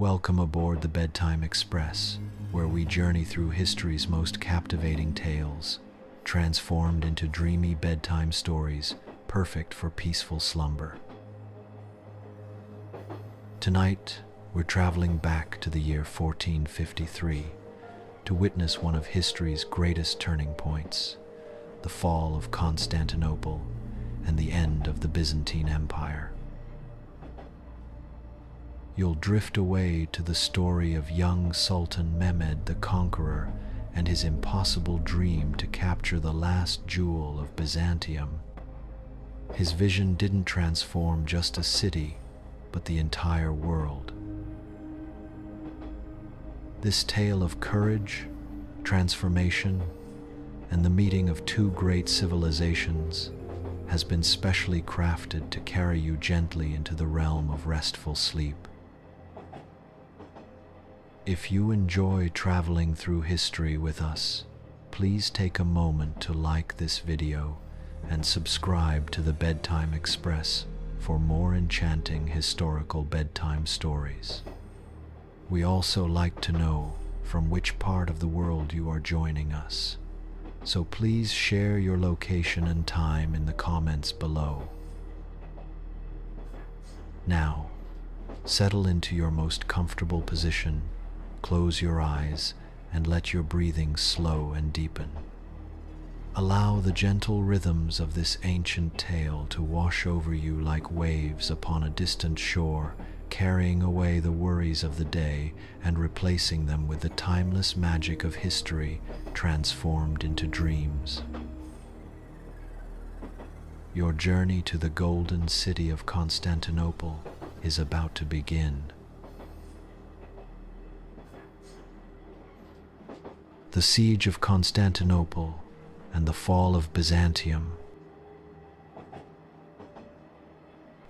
Welcome aboard the Bedtime Express, where we journey through history's most captivating tales, transformed into dreamy bedtime stories perfect for peaceful slumber. Tonight, we're traveling back to the year 1453 to witness one of history's greatest turning points, the fall of Constantinople and the end of the Byzantine Empire. You'll drift away to the story of young Sultan Mehmed the Conqueror and his impossible dream to capture the last jewel of Byzantium. His vision didn't transform just a city, but the entire world. This tale of courage, transformation, and the meeting of two great civilizations has been specially crafted to carry you gently into the realm of restful sleep. If you enjoy traveling through history with us, please take a moment to like this video and subscribe to the Bedtime Express for more enchanting historical bedtime stories. We also like to know from which part of the world you are joining us, so please share your location and time in the comments below. Now, settle into your most comfortable position. Close your eyes and let your breathing slow and deepen. Allow the gentle rhythms of this ancient tale to wash over you like waves upon a distant shore, carrying away the worries of the day and replacing them with the timeless magic of history transformed into dreams. Your journey to the golden city of Constantinople is about to begin. The siege of Constantinople and the fall of Byzantium.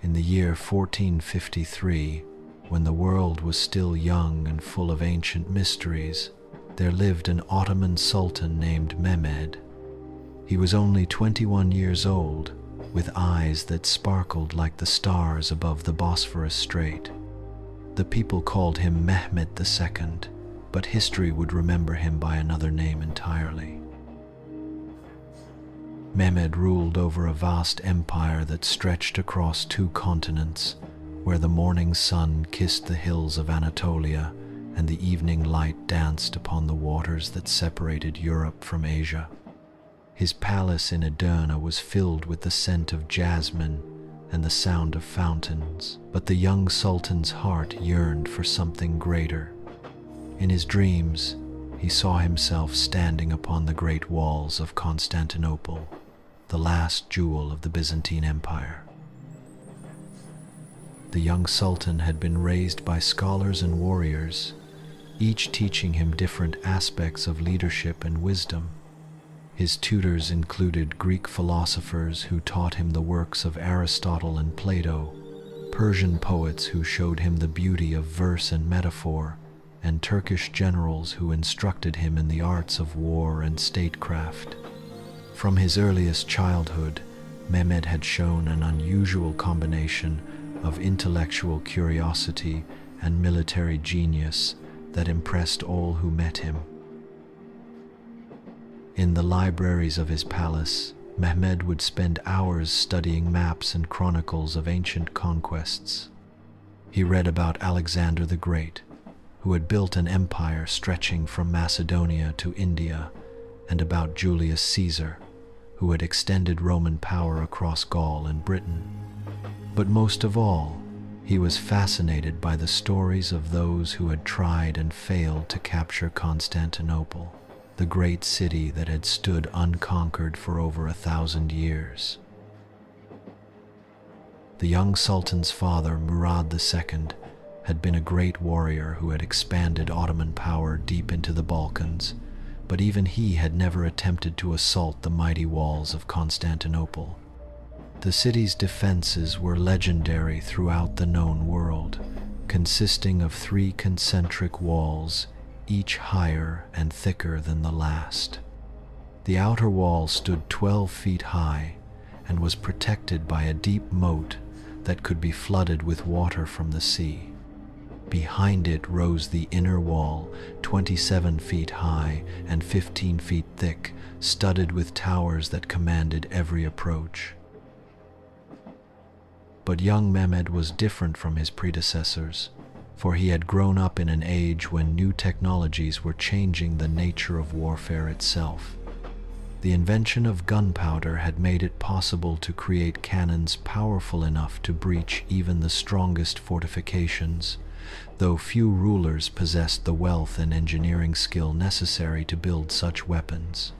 In the year 1453, when the world was still young and full of ancient mysteries, there lived an Ottoman sultan named Mehmed. He was only 21 years old, with eyes that sparkled like the stars above the Bosphorus Strait. The people called him Mehmed II, but history would remember him by another name entirely. Mehmed ruled over a vast empire that stretched across two continents, where the morning sun kissed the hills of Anatolia and the evening light danced upon the waters that separated Europe from Asia. His palace in Edirne was filled with the scent of jasmine and the sound of fountains, but the young sultan's heart yearned for something greater. In his dreams, he saw himself standing upon the great walls of Constantinople, the last jewel of the Byzantine Empire. The young sultan had been raised by scholars and warriors, each teaching him different aspects of leadership and wisdom. His tutors included Greek philosophers who taught him the works of Aristotle and Plato, Persian poets who showed him the beauty of verse and metaphor, and Turkish generals who instructed him in the arts of war and statecraft. From his earliest childhood, Mehmed had shown an unusual combination of intellectual curiosity and military genius that impressed all who met him. In the libraries of his palace, Mehmed would spend hours studying maps and chronicles of ancient conquests. He read about Alexander the Great, who had built an empire stretching from Macedonia to India, and about Julius Caesar, who had extended Roman power across Gaul and Britain. But most of all, he was fascinated by the stories of those who had tried and failed to capture Constantinople, the great city that had stood unconquered for over 1,000 years. The young sultan's father, Murad II, had been a great warrior who had expanded Ottoman power deep into the Balkans, but even he had never attempted to assault the mighty walls of Constantinople. The city's defenses were legendary throughout the known world, consisting of 3 concentric walls, each higher and thicker than the last. The outer wall stood 12 feet high and was protected by a deep moat that could be flooded with water from the sea. Behind it rose the inner wall, 27 feet high and 15 feet thick, studded with towers that commanded every approach. But young Mehmed was different from his predecessors, for he had grown up in an age when new technologies were changing the nature of warfare itself. The invention of gunpowder had made it possible to create cannons powerful enough to breach even the strongest fortifications, though few rulers possessed the wealth and engineering skill necessary to build such weapons.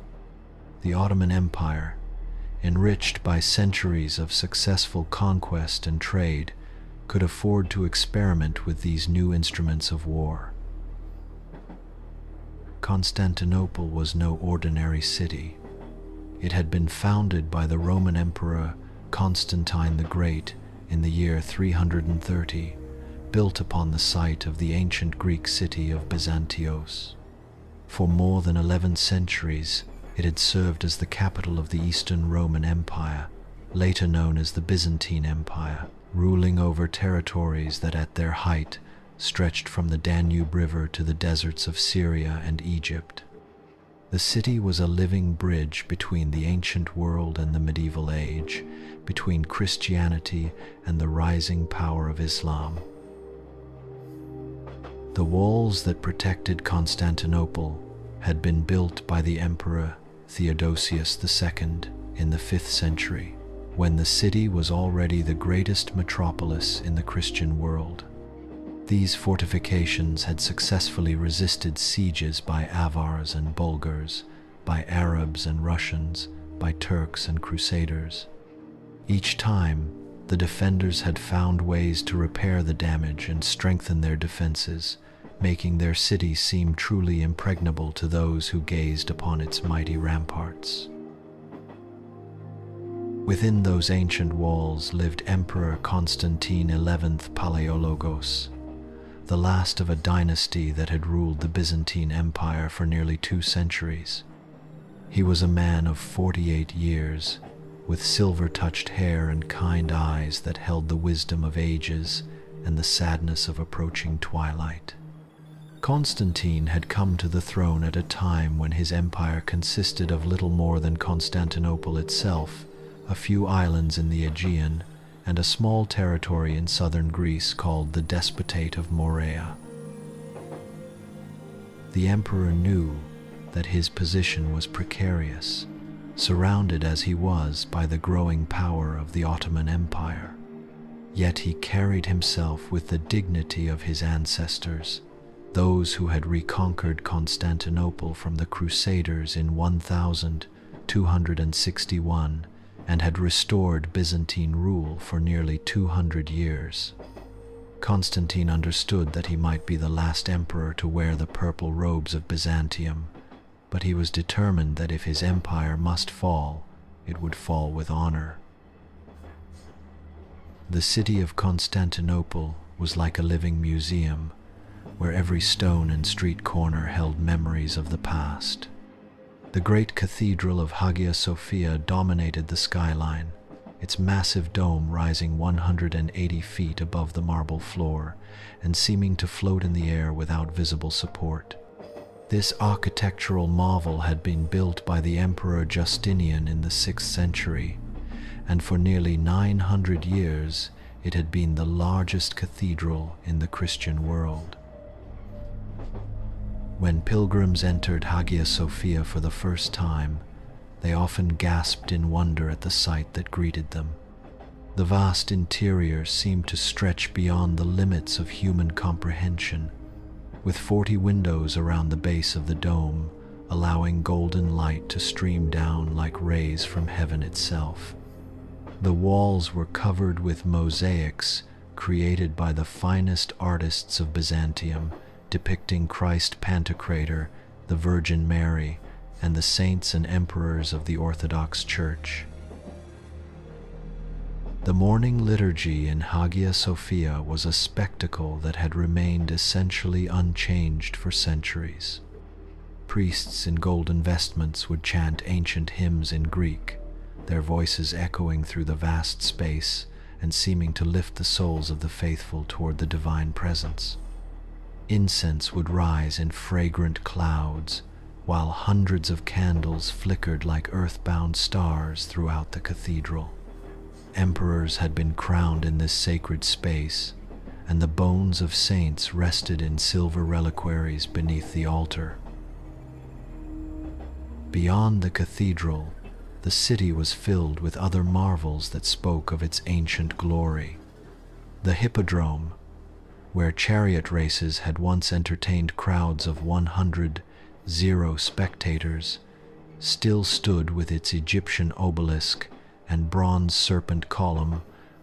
The Ottoman Empire, enriched by centuries of successful conquest and trade, could afford to experiment with these new instruments of war. Constantinople was no ordinary city. It had been founded by the Roman Emperor Constantine the Great in the year 330, built upon the site of the ancient Greek city of Byzantium. For more than 11 centuries, it had served as the capital of the Eastern Roman Empire, later known as the Byzantine Empire, ruling over territories that at their height stretched from the Danube River to the deserts of Syria and Egypt. The city was a living bridge between the ancient world and the medieval age, between Christianity and the rising power of Islam. The walls that protected Constantinople had been built by the Emperor Theodosius II in the 5th century, when the city was already the greatest metropolis in the Christian world. These fortifications had successfully resisted sieges by Avars and Bulgars, by Arabs and Russians, by Turks and Crusaders. Each time, the defenders had found ways to repair the damage and strengthen their defenses, making their city seem truly impregnable to those who gazed upon its mighty ramparts. Within those ancient walls lived Emperor Constantine XI Palaiologos, the last of a dynasty that had ruled the Byzantine Empire for nearly 2 centuries. He was a man of 48 years, with silver-touched hair and kind eyes that held the wisdom of ages and the sadness of approaching twilight. Constantine had come to the throne at a time when his empire consisted of little more than Constantinople itself, a few islands in the Aegean, and a small territory in southern Greece called the Despotate of Morea. The emperor knew that his position was precarious, surrounded as he was by the growing power of the Ottoman Empire. Yet he carried himself with the dignity of his ancestors, those who had reconquered Constantinople from the Crusaders in 1261 and had restored Byzantine rule for nearly 200 years. Constantine understood that he might be the last emperor to wear the purple robes of Byzantium, but he was determined that if his empire must fall, it would fall with honor. The city of Constantinople was like a living museum, where every stone and street corner held memories of the past. The great cathedral of Hagia Sophia dominated the skyline, its massive dome rising 180 feet above the marble floor and seeming to float in the air without visible support. This architectural marvel had been built by the Emperor Justinian in the 6th century, and for nearly 900 years it had been the largest cathedral in the Christian world. When pilgrims entered Hagia Sophia for the first time, they often gasped in wonder at the sight that greeted them. The vast interior seemed to stretch beyond the limits of human comprehension, with 40 windows around the base of the dome, allowing golden light to stream down like rays from heaven itself. The walls were covered with mosaics created by the finest artists of Byzantium, depicting Christ Pantocrator, the Virgin Mary, and the saints and emperors of the Orthodox Church. The morning liturgy in Hagia Sophia was a spectacle that had remained essentially unchanged for centuries. Priests in golden vestments would chant ancient hymns in Greek, their voices echoing through the vast space and seeming to lift the souls of the faithful toward the divine presence. Incense would rise in fragrant clouds, while hundreds of candles flickered like earthbound stars throughout the cathedral. Emperors had been crowned in this sacred space, and the bones of saints rested in silver reliquaries beneath the altar. Beyond the cathedral, the city was filled with other marvels that spoke of its ancient glory. The Hippodrome, where chariot races had once entertained crowds of 100 spectators, still stood with its Egyptian obelisk and bronze serpent column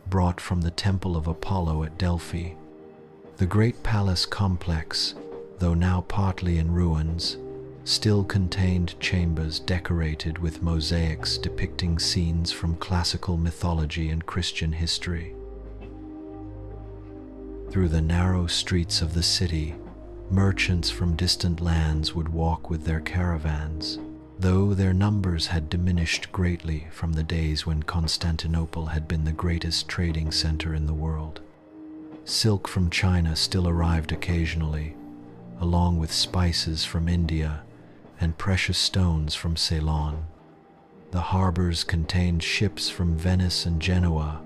brought from the Temple of Apollo at Delphi. The great palace complex, though now partly in ruins, still contained chambers decorated with mosaics depicting scenes from classical mythology and Christian history. Through the narrow streets of the city, merchants from distant lands would walk with their caravans, though their numbers had diminished greatly from the days when Constantinople had been the greatest trading center in the world. Silk from China still arrived occasionally, along with spices from India and precious stones from Ceylon. The harbors contained ships from Venice and Genoa,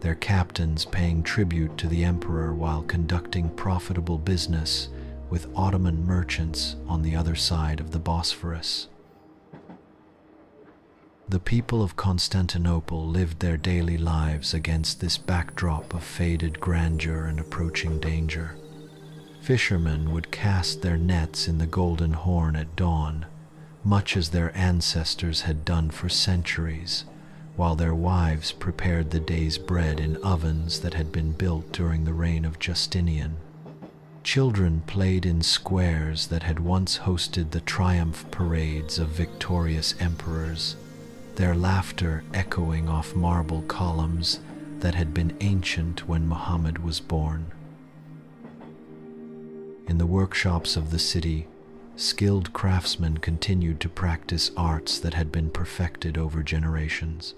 their captains paying tribute to the emperor while conducting profitable business with Ottoman merchants on the other side of the Bosphorus. The people of Constantinople lived their daily lives against this backdrop of faded grandeur and approaching danger. Fishermen would cast their nets in the Golden Horn at dawn, much as their ancestors had done for centuries, while their wives prepared the day's bread in ovens that had been built during the reign of Justinian. Children played in squares that had once hosted the triumph parades of victorious emperors, their laughter echoing off marble columns that had been ancient when Muhammad was born. In the workshops of the city, skilled craftsmen continued to practice arts that had been perfected over generations.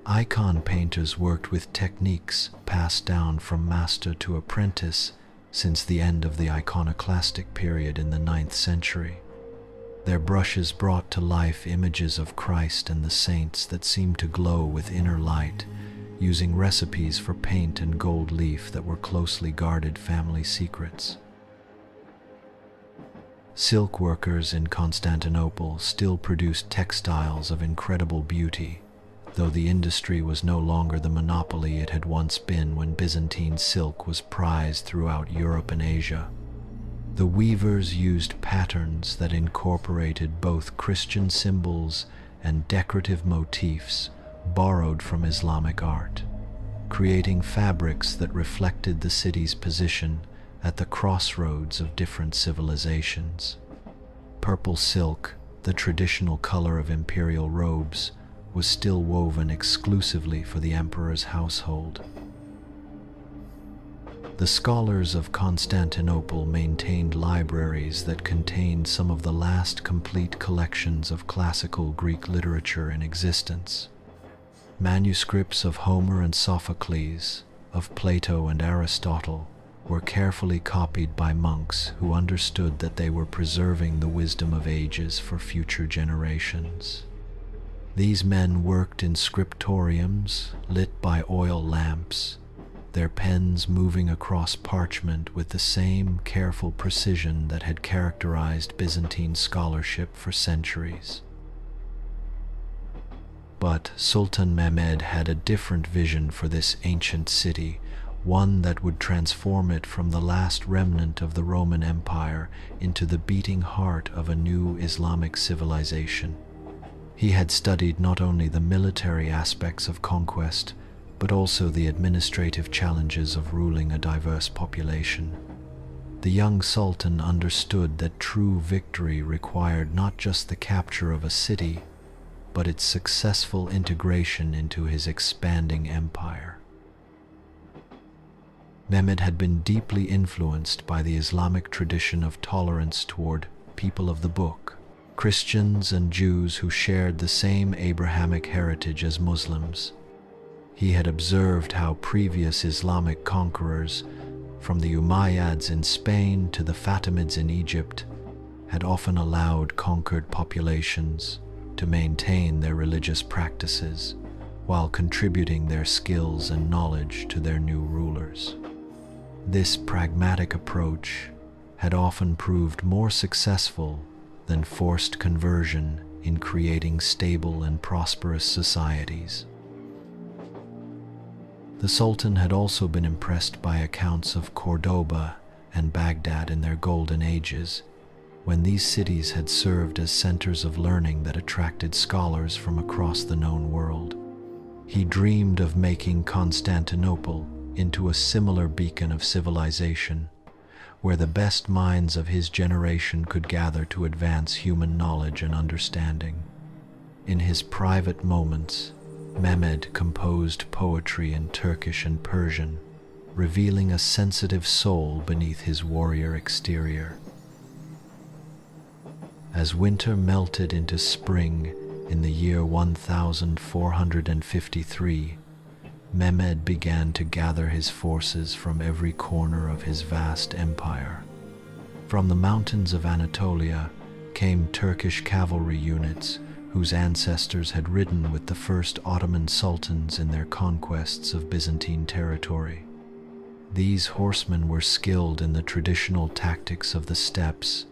Icon painters worked with techniques passed down from master to apprentice since the end of the iconoclastic period in the 9th century. Their brushes brought to life images of Christ and the saints that seemed to glow with inner light, using recipes for paint and gold leaf that were closely guarded family secrets. Silk workers in Constantinople still produced textiles of incredible beauty, though the industry was no longer the monopoly it had once been when Byzantine silk was prized throughout Europe and Asia. The weavers used patterns that incorporated both Christian symbols and decorative motifs borrowed from Islamic art, creating fabrics that reflected the city's position at the crossroads of different civilizations. Purple silk, the traditional color of imperial robes, was still woven exclusively for the emperor's household. The scholars of Constantinople maintained libraries that contained some of the last complete collections of classical Greek literature in existence. Manuscripts of Homer and Sophocles, of Plato and Aristotle, were carefully copied by monks who understood that they were preserving the wisdom of ages for future generations. These men worked in scriptoriums lit by oil lamps, their pens moving across parchment with the same careful precision that had characterized Byzantine scholarship for centuries. But Sultan Mehmed had a different vision for this ancient city, one that would transform it from the last remnant of the Roman Empire into the beating heart of a new Islamic civilization. He had studied not only the military aspects of conquest, but also the administrative challenges of ruling a diverse population. The young sultan understood that true victory required not just the capture of a city, but its successful integration into his expanding empire. Mehmed had been deeply influenced by the Islamic tradition of tolerance toward people of the book, Christians and Jews who shared the same Abrahamic heritage as Muslims. He had observed how previous Islamic conquerors, from the Umayyads in Spain to the Fatimids in Egypt, had often allowed conquered populations to maintain their religious practices while contributing their skills and knowledge to their new rulers. This pragmatic approach had often proved more successful than forced conversion in creating stable and prosperous societies. The Sultan had also been impressed by accounts of Cordoba and Baghdad in their golden ages, when these cities had served as centers of learning that attracted scholars from across the known world. He dreamed of making Constantinople into a similar beacon of civilization, where the best minds of his generation could gather to advance human knowledge and understanding. In his private moments, Mehmed composed poetry in Turkish and Persian, revealing a sensitive soul beneath his warrior exterior. As winter melted into spring in the year 1453, Mehmed began to gather his forces from every corner of his vast empire. From the mountains of Anatolia came Turkish cavalry units whose ancestors had ridden with the first Ottoman sultans in their conquests of Byzantine territory. These horsemen were skilled in the traditional tactics of the steppes,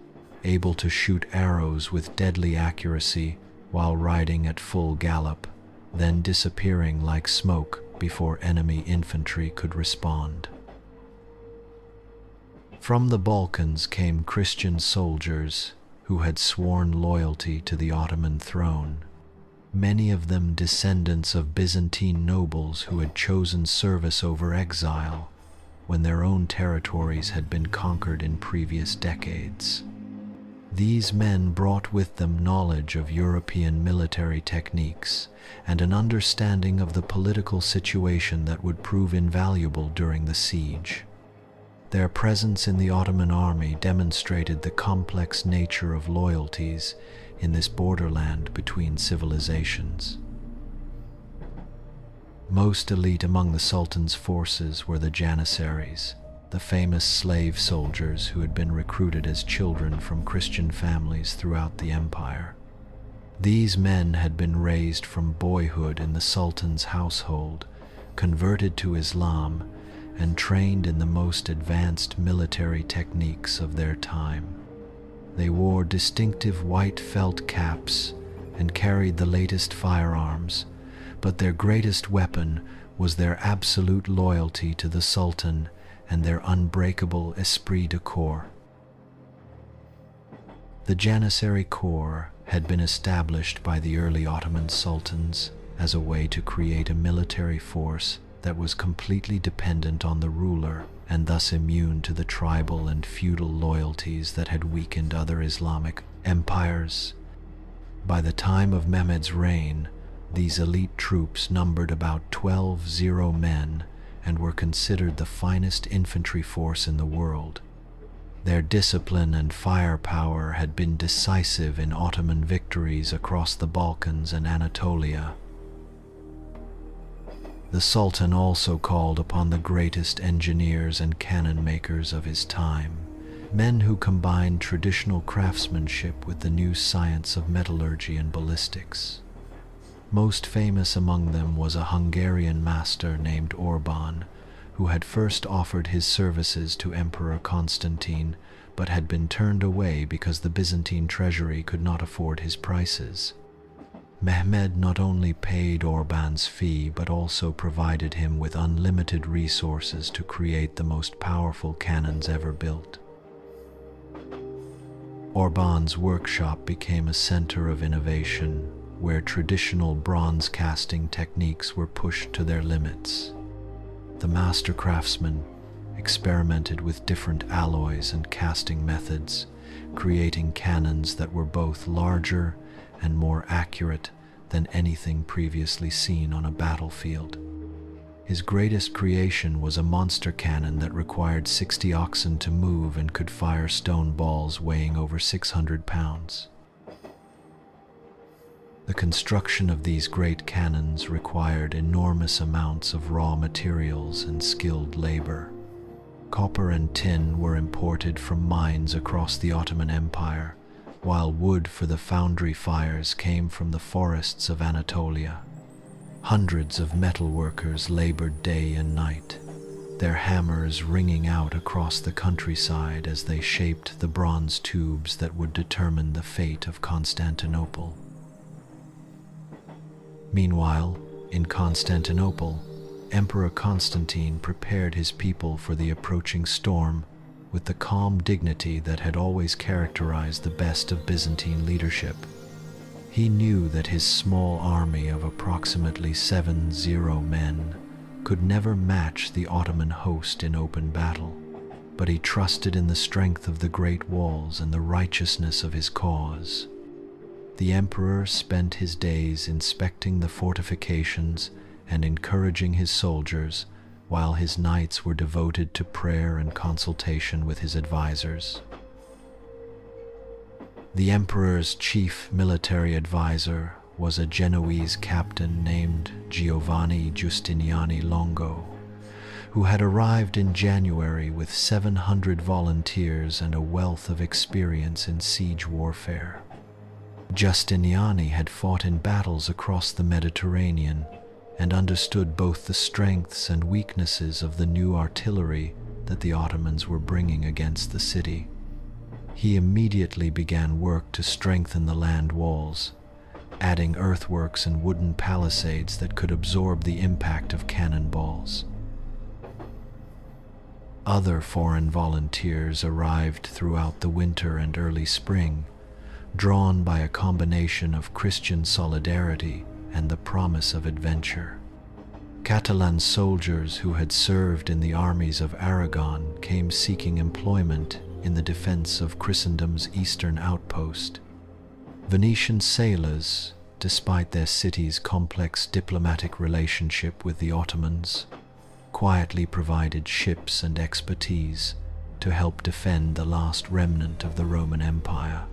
able to shoot arrows with deadly accuracy while riding at full gallop, then disappearing like smoke before enemy infantry could respond. From the Balkans came Christian soldiers who had sworn loyalty to the Ottoman throne, many of them descendants of Byzantine nobles who had chosen service over exile when their own territories had been conquered in previous decades. These men brought with them knowledge of European military techniques and an understanding of the political situation that would prove invaluable during the siege. Their presence in the Ottoman army demonstrated the complex nature of loyalties in this borderland between civilizations. Most elite among the Sultan's forces were the Janissaries, the famous slave soldiers who had been recruited as children from Christian families throughout the empire. These men had been raised from boyhood in the Sultan's household, converted to Islam, and trained in the most advanced military techniques of their time. They wore distinctive white felt caps and carried the latest firearms, but their greatest weapon was their absolute loyalty to the Sultan and their unbreakable esprit de corps. The Janissary Corps had been established by the early Ottoman sultans as a way to create a military force that was completely dependent on the ruler and thus immune to the tribal and feudal loyalties that had weakened other Islamic empires. By the time of Mehmed's reign, these elite troops numbered about 12,000 men and were considered the finest infantry force in the world. Their discipline and firepower had been decisive in Ottoman victories across the Balkans and Anatolia. The Sultan also called upon the greatest engineers and cannon makers of his time, men who combined traditional craftsmanship with the new science of metallurgy and ballistics. Most famous among them was a Hungarian master named Orban, who had first offered his services to Emperor Constantine, but had been turned away because the Byzantine treasury could not afford his prices. Mehmed not only paid Orban's fee, but also provided him with unlimited resources to create the most powerful cannons ever built. Orban's workshop became a center of innovation, where traditional bronze casting techniques were pushed to their limits. The master craftsman experimented with different alloys and casting methods, creating cannons that were both larger and more accurate than anything previously seen on a battlefield. His greatest creation was a monster cannon that required 60 oxen to move and could fire stone balls weighing over 600 pounds. The construction of these great cannons required enormous amounts of raw materials and skilled labor. Copper and tin were imported from mines across the Ottoman Empire, while wood for the foundry fires came from the forests of Anatolia. Hundreds of metal workers labored day and night, their hammers ringing out across the countryside as they shaped the bronze tubes that would determine the fate of Constantinople. Meanwhile, in Constantinople, Emperor Constantine prepared his people for the approaching storm with the calm dignity that had always characterized the best of Byzantine leadership. He knew that his small army of approximately 70 men could never match the Ottoman host in open battle, but he trusted in the strength of the great walls and the righteousness of his cause. The emperor spent his days inspecting the fortifications and encouraging his soldiers, while his nights were devoted to prayer and consultation with his advisors. The emperor's chief military advisor was a Genoese captain named Giovanni Giustiniani Longo, who had arrived in January with 700 volunteers and a wealth of experience in siege warfare. Giustiniani had fought in battles across the Mediterranean and understood both the strengths and weaknesses of the new artillery that the Ottomans were bringing against the city. He immediately began work to strengthen the land walls, adding earthworks and wooden palisades that could absorb the impact of cannonballs. Other foreign volunteers arrived throughout the winter and early spring, drawn by a combination of Christian solidarity and the promise of adventure. Catalan soldiers who had served in the armies of Aragon came seeking employment in the defense of Christendom's eastern outpost. Venetian sailors, despite their city's complex diplomatic relationship with the Ottomans, quietly provided ships and expertise to help defend the last remnant of the Roman Empire.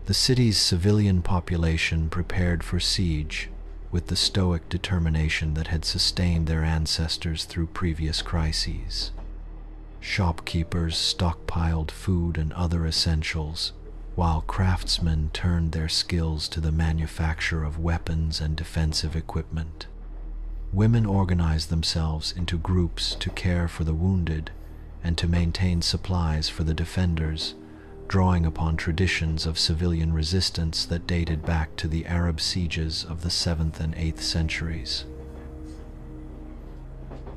The city's civilian population prepared for siege with the stoic determination that had sustained their ancestors through previous crises. Shopkeepers stockpiled food and other essentials, while craftsmen turned their skills to the manufacture of weapons and defensive equipment. Women organized themselves into groups to care for the wounded and to maintain supplies for the defenders, drawing upon traditions of civilian resistance that dated back to the Arab sieges of the 7th and 8th centuries.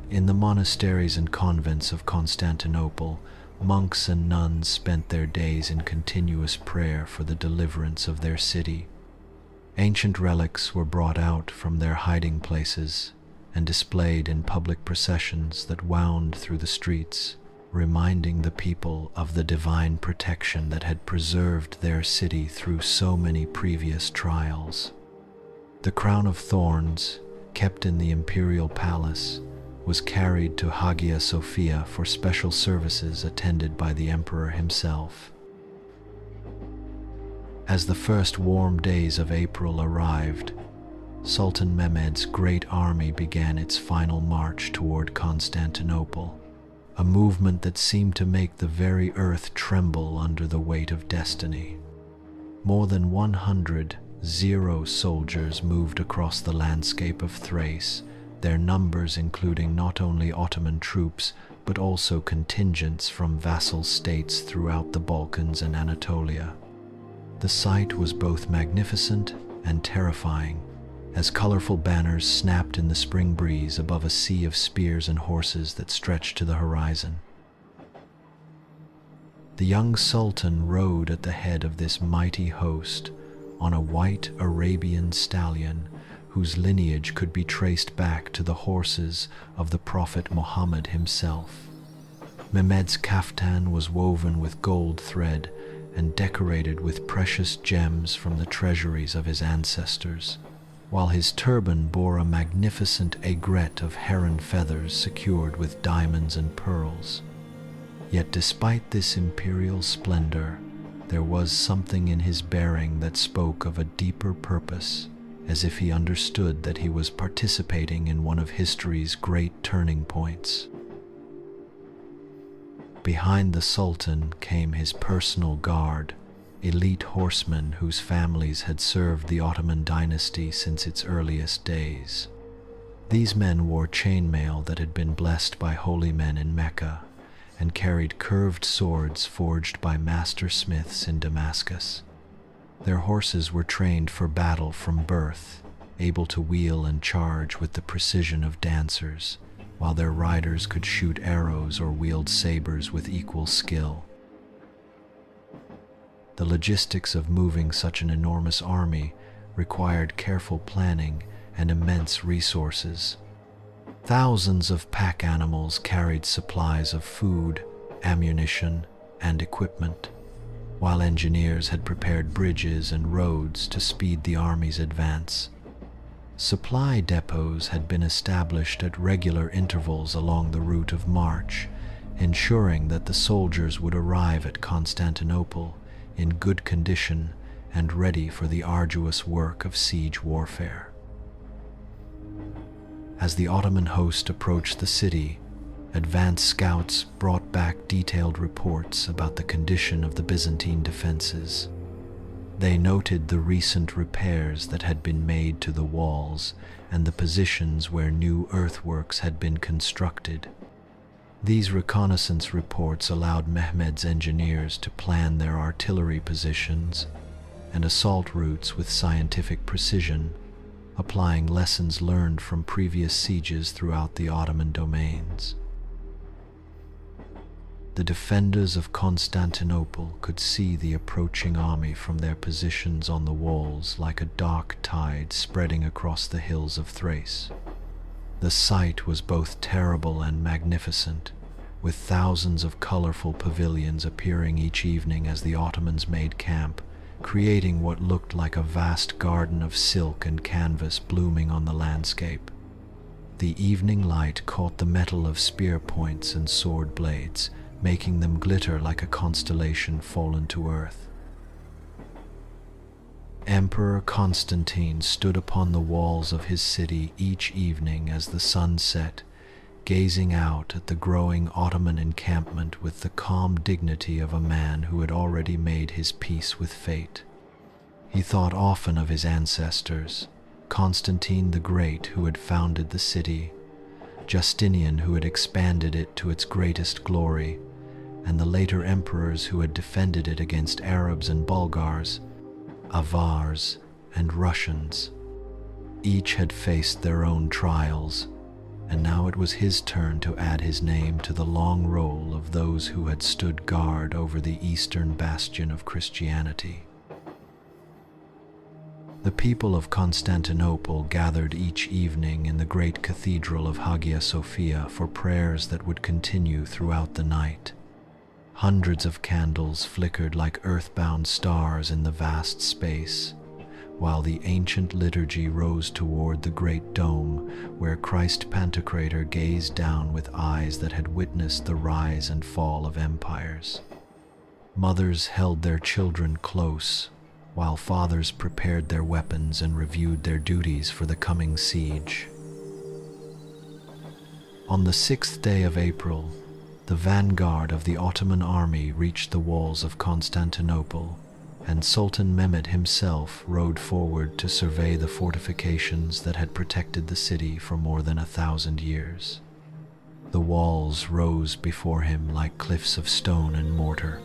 In the monasteries and convents of Constantinople, monks and nuns spent their days in continuous prayer for the deliverance of their city. Ancient relics were brought out from their hiding places and displayed in public processions that wound through the streets, reminding the people of the divine protection that had preserved their city through so many previous trials. The crown of thorns, kept in the imperial palace, was carried to Hagia Sophia for special services attended by the emperor himself. As the first warm days of April arrived, Sultan Mehmed's great army began its final march toward Constantinople, a movement that seemed to make the very earth tremble under the weight of destiny. More than 100 soldiers moved across the landscape of Thrace, their numbers including not only Ottoman troops but also contingents from vassal states throughout the Balkans and Anatolia. The sight was both magnificent and terrifying, as colorful banners snapped in the spring breeze above a sea of spears and horses that stretched to the horizon. The young sultan rode at the head of this mighty host on a white Arabian stallion whose lineage could be traced back to the horses of the Prophet Muhammad himself. Mehmed's kaftan was woven with gold thread and decorated with precious gems from the treasuries of his ancestors, while his turban bore a magnificent aigrette of heron feathers secured with diamonds and pearls. Yet despite this imperial splendor, there was something in his bearing that spoke of a deeper purpose, as if he understood that he was participating in one of history's great turning points. Behind the Sultan came his personal guard, elite horsemen whose families had served the Ottoman dynasty since its earliest days. These men wore chainmail that had been blessed by holy men in Mecca and carried curved swords forged by master smiths in Damascus. Their horses were trained for battle from birth, able to wheel and charge with the precision of dancers, while their riders could shoot arrows or wield sabers with equal skill. The logistics of moving such an enormous army required careful planning and immense resources. Thousands of pack animals carried supplies of food, ammunition, and equipment, while engineers had prepared bridges and roads to speed the army's advance. Supply depots had been established at regular intervals along the route of march, ensuring that the soldiers would arrive at Constantinople in good condition and ready for the arduous work of siege warfare. As the Ottoman host approached the city, advance scouts brought back detailed reports about the condition of the Byzantine defenses. They noted the recent repairs that had been made to the walls and the positions where new earthworks had been constructed. These reconnaissance reports allowed Mehmed's engineers to plan their artillery positions and assault routes with scientific precision, applying lessons learned from previous sieges throughout the Ottoman domains. The defenders of Constantinople could see the approaching army from their positions on the walls like a dark tide spreading across the hills of Thrace. The sight was both terrible and magnificent, with thousands of colorful pavilions appearing each evening as the Ottomans made camp, creating what looked like a vast garden of silk and canvas blooming on the landscape. The evening light caught the metal of spear points and sword blades, making them glitter like a constellation fallen to earth. Emperor Constantine stood upon the walls of his city each evening as the sun set, gazing out at the growing Ottoman encampment with the calm dignity of a man who had already made his peace with fate. He thought often of his ancestors, Constantine the Great, who had founded the city, Justinian, who had expanded it to its greatest glory, and the later emperors who had defended it against Arabs and Bulgars, Avars and Russians. Each had faced their own trials, and now it was his turn to add his name to the long roll of those who had stood guard over the eastern bastion of Christianity. The people of Constantinople gathered each evening in the great cathedral of Hagia Sophia for prayers that would continue throughout the night. Hundreds of candles flickered like earthbound stars in the vast space, while the ancient liturgy rose toward the great dome where Christ Pantocrator gazed down with eyes that had witnessed the rise and fall of empires. Mothers held their children close, while fathers prepared their weapons and reviewed their duties for the coming siege. On the 6th day of April, the vanguard of the Ottoman army reached the walls of Constantinople, and Sultan Mehmed himself rode forward to survey the fortifications that had protected the city for more than 1,000 years. The walls rose before him like cliffs of stone and mortar,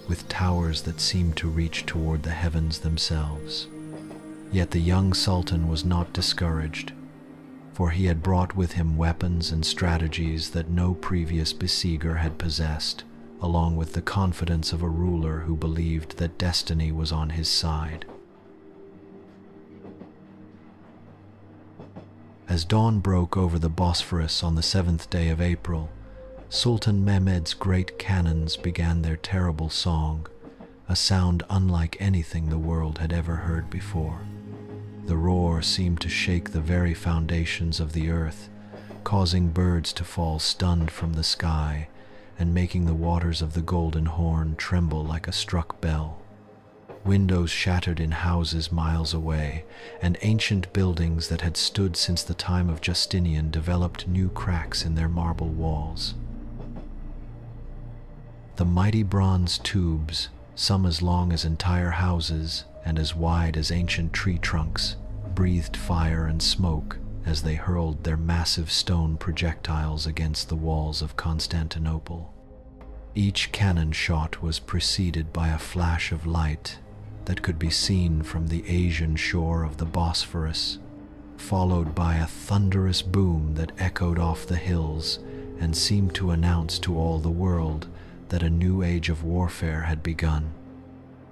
with towers that seemed to reach toward the heavens themselves. Yet the young sultan was not discouraged, for he had brought with him weapons and strategies that no previous besieger had possessed, along with the confidence of a ruler who believed that destiny was on his side. As dawn broke over the Bosphorus on the 7th day of April, Sultan Mehmed's great cannons began their terrible song, a sound unlike anything the world had ever heard before. The roar seemed to shake the very foundations of the earth, causing birds to fall stunned from the sky and making the waters of the Golden Horn tremble like a struck bell. Windows shattered in houses miles away, and ancient buildings that had stood since the time of Justinian developed new cracks in their marble walls. The mighty bronze tubes, some as long as entire houses and as wide as ancient tree trunks, breathed fire and smoke as they hurled their massive stone projectiles against the walls of Constantinople. Each cannon shot was preceded by a flash of light that could be seen from the Asian shore of the Bosphorus, followed by a thunderous boom that echoed off the hills and seemed to announce to all the world that a new age of warfare had begun.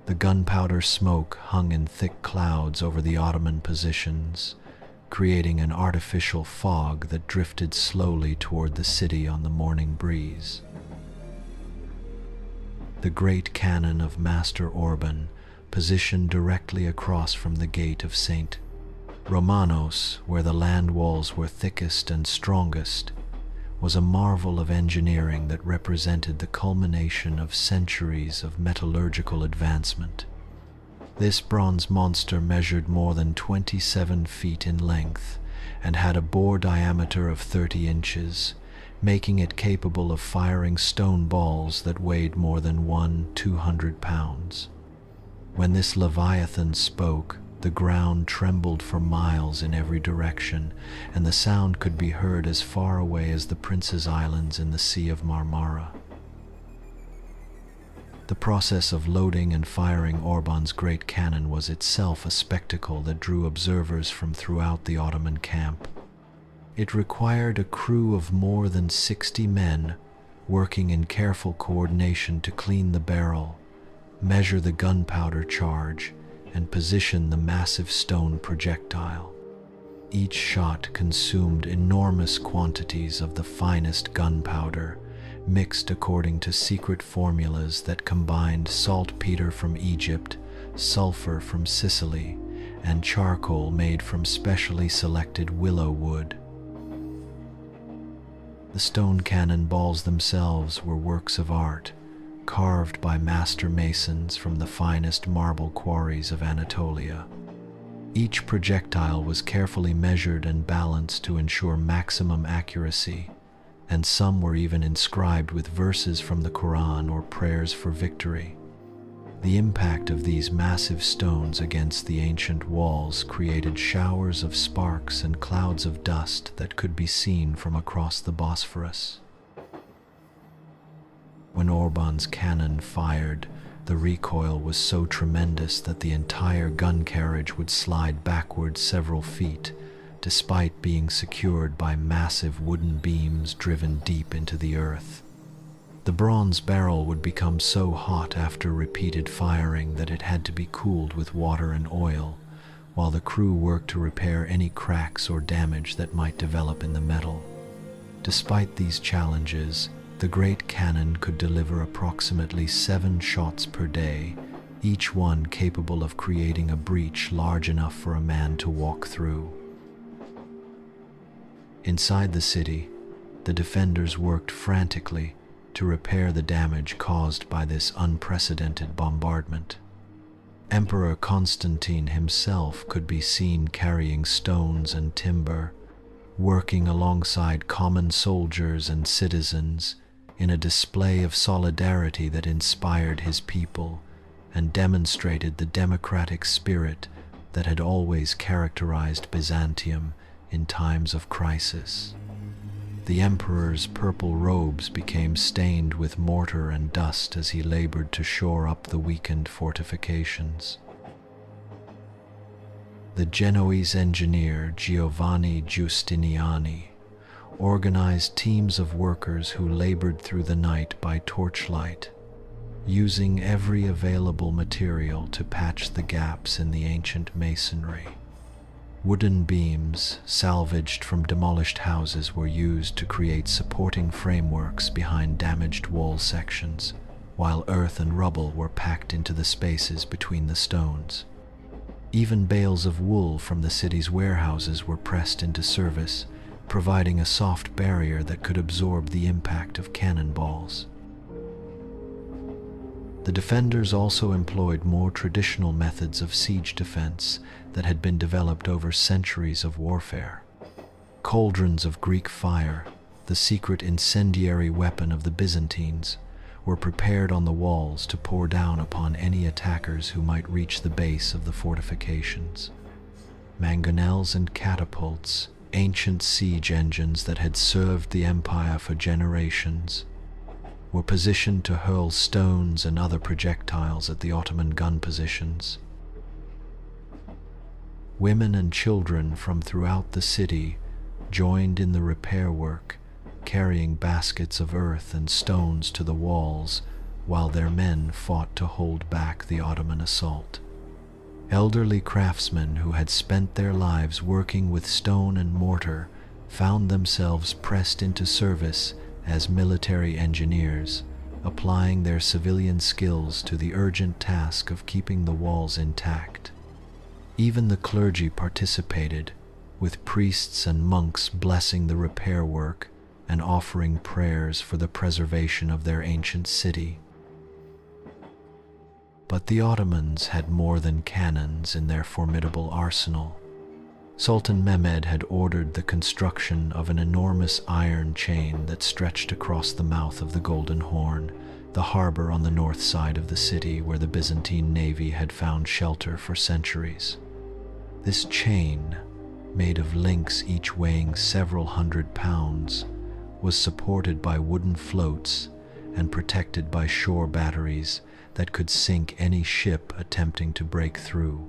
The gunpowder smoke hung in thick clouds over the Ottoman positions, creating an artificial fog that drifted slowly toward the city on the morning breeze. The great cannon of Master Orban, positioned directly across from the gate of St. Romanos, where the land walls were thickest and strongest, was a marvel of engineering that represented the culmination of centuries of metallurgical advancement. This bronze monster measured more than 27 feet in length and had a bore diameter of 30 inches, making it capable of firing stone balls that weighed more than 200 pounds. When this leviathan spoke, the ground trembled for miles in every direction, and the sound could be heard as far away as the Prince's Islands in the Sea of Marmara. The process of loading and firing Orban's great cannon was itself a spectacle that drew observers from throughout the Ottoman camp. It required a crew of more than 60 men working in careful coordination to clean the barrel, measure the gunpowder charge, and position the massive stone projectile. Each shot consumed enormous quantities of the finest gunpowder, mixed according to secret formulas that combined saltpeter from Egypt, sulfur from Sicily, and charcoal made from specially selected willow wood. The stone cannon balls themselves were works of art, carved by master masons from the finest marble quarries of Anatolia. Each projectile was carefully measured and balanced to ensure maximum accuracy, and some were even inscribed with verses from the Quran or prayers for victory. The impact of these massive stones against the ancient walls created showers of sparks and clouds of dust that could be seen from across the Bosphorus. When Orban's cannon fired, the recoil was so tremendous that the entire gun carriage would slide backward several feet, despite being secured by massive wooden beams driven deep into the earth. The bronze barrel would become so hot after repeated firing that it had to be cooled with water and oil, while the crew worked to repair any cracks or damage that might develop in the metal. Despite these challenges, the great cannon could deliver approximately 7 shots per day, each one capable of creating a breach large enough for a man to walk through. Inside the city, the defenders worked frantically to repair the damage caused by this unprecedented bombardment. Emperor Constantine himself could be seen carrying stones and timber, working alongside common soldiers and citizens in a display of solidarity that inspired his people and demonstrated the democratic spirit that had always characterized Byzantium in times of crisis. The emperor's purple robes became stained with mortar and dust as he labored to shore up the weakened fortifications. The Genoese engineer Giovanni Giustiniani organized teams of workers who labored through the night by torchlight, using every available material to patch the gaps in the ancient masonry. Wooden beams, salvaged from demolished houses, were used to create supporting frameworks behind damaged wall sections, while earth and rubble were packed into the spaces between the stones. Even bales of wool from the city's warehouses were pressed into service, providing a soft barrier that could absorb the impact of cannonballs. The defenders also employed more traditional methods of siege defense that had been developed over centuries of warfare. Cauldrons of Greek fire, the secret incendiary weapon of the Byzantines, were prepared on the walls to pour down upon any attackers who might reach the base of the fortifications. Mangonels and catapults, ancient siege engines that had served the empire for generations, were positioned to hurl stones and other projectiles at the Ottoman gun positions. Women and children from throughout the city joined in the repair work, carrying baskets of earth and stones to the walls, while their men fought to hold back the Ottoman assault. Elderly craftsmen who had spent their lives working with stone and mortar found themselves pressed into service as military engineers, applying their civilian skills to the urgent task of keeping the walls intact. Even the clergy participated, with priests and monks blessing the repair work and offering prayers for the preservation of their ancient city. But the Ottomans had more than cannons in their formidable arsenal. Sultan Mehmed had ordered the construction of an enormous iron chain that stretched across the mouth of the Golden Horn, the harbor on the north side of the city where the Byzantine navy had found shelter for centuries. This chain, made of links each weighing several hundred pounds, was supported by wooden floats and protected by shore batteries that could sink any ship attempting to break through.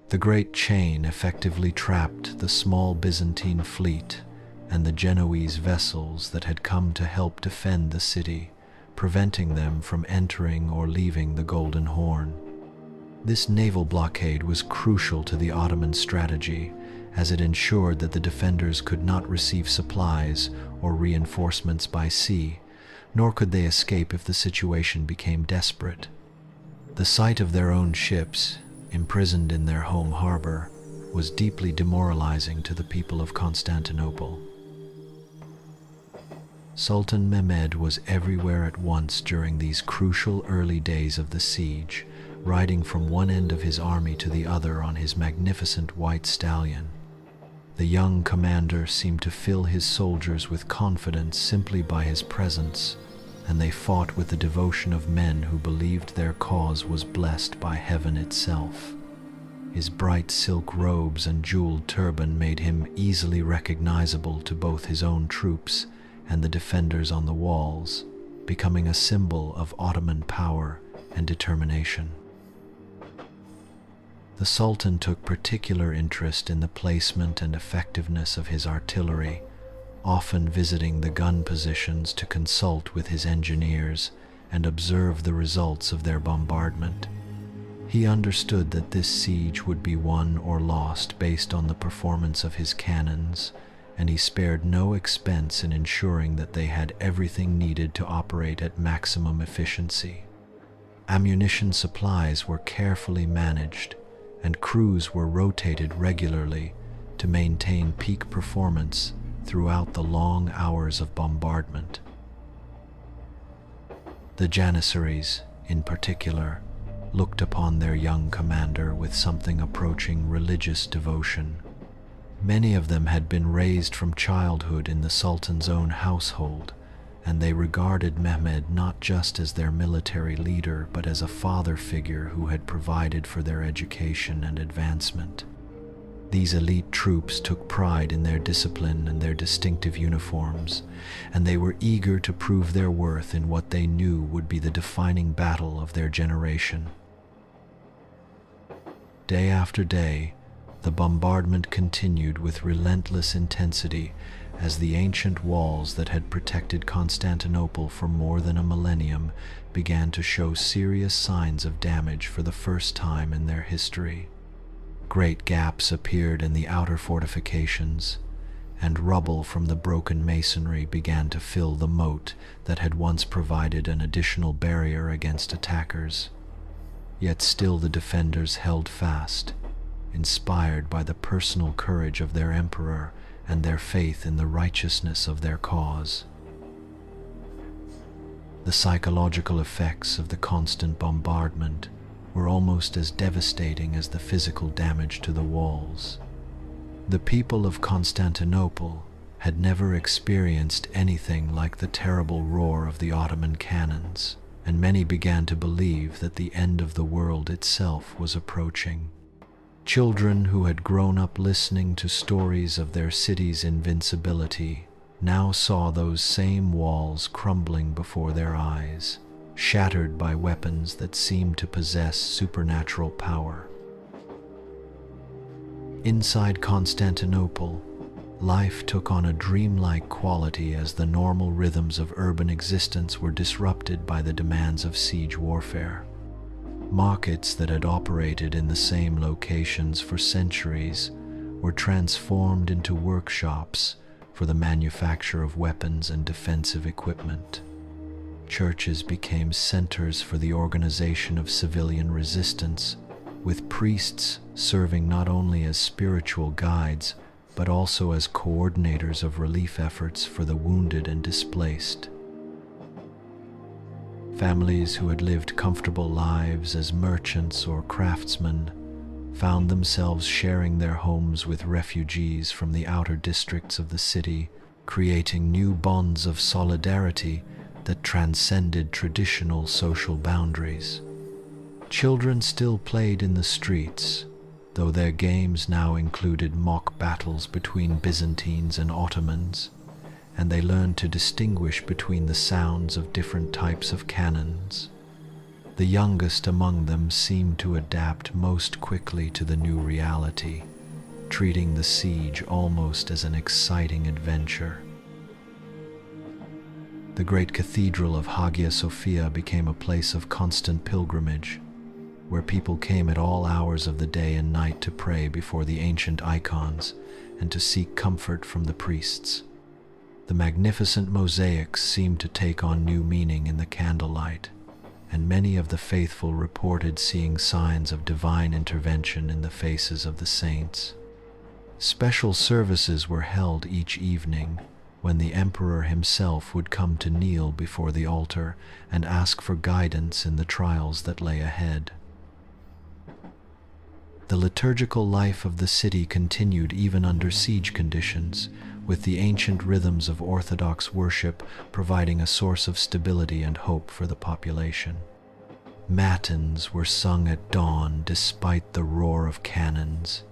The great chain effectively trapped the small Byzantine fleet and the Genoese vessels that had come to help defend the city, preventing them from entering or leaving the Golden Horn. This naval blockade was crucial to the Ottoman strategy, as it ensured that the defenders could not receive supplies or reinforcements by sea, nor could they escape if the situation became desperate. The sight of their own ships, imprisoned in their home harbor, was deeply demoralizing to the people of Constantinople. Sultan Mehmed was everywhere at once during these crucial early days of the siege, riding from one end of his army to the other on his magnificent white stallion. The young commander seemed to fill his soldiers with confidence simply by his presence, and they fought with the devotion of men who believed their cause was blessed by heaven itself. His bright silk robes and jeweled turban made him easily recognizable to both his own troops and the defenders on the walls, becoming a symbol of Ottoman power and determination. The Sultan took particular interest in the placement and effectiveness of his artillery, often visiting the gun positions to consult with his engineers and observe the results of their bombardment. He understood that this siege would be won or lost based on the performance of his cannons, and he spared no expense in ensuring that they had everything needed to operate at maximum efficiency. Ammunition supplies were carefully managed, and crews were rotated regularly to maintain peak performance throughout the long hours of bombardment. The Janissaries, in particular, looked upon their young commander with something approaching religious devotion. Many of them had been raised from childhood in the Sultan's own household, and they regarded Mehmed not just as their military leader, but as a father figure who had provided for their education and advancement. These elite troops took pride in their discipline and their distinctive uniforms, and they were eager to prove their worth in what they knew would be the defining battle of their generation. Day after day, the bombardment continued with relentless intensity as the ancient walls that had protected Constantinople for more than a millennium began to show serious signs of damage for the first time in their history. Great gaps appeared in the outer fortifications, and rubble from the broken masonry began to fill the moat that had once provided an additional barrier against attackers. Yet still the defenders held fast, inspired by the personal courage of their emperor and their faith in the righteousness of their cause. The psychological effects of the constant bombardment were almost as devastating as the physical damage to the walls. The people of Constantinople had never experienced anything like the terrible roar of the Ottoman cannons, and many began to believe that the end of the world itself was approaching. Children who had grown up listening to stories of their city's invincibility now saw those same walls crumbling before their eyes, shattered by weapons that seemed to possess supernatural power. Inside Constantinople, life took on a dreamlike quality as the normal rhythms of urban existence were disrupted by the demands of siege warfare. Markets that had operated in the same locations for centuries were transformed into workshops for the manufacture of weapons and defensive equipment. Churches became centers for the organization of civilian resistance, with priests serving not only as spiritual guides but also as coordinators of relief efforts for the wounded and displaced. Families who had lived comfortable lives as merchants or craftsmen found themselves sharing their homes with refugees from the outer districts of the city, creating new bonds of solidarity that transcended traditional social boundaries. Children still played in the streets, though their games now included mock battles between Byzantines and Ottomans, and they learned to distinguish between the sounds of different types of cannons. The youngest among them seemed to adapt most quickly to the new reality, treating the siege almost as an exciting adventure. The great cathedral of Hagia Sophia became a place of constant pilgrimage, where people came at all hours of the day and night to pray before the ancient icons and to seek comfort from the priests. The magnificent mosaics seemed to take on new meaning in the candlelight, and many of the faithful reported seeing signs of divine intervention in the faces of the saints. Special services were held each evening, when the emperor himself would come to kneel before the altar and ask for guidance in the trials that lay ahead. The liturgical life of the city continued even under siege conditions, with the ancient rhythms of Orthodox worship providing a source of stability and hope for the population. Matins were sung at dawn despite the roar of cannons,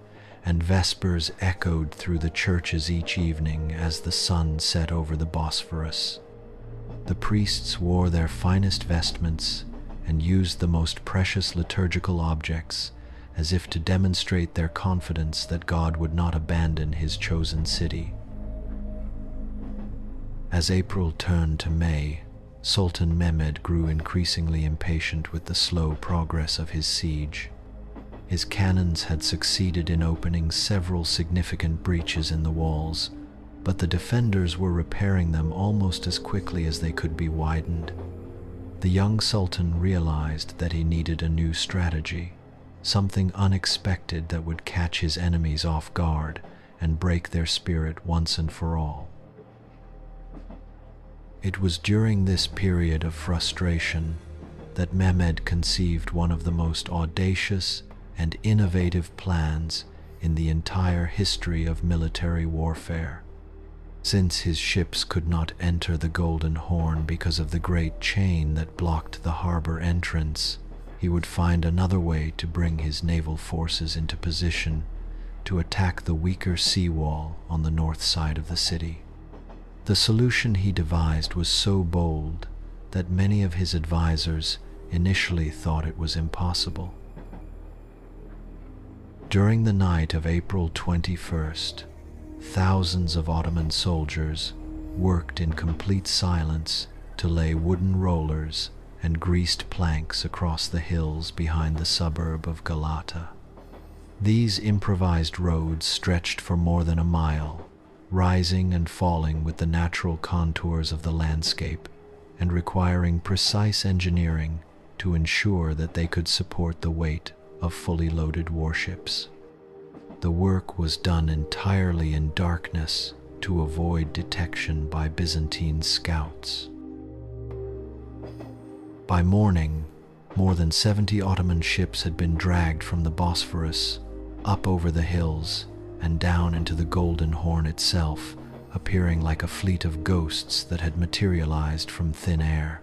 and vespers echoed through the churches each evening as the sun set over the Bosphorus. The priests wore their finest vestments and used the most precious liturgical objects, as if to demonstrate their confidence that God would not abandon his chosen city. As April turned to May, Sultan Mehmed grew increasingly impatient with the slow progress of his siege. His cannons had succeeded in opening several significant breaches in the walls, but the defenders were repairing them almost as quickly as they could be widened. The young sultan realized that he needed a new strategy, something unexpected that would catch his enemies off guard and break their spirit once and for all. It was during this period of frustration that Mehmed conceived one of the most audacious and innovative plans in the entire history of military warfare. Since his ships could not enter the Golden Horn because of the great chain that blocked the harbor entrance, he would find another way to bring his naval forces into position to attack the weaker seawall on the north side of the city. The solution he devised was so bold that many of his advisors initially thought it was impossible. During the night of April 21st, thousands of Ottoman soldiers worked in complete silence to lay wooden rollers and greased planks across the hills behind the suburb of Galata. These improvised roads stretched for more than a mile, rising and falling with the natural contours of the landscape and requiring precise engineering to ensure that they could support the weight of fully loaded warships. The work was done entirely in darkness to avoid detection by Byzantine scouts. By morning, more than 70 Ottoman ships had been dragged from the Bosphorus up over the hills and down into the Golden Horn itself, appearing like a fleet of ghosts that had materialized from thin air.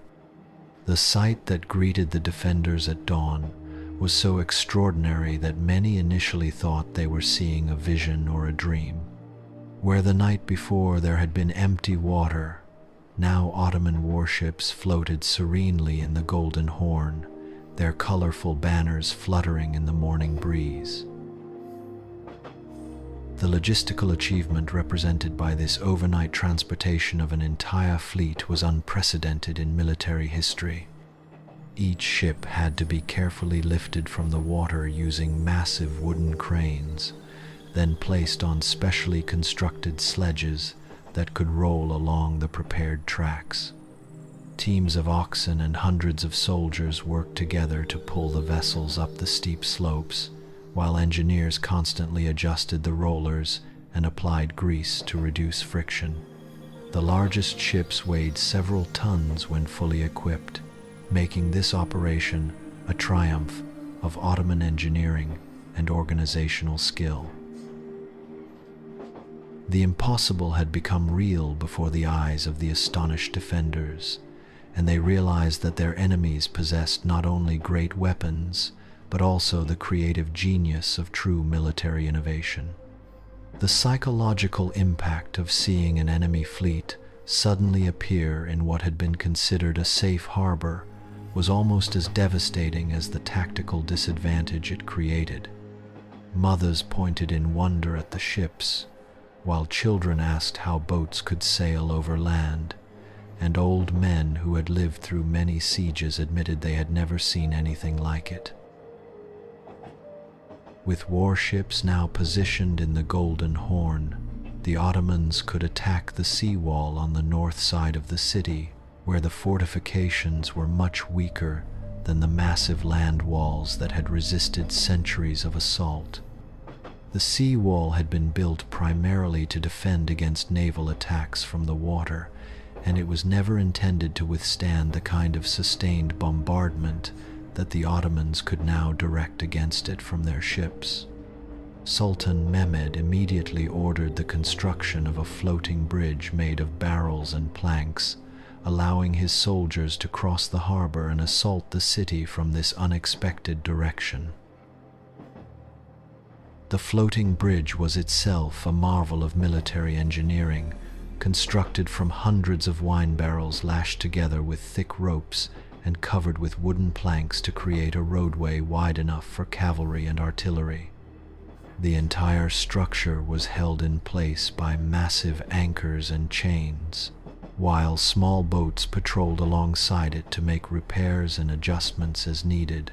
The sight that greeted the defenders at dawn was so extraordinary that many initially thought they were seeing a vision or a dream. Where the night before there had been empty water, now Ottoman warships floated serenely in the Golden Horn, their colorful banners fluttering in the morning breeze. The logistical achievement represented by this overnight transportation of an entire fleet was unprecedented in military history. Each ship had to be carefully lifted from the water using massive wooden cranes, then placed on specially constructed sledges that could roll along the prepared tracks. Teams of oxen and hundreds of soldiers worked together to pull the vessels up the steep slopes, while engineers constantly adjusted the rollers and applied grease to reduce friction. The largest ships weighed several tons when fully equipped, making this operation a triumph of Ottoman engineering and organizational skill. The impossible had become real before the eyes of the astonished defenders, and they realized that their enemies possessed not only great weapons, but also the creative genius of true military innovation. The psychological impact of seeing an enemy fleet suddenly appear in what had been considered a safe harbor was almost as devastating as the tactical disadvantage it created. Mothers pointed in wonder at the ships, while children asked how boats could sail over land, and old men who had lived through many sieges admitted they had never seen anything like it. With warships now positioned in the Golden Horn, the Ottomans could attack the seawall on the north side of the city, where the fortifications were much weaker than the massive land walls that had resisted centuries of assault. The seawall had been built primarily to defend against naval attacks from the water, and it was never intended to withstand the kind of sustained bombardment that the Ottomans could now direct against it from their ships. Sultan Mehmed immediately ordered the construction of a floating bridge made of barrels and planks, allowing his soldiers to cross the harbor and assault the city from this unexpected direction. The floating bridge was itself a marvel of military engineering, constructed from hundreds of wine barrels lashed together with thick ropes and covered with wooden planks to create a roadway wide enough for cavalry and artillery. The entire structure was held in place by massive anchors and chains, while small boats patrolled alongside it to make repairs and adjustments as needed.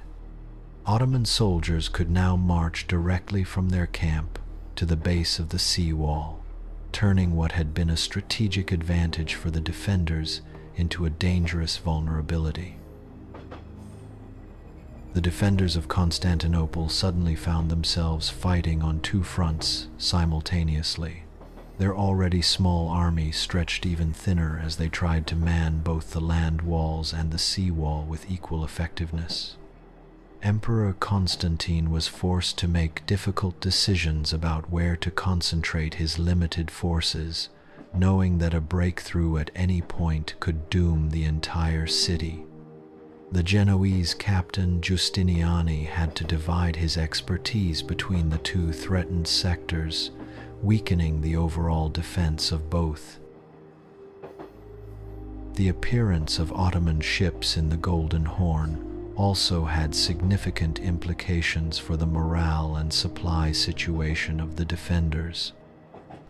Ottoman soldiers could now march directly from their camp to the base of the seawall, turning what had been a strategic advantage for the defenders into a dangerous vulnerability. The defenders of Constantinople suddenly found themselves fighting on two fronts simultaneously. Their already small army stretched even thinner as they tried to man both the land walls and the sea wall with equal effectiveness. Emperor Constantine was forced to make difficult decisions about where to concentrate his limited forces, knowing that a breakthrough at any point could doom the entire city. The Genoese captain Giustiniani had to divide his expertise between the two threatened sectors, weakening the overall defense of both. The appearance of Ottoman ships in the Golden Horn also had significant implications for the morale and supply situation of the defenders.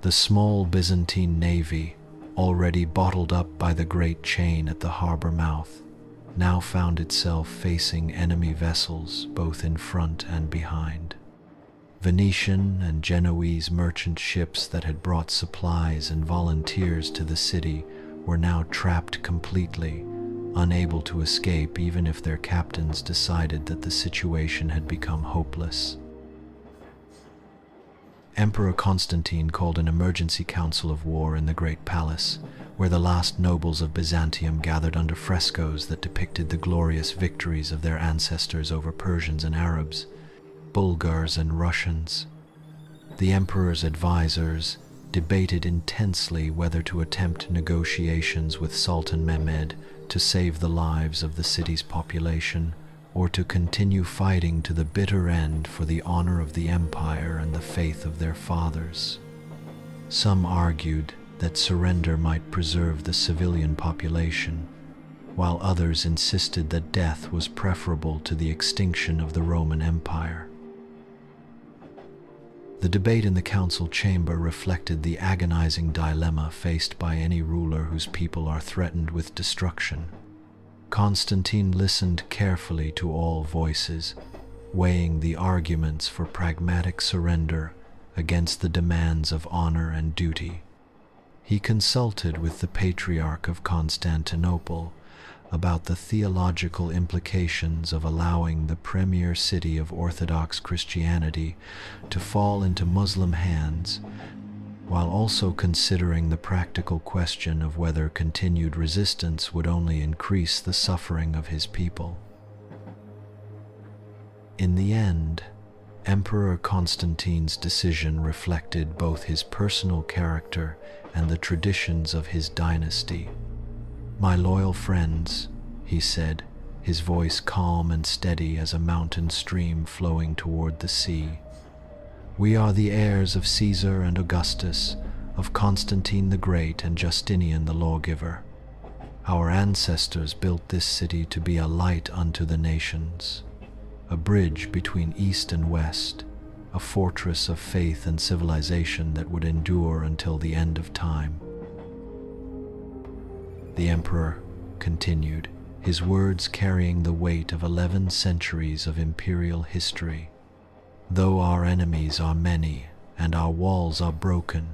The small Byzantine navy, already bottled up by the great chain at the harbor mouth, now found itself facing enemy vessels both in front and behind. Venetian and Genoese merchant ships that had brought supplies and volunteers to the city were now trapped completely, unable to escape even if their captains decided that the situation had become hopeless. Emperor Constantine called an emergency council of war in the Great Palace, where the last nobles of Byzantium gathered under frescoes that depicted the glorious victories of their ancestors over Persians and Arabs, Bulgars and Russians. The emperor's advisors, debated intensely whether to attempt negotiations with Sultan Mehmed to save the lives of the city's population, or to continue fighting to the bitter end for the honor of the empire and the faith of their fathers. Some argued that surrender might preserve the civilian population, while others insisted that death was preferable to the extinction of the Roman Empire. The debate in the council chamber reflected the agonizing dilemma faced by any ruler whose people are threatened with destruction. Constantine listened carefully to all voices, weighing the arguments for pragmatic surrender against the demands of honor and duty. He consulted with the Patriarch of Constantinople about the theological implications of allowing the premier city of Orthodox Christianity to fall into Muslim hands, while also considering the practical question of whether continued resistance would only increase the suffering of his people. In the end, Emperor Constantine's decision reflected both his personal character and the traditions of his dynasty. "My loyal friends," he said, his voice calm and steady as a mountain stream flowing toward the sea, "we are the heirs of Caesar and Augustus, of Constantine the Great and Justinian the Lawgiver. Our ancestors built this city to be a light unto the nations, a bridge between East and West, a fortress of faith and civilization that would endure until the end of time." The emperor continued, his words carrying the weight of 11 centuries of imperial history. "Though our enemies are many and our walls are broken,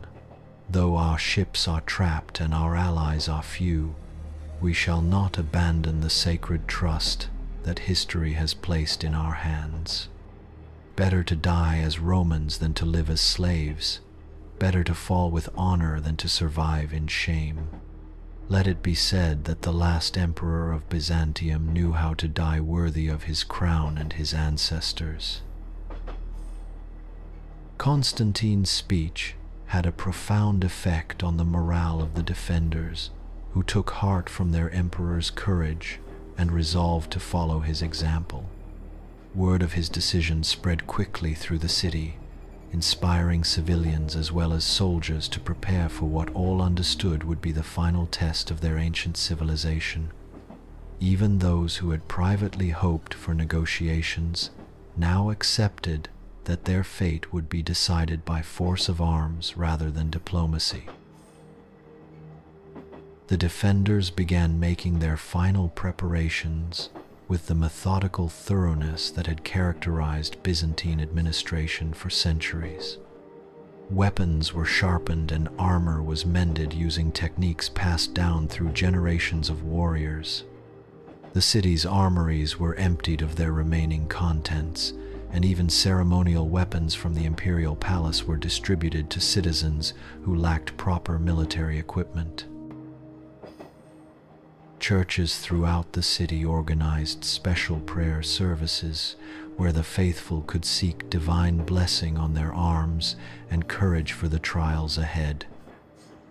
though our ships are trapped and our allies are few, we shall not abandon the sacred trust that history has placed in our hands. Better to die as Romans than to live as slaves. Better to fall with honor than to survive in shame. Let it be said that the last emperor of Byzantium knew how to die worthy of his crown and his ancestors." Constantine's speech had a profound effect on the morale of the defenders, who took heart from their emperor's courage and resolved to follow his example. Word of his decision spread quickly through the city, inspiring civilians as well as soldiers to prepare for what all understood would be the final test of their ancient civilization. Even those who had privately hoped for negotiations now accepted that their fate would be decided by force of arms rather than diplomacy. The defenders began making their final preparations with the methodical thoroughness that had characterized Byzantine administration for centuries. Weapons were sharpened and armor was mended using techniques passed down through generations of warriors. The city's armories were emptied of their remaining contents, and even ceremonial weapons from the imperial palace were distributed to citizens who lacked proper military equipment. Churches throughout the city organized special prayer services where the faithful could seek divine blessing on their arms and courage for the trials ahead.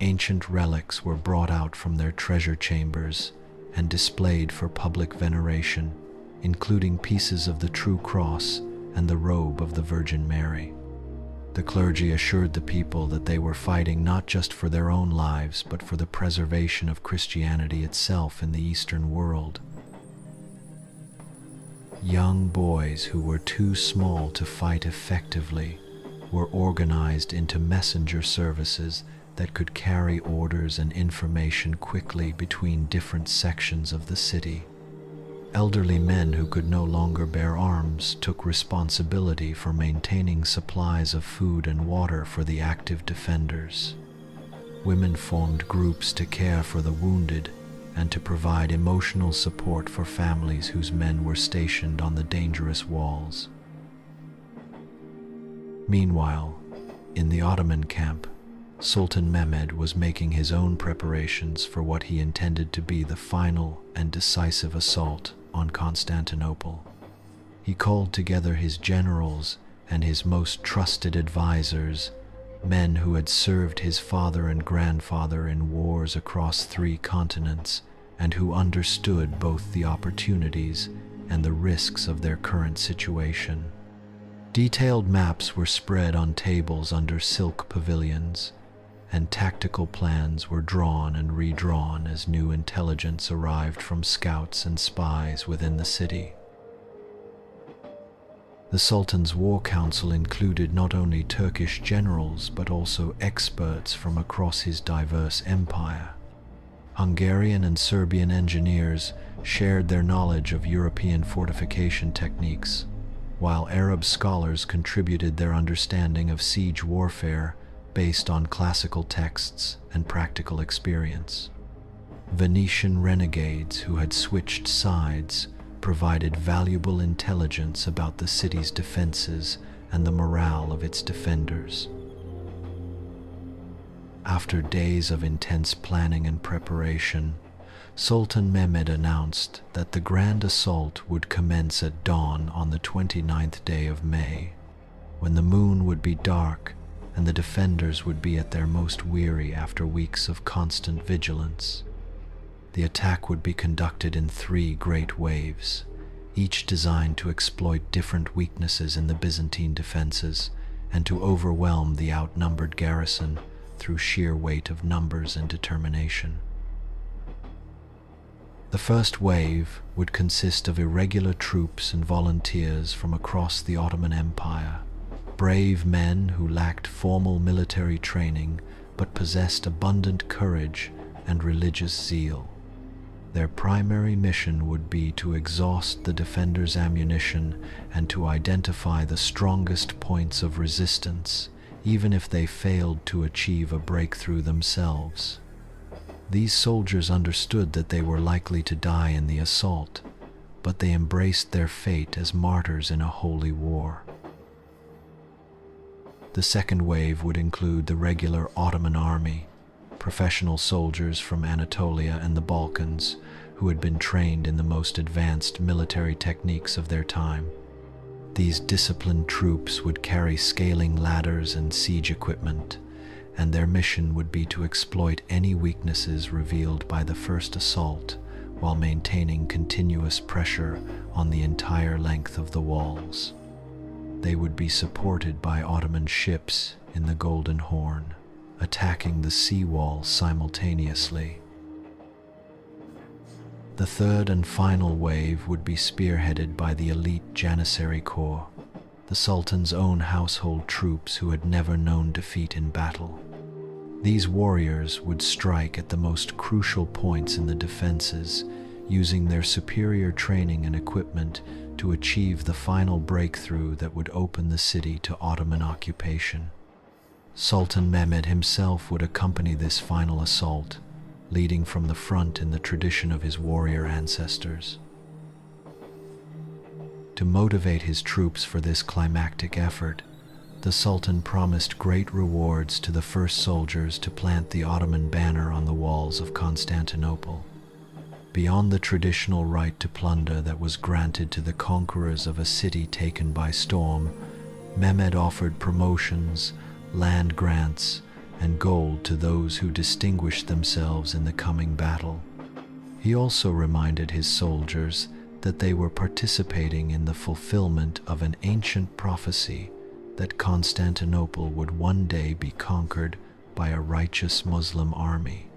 Ancient relics were brought out from their treasure chambers and displayed for public veneration, including pieces of the true cross and the robe of the Virgin Mary. The clergy assured the people that they were fighting not just for their own lives, but for the preservation of Christianity itself in the Eastern world. Young boys who were too small to fight effectively were organized into messenger services that could carry orders and information quickly between different sections of the city. Elderly men who could no longer bear arms took responsibility for maintaining supplies of food and water for the active defenders. Women formed groups to care for the wounded and to provide emotional support for families whose men were stationed on the dangerous walls. Meanwhile, in the Ottoman camp, Sultan Mehmed was making his own preparations for what he intended to be the final and decisive assault on Constantinople. He called together his generals and his most trusted advisors, men who had served his father and grandfather in wars across 3 continents and who understood both the opportunities and the risks of their current situation. Detailed maps were spread on tables under silk pavilions, and tactical plans were drawn and redrawn as new intelligence arrived from scouts and spies within the city. The Sultan's war council included not only Turkish generals but also experts from across his diverse empire. Hungarian and Serbian engineers shared their knowledge of European fortification techniques, while Arab scholars contributed their understanding of siege warfare based on classical texts and practical experience. Venetian renegades who had switched sides provided valuable intelligence about the city's defenses and the morale of its defenders. After days of intense planning and preparation, Sultan Mehmed announced that the grand assault would commence at dawn on the 29th day of May, when the moon would be dark and the defenders would be at their most weary after weeks of constant vigilance. The attack would be conducted in 3 great waves, each designed to exploit different weaknesses in the Byzantine defenses and to overwhelm the outnumbered garrison through sheer weight of numbers and determination. The first wave would consist of irregular troops and volunteers from across the Ottoman Empire, brave men who lacked formal military training but possessed abundant courage and religious zeal. Their primary mission would be to exhaust the defenders' ammunition and to identify the strongest points of resistance, even if they failed to achieve a breakthrough themselves. These soldiers understood that they were likely to die in the assault, but they embraced their fate as martyrs in a holy war. The second wave would include the regular Ottoman army, professional soldiers from Anatolia and the Balkans who had been trained in the most advanced military techniques of their time. These disciplined troops would carry scaling ladders and siege equipment, and their mission would be to exploit any weaknesses revealed by the first assault while maintaining continuous pressure on the entire length of the walls. They would be supported by Ottoman ships in the Golden Horn, attacking the seawall simultaneously. The third and final wave would be spearheaded by the elite Janissary Corps, the Sultan's own household troops who had never known defeat in battle. These warriors would strike at the most crucial points in the defenses, using their superior training and equipment to achieve the final breakthrough that would open the city to Ottoman occupation. Sultan Mehmed himself would accompany this final assault, leading from the front in the tradition of his warrior ancestors. To motivate his troops for this climactic effort, the Sultan promised great rewards to the first soldiers to plant the Ottoman banner on the walls of Constantinople. Beyond the traditional right to plunder that was granted to the conquerors of a city taken by storm, Mehmed offered promotions, land grants, and gold to those who distinguished themselves in the coming battle. He also reminded his soldiers that they were participating in the fulfillment of an ancient prophecy that Constantinople would one day be conquered by a righteous Muslim army.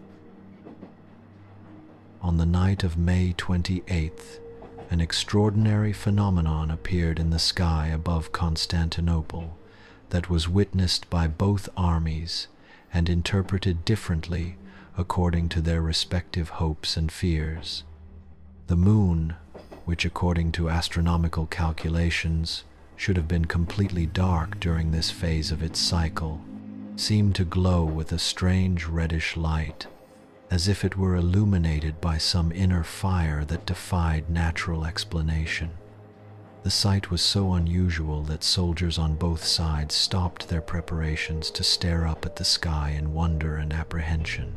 On the night of May 28th, an extraordinary phenomenon appeared in the sky above Constantinople that was witnessed by both armies and interpreted differently according to their respective hopes and fears. The moon, which according to astronomical calculations should have been completely dark during this phase of its cycle, seemed to glow with a strange reddish light, as if it were illuminated by some inner fire that defied natural explanation. The sight was so unusual that soldiers on both sides stopped their preparations to stare up at the sky in wonder and apprehension.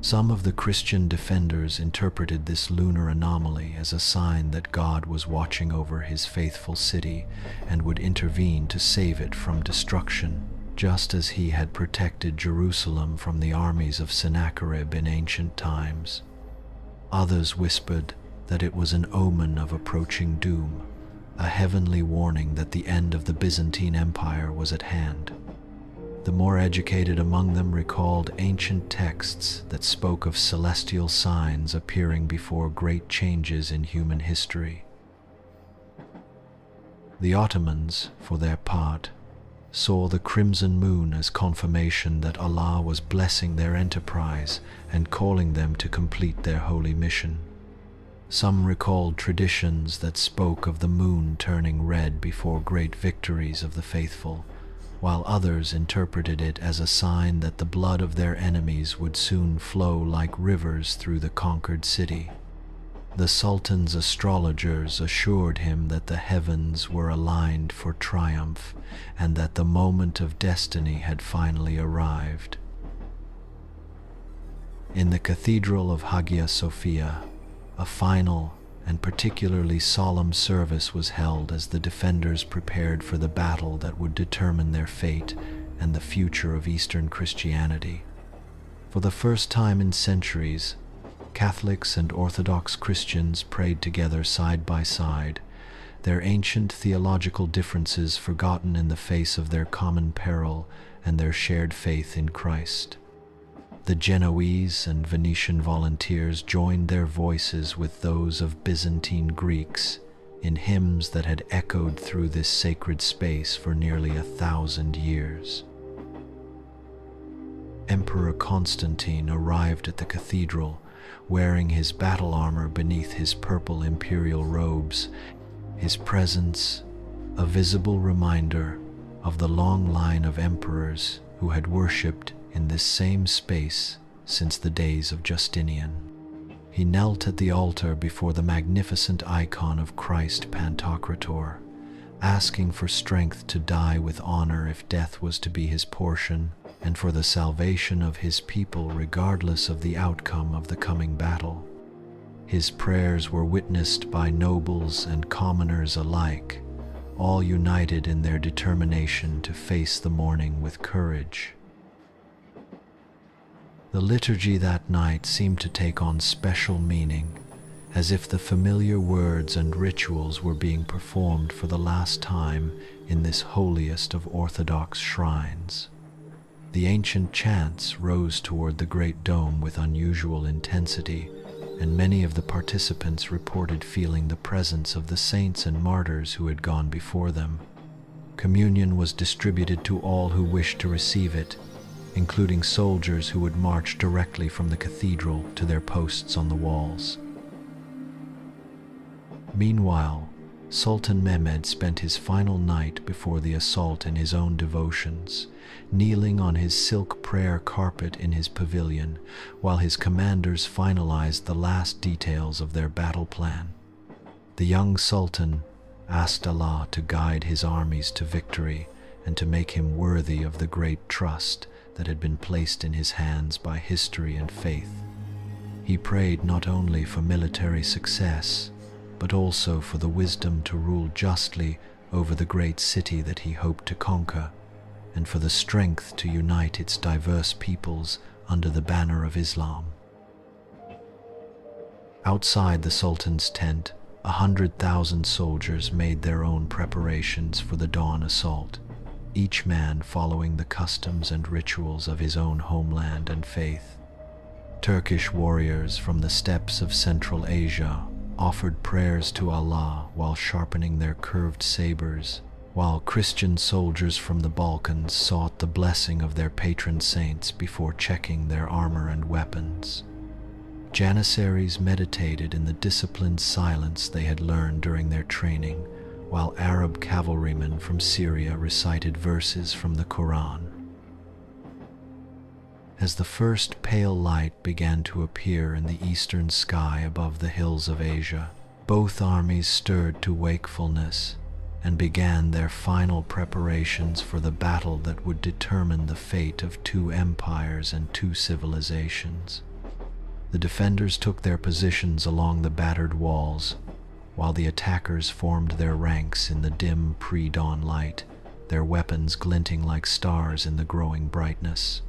Some of the Christian defenders interpreted this lunar anomaly as a sign that God was watching over his faithful city and would intervene to save it from destruction, just as he had protected Jerusalem from the armies of Sennacherib in ancient times. Others whispered that it was an omen of approaching doom, a heavenly warning that the end of the Byzantine Empire was at hand. The more educated among them recalled ancient texts that spoke of celestial signs appearing before great changes in human history. The Ottomans, for their part, saw the crimson moon as confirmation that Allah was blessing their enterprise and calling them to complete their holy mission. Some recalled traditions that spoke of the moon turning red before great victories of the faithful, while others interpreted it as a sign that the blood of their enemies would soon flow like rivers through the conquered city. The Sultan's astrologers assured him that the heavens were aligned for triumph and that the moment of destiny had finally arrived. In the Cathedral of Hagia Sophia, a final and particularly solemn service was held as the defenders prepared for the battle that would determine their fate and the future of Eastern Christianity. For the first time in centuries, Catholics and Orthodox Christians prayed together side by side, their ancient theological differences forgotten in the face of their common peril and their shared faith in Christ. The Genoese and Venetian volunteers joined their voices with those of Byzantine Greeks in hymns that had echoed through this sacred space for nearly 1,000 years. Emperor Constantine arrived at the cathedral, wearing his battle armor beneath his purple imperial robes, his presence a visible reminder of the long line of emperors who had worshipped in this same space since the days of Justinian. He knelt at the altar before the magnificent icon of Christ Pantocrator, asking for strength to die with honor if death was to be his portion, and for the salvation of his people regardless of the outcome of the coming battle. His prayers were witnessed by nobles and commoners alike, all united in their determination to face the morning with courage. The liturgy that night seemed to take on special meaning, as if the familiar words and rituals were being performed for the last time in this holiest of Orthodox shrines. The ancient chants rose toward the great dome with unusual intensity, and many of the participants reported feeling the presence of the saints and martyrs who had gone before them. Communion was distributed to all who wished to receive it, including soldiers who would march directly from the cathedral to their posts on the walls. Meanwhile, Sultan Mehmed spent his final night before the assault in his own devotions, kneeling on his silk prayer carpet in his pavilion, while his commanders finalized the last details of their battle plan. The young Sultan asked Allah to guide his armies to victory and to make him worthy of the great trust that had been placed in his hands by history and faith. He prayed not only for military success, but also for the wisdom to rule justly over the great city that he hoped to conquer, and for the strength to unite its diverse peoples under the banner of Islam. Outside the Sultan's tent, 100,000 soldiers made their own preparations for the dawn assault, each man following the customs and rituals of his own homeland and faith. Turkish warriors from the steppes of Central Asia offered prayers to Allah while sharpening their curved sabers, while Christian soldiers from the Balkans sought the blessing of their patron saints before checking their armor and weapons. Janissaries meditated in the disciplined silence they had learned during their training, while Arab cavalrymen from Syria recited verses from the Quran. As the first pale light began to appear in the eastern sky above the hills of Asia, both armies stirred to wakefulness and began their final preparations for the battle that would determine the fate of two empires and two civilizations. The defenders took their positions along the battered walls, while the attackers formed their ranks in the dim pre-dawn light, their weapons glinting like stars in the growing brightness.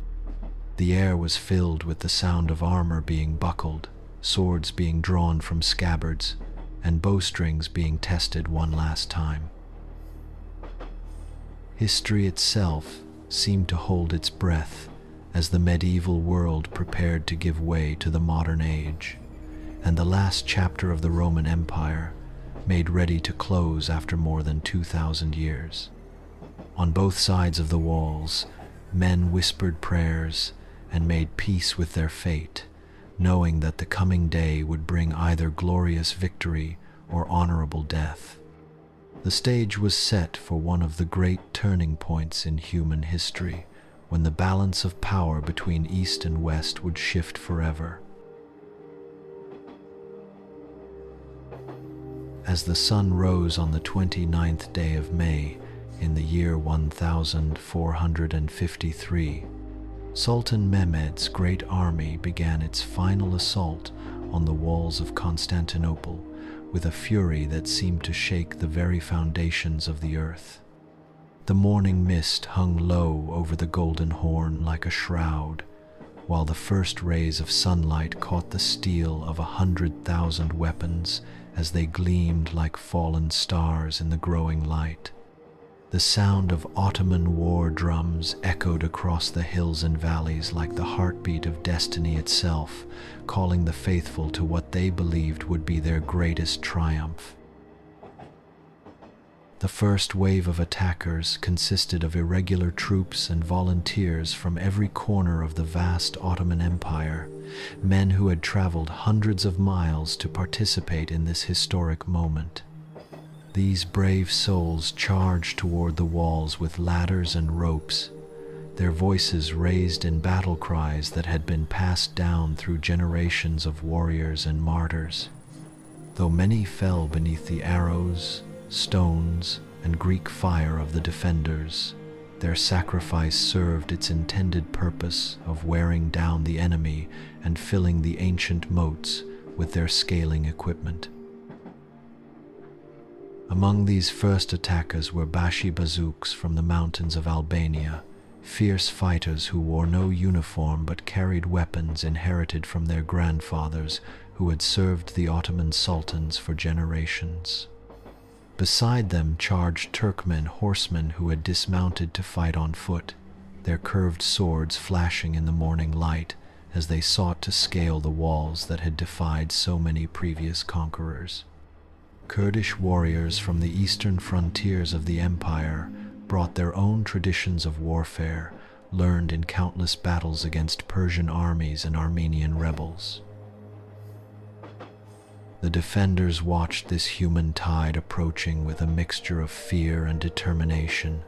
The air was filled with the sound of armor being buckled, swords being drawn from scabbards, and bowstrings being tested one last time. History itself seemed to hold its breath as the medieval world prepared to give way to the modern age, and the last chapter of the Roman Empire made ready to close after more than 2,000 years. On both sides of the walls, men whispered prayers and made peace with their fate, knowing that the coming day would bring either glorious victory or honorable death. The stage was set for one of the great turning points in human history, when the balance of power between East and West would shift forever. As the sun rose on the 29th day of May in the year 1453, Sultan Mehmed's great army began its final assault on the walls of Constantinople with a fury that seemed to shake the very foundations of the earth. The morning mist hung low over the Golden Horn like a shroud, while the first rays of sunlight caught the steel of 100,000 weapons as they gleamed like fallen stars in the growing light. The sound of Ottoman war drums echoed across the hills and valleys like the heartbeat of destiny itself, calling the faithful to what they believed would be their greatest triumph. The first wave of attackers consisted of irregular troops and volunteers from every corner of the vast Ottoman Empire, men who had traveled hundreds of miles to participate in this historic moment. These brave souls charged toward the walls with ladders and ropes, their voices raised in battle cries that had been passed down through generations of warriors and martyrs. Though many fell beneath the arrows, stones, and Greek fire of the defenders, their sacrifice served its intended purpose of wearing down the enemy and filling the ancient moats with their scaling equipment. Among these first attackers were Bashi bazooks from the mountains of Albania, fierce fighters who wore no uniform but carried weapons inherited from their grandfathers who had served the Ottoman sultans for generations. Beside them charged Turkmen horsemen who had dismounted to fight on foot, their curved swords flashing in the morning light as they sought to scale the walls that had defied so many previous conquerors. Kurdish warriors from the eastern frontiers of the empire brought their own traditions of warfare, learned in countless battles against Persian armies and Armenian rebels. The defenders watched this human tide approaching with a mixture of fear and determination,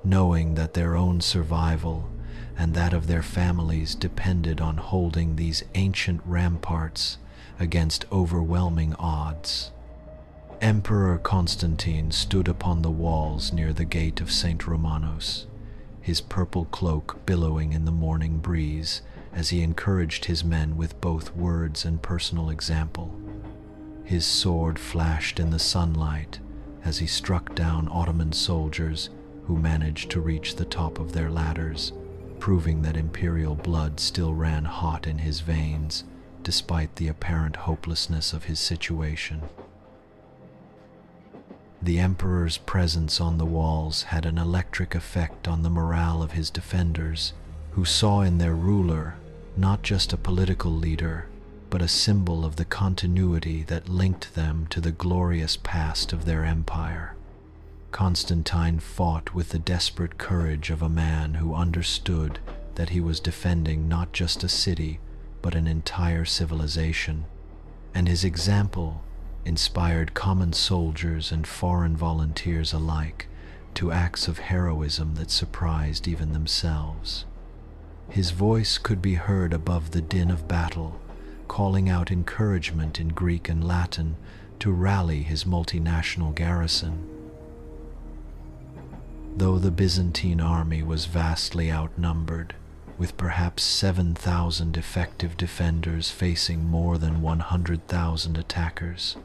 knowing that their own survival and that of their families depended on holding these ancient ramparts against overwhelming odds. Emperor Constantine stood upon the walls near the gate of St. Romanos, his purple cloak billowing in the morning breeze as he encouraged his men with both words and personal example. His sword flashed in the sunlight as he struck down Ottoman soldiers who managed to reach the top of their ladders, proving that imperial blood still ran hot in his veins, despite the apparent hopelessness of his situation. The emperor's presence on the walls had an electric effect on the morale of his defenders, who saw in their ruler not just a political leader, but a symbol of the continuity that linked them to the glorious past of their empire. Constantine fought with the desperate courage of a man who understood that he was defending not just a city, but an entire civilization, and his example inspired common soldiers and foreign volunteers alike to acts of heroism that surprised even themselves. His voice could be heard above the din of battle, calling out encouragement in Greek and Latin to rally his multinational garrison. Though the Byzantine army was vastly outnumbered, with perhaps 7,000 effective defenders facing more than 100,000 attackers.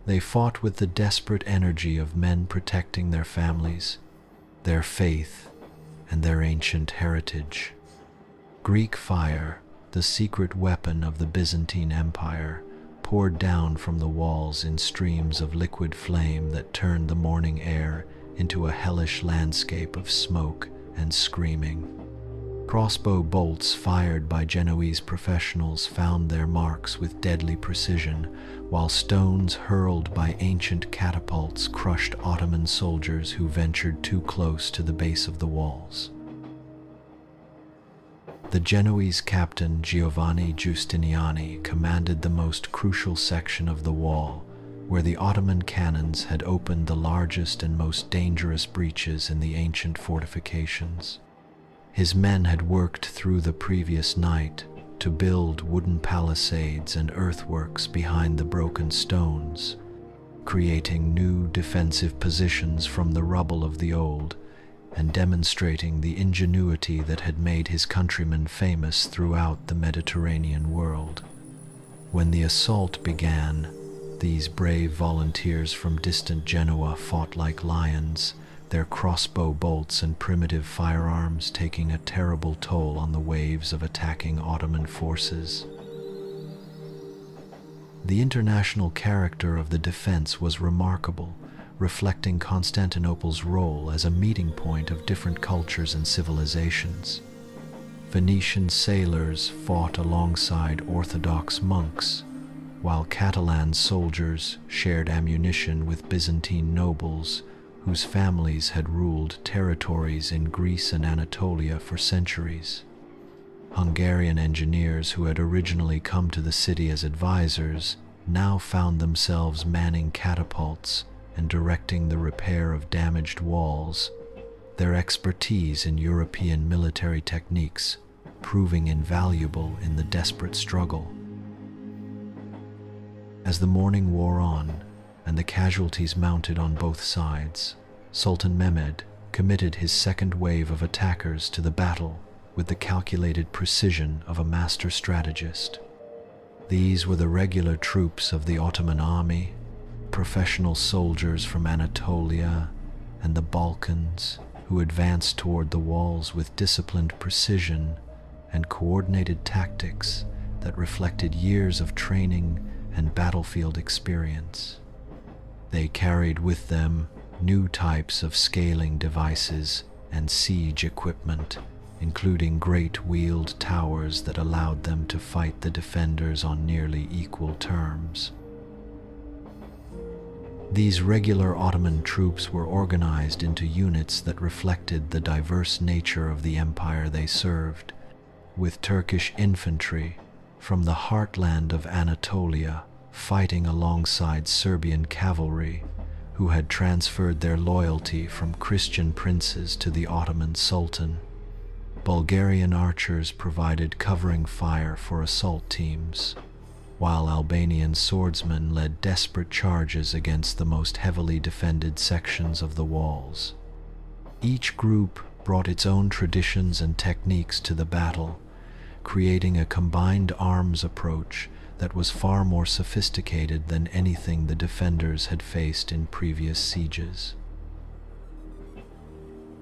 They fought with the desperate energy of men protecting their families, their faith, and their ancient heritage. Greek fire, the secret weapon of the Byzantine Empire, poured down from the walls in streams of liquid flame that turned the morning air into a hellish landscape of smoke and screaming. Crossbow bolts fired by Genoese professionals found their marks with deadly precision, while stones hurled by ancient catapults crushed Ottoman soldiers who ventured too close to the base of the walls. The Genoese captain Giovanni Giustiniani commanded the most crucial section of the wall, where the Ottoman cannons had opened the largest and most dangerous breaches in the ancient fortifications. His men had worked through the previous night to build wooden palisades and earthworks behind the broken stones, creating new defensive positions from the rubble of the old, and demonstrating the ingenuity that had made his countrymen famous throughout the Mediterranean world. When the assault began, these brave volunteers from distant Genoa fought like lions, their crossbow bolts and primitive firearms taking a terrible toll on the waves of attacking Ottoman forces. The international character of the defense was remarkable, reflecting Constantinople's role as a meeting point of different cultures and civilizations. Venetian sailors fought alongside Orthodox monks, while Catalan soldiers shared ammunition with Byzantine nobles whose families had ruled territories in Greece and Anatolia for centuries. Hungarian engineers who had originally come to the city as advisors now found themselves manning catapults and directing the repair of damaged walls, their expertise in European military techniques proving invaluable in the desperate struggle. As the morning wore on and the casualties mounted on both sides, Sultan Mehmed committed his second wave of attackers to the battle with the calculated precision of a master strategist. These were the regular troops of the Ottoman army, professional soldiers from Anatolia and the Balkans who advanced toward the walls with disciplined precision and coordinated tactics that reflected years of training and battlefield experience. They carried with them new types of scaling devices and siege equipment, including great wheeled towers that allowed them to fight the defenders on nearly equal terms. These regular Ottoman troops were organized into units that reflected the diverse nature of the empire they served, with Turkish infantry from the heartland of Anatolia fighting alongside Serbian cavalry who had transferred their loyalty from Christian princes to the Ottoman Sultan. Bulgarian archers provided covering fire for assault teams, while Albanian swordsmen led desperate charges against the most heavily defended sections of the walls. Each group brought its own traditions and techniques to the battle, creating a combined arms approach that was far more sophisticated than anything the defenders had faced in previous sieges.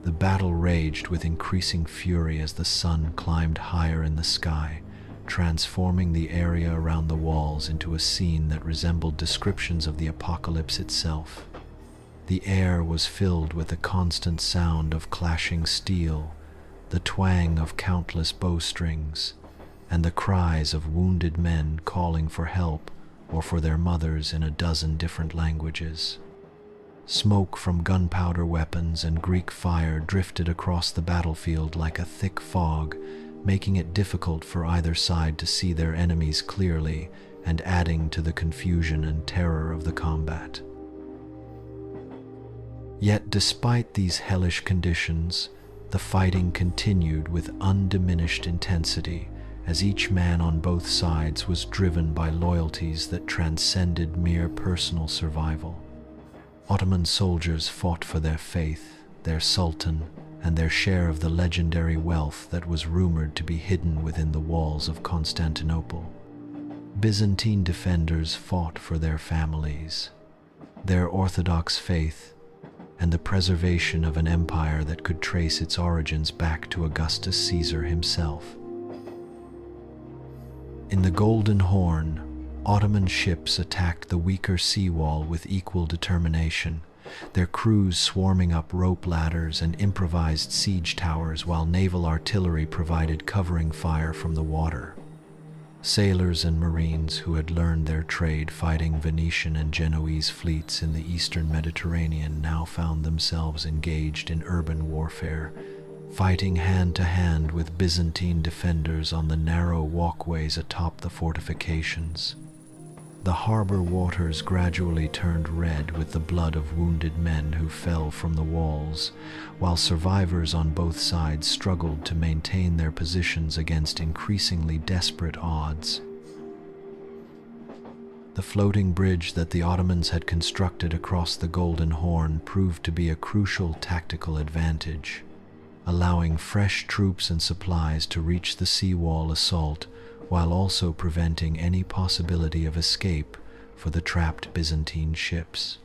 The battle raged with increasing fury as the sun climbed higher in the sky, transforming the area around the walls into a scene that resembled descriptions of the apocalypse itself. The air was filled with the constant sound of clashing steel, the twang of countless bowstrings, and the cries of wounded men calling for help or for their mothers in a dozen different languages. Smoke from gunpowder weapons and Greek fire drifted across the battlefield like a thick fog, making it difficult for either side to see their enemies clearly and adding to the confusion and terror of the combat. Yet despite these hellish conditions, the fighting continued with undiminished intensity, as each man on both sides was driven by loyalties that transcended mere personal survival. Ottoman soldiers fought for their faith, their sultan, and their share of the legendary wealth that was rumored to be hidden within the walls of Constantinople. Byzantine defenders fought for their families, their Orthodox faith, and the preservation of an empire that could trace its origins back to Augustus Caesar himself. In the Golden Horn, Ottoman ships attacked the weaker seawall with equal determination, their crews swarming up rope ladders and improvised siege towers while naval artillery provided covering fire from the water. Sailors and marines who had learned their trade fighting Venetian and Genoese fleets in the eastern Mediterranean now found themselves engaged in urban warfare, fighting hand-to-hand with Byzantine defenders on the narrow walkways atop the fortifications. The harbor waters gradually turned red with the blood of wounded men who fell from the walls, while survivors on both sides struggled to maintain their positions against increasingly desperate odds. The floating bridge that the Ottomans had constructed across the Golden Horn proved to be a crucial tactical advantage, allowing fresh troops and supplies to reach the seawall assault while also preventing any possibility of escape for the trapped Byzantine ships.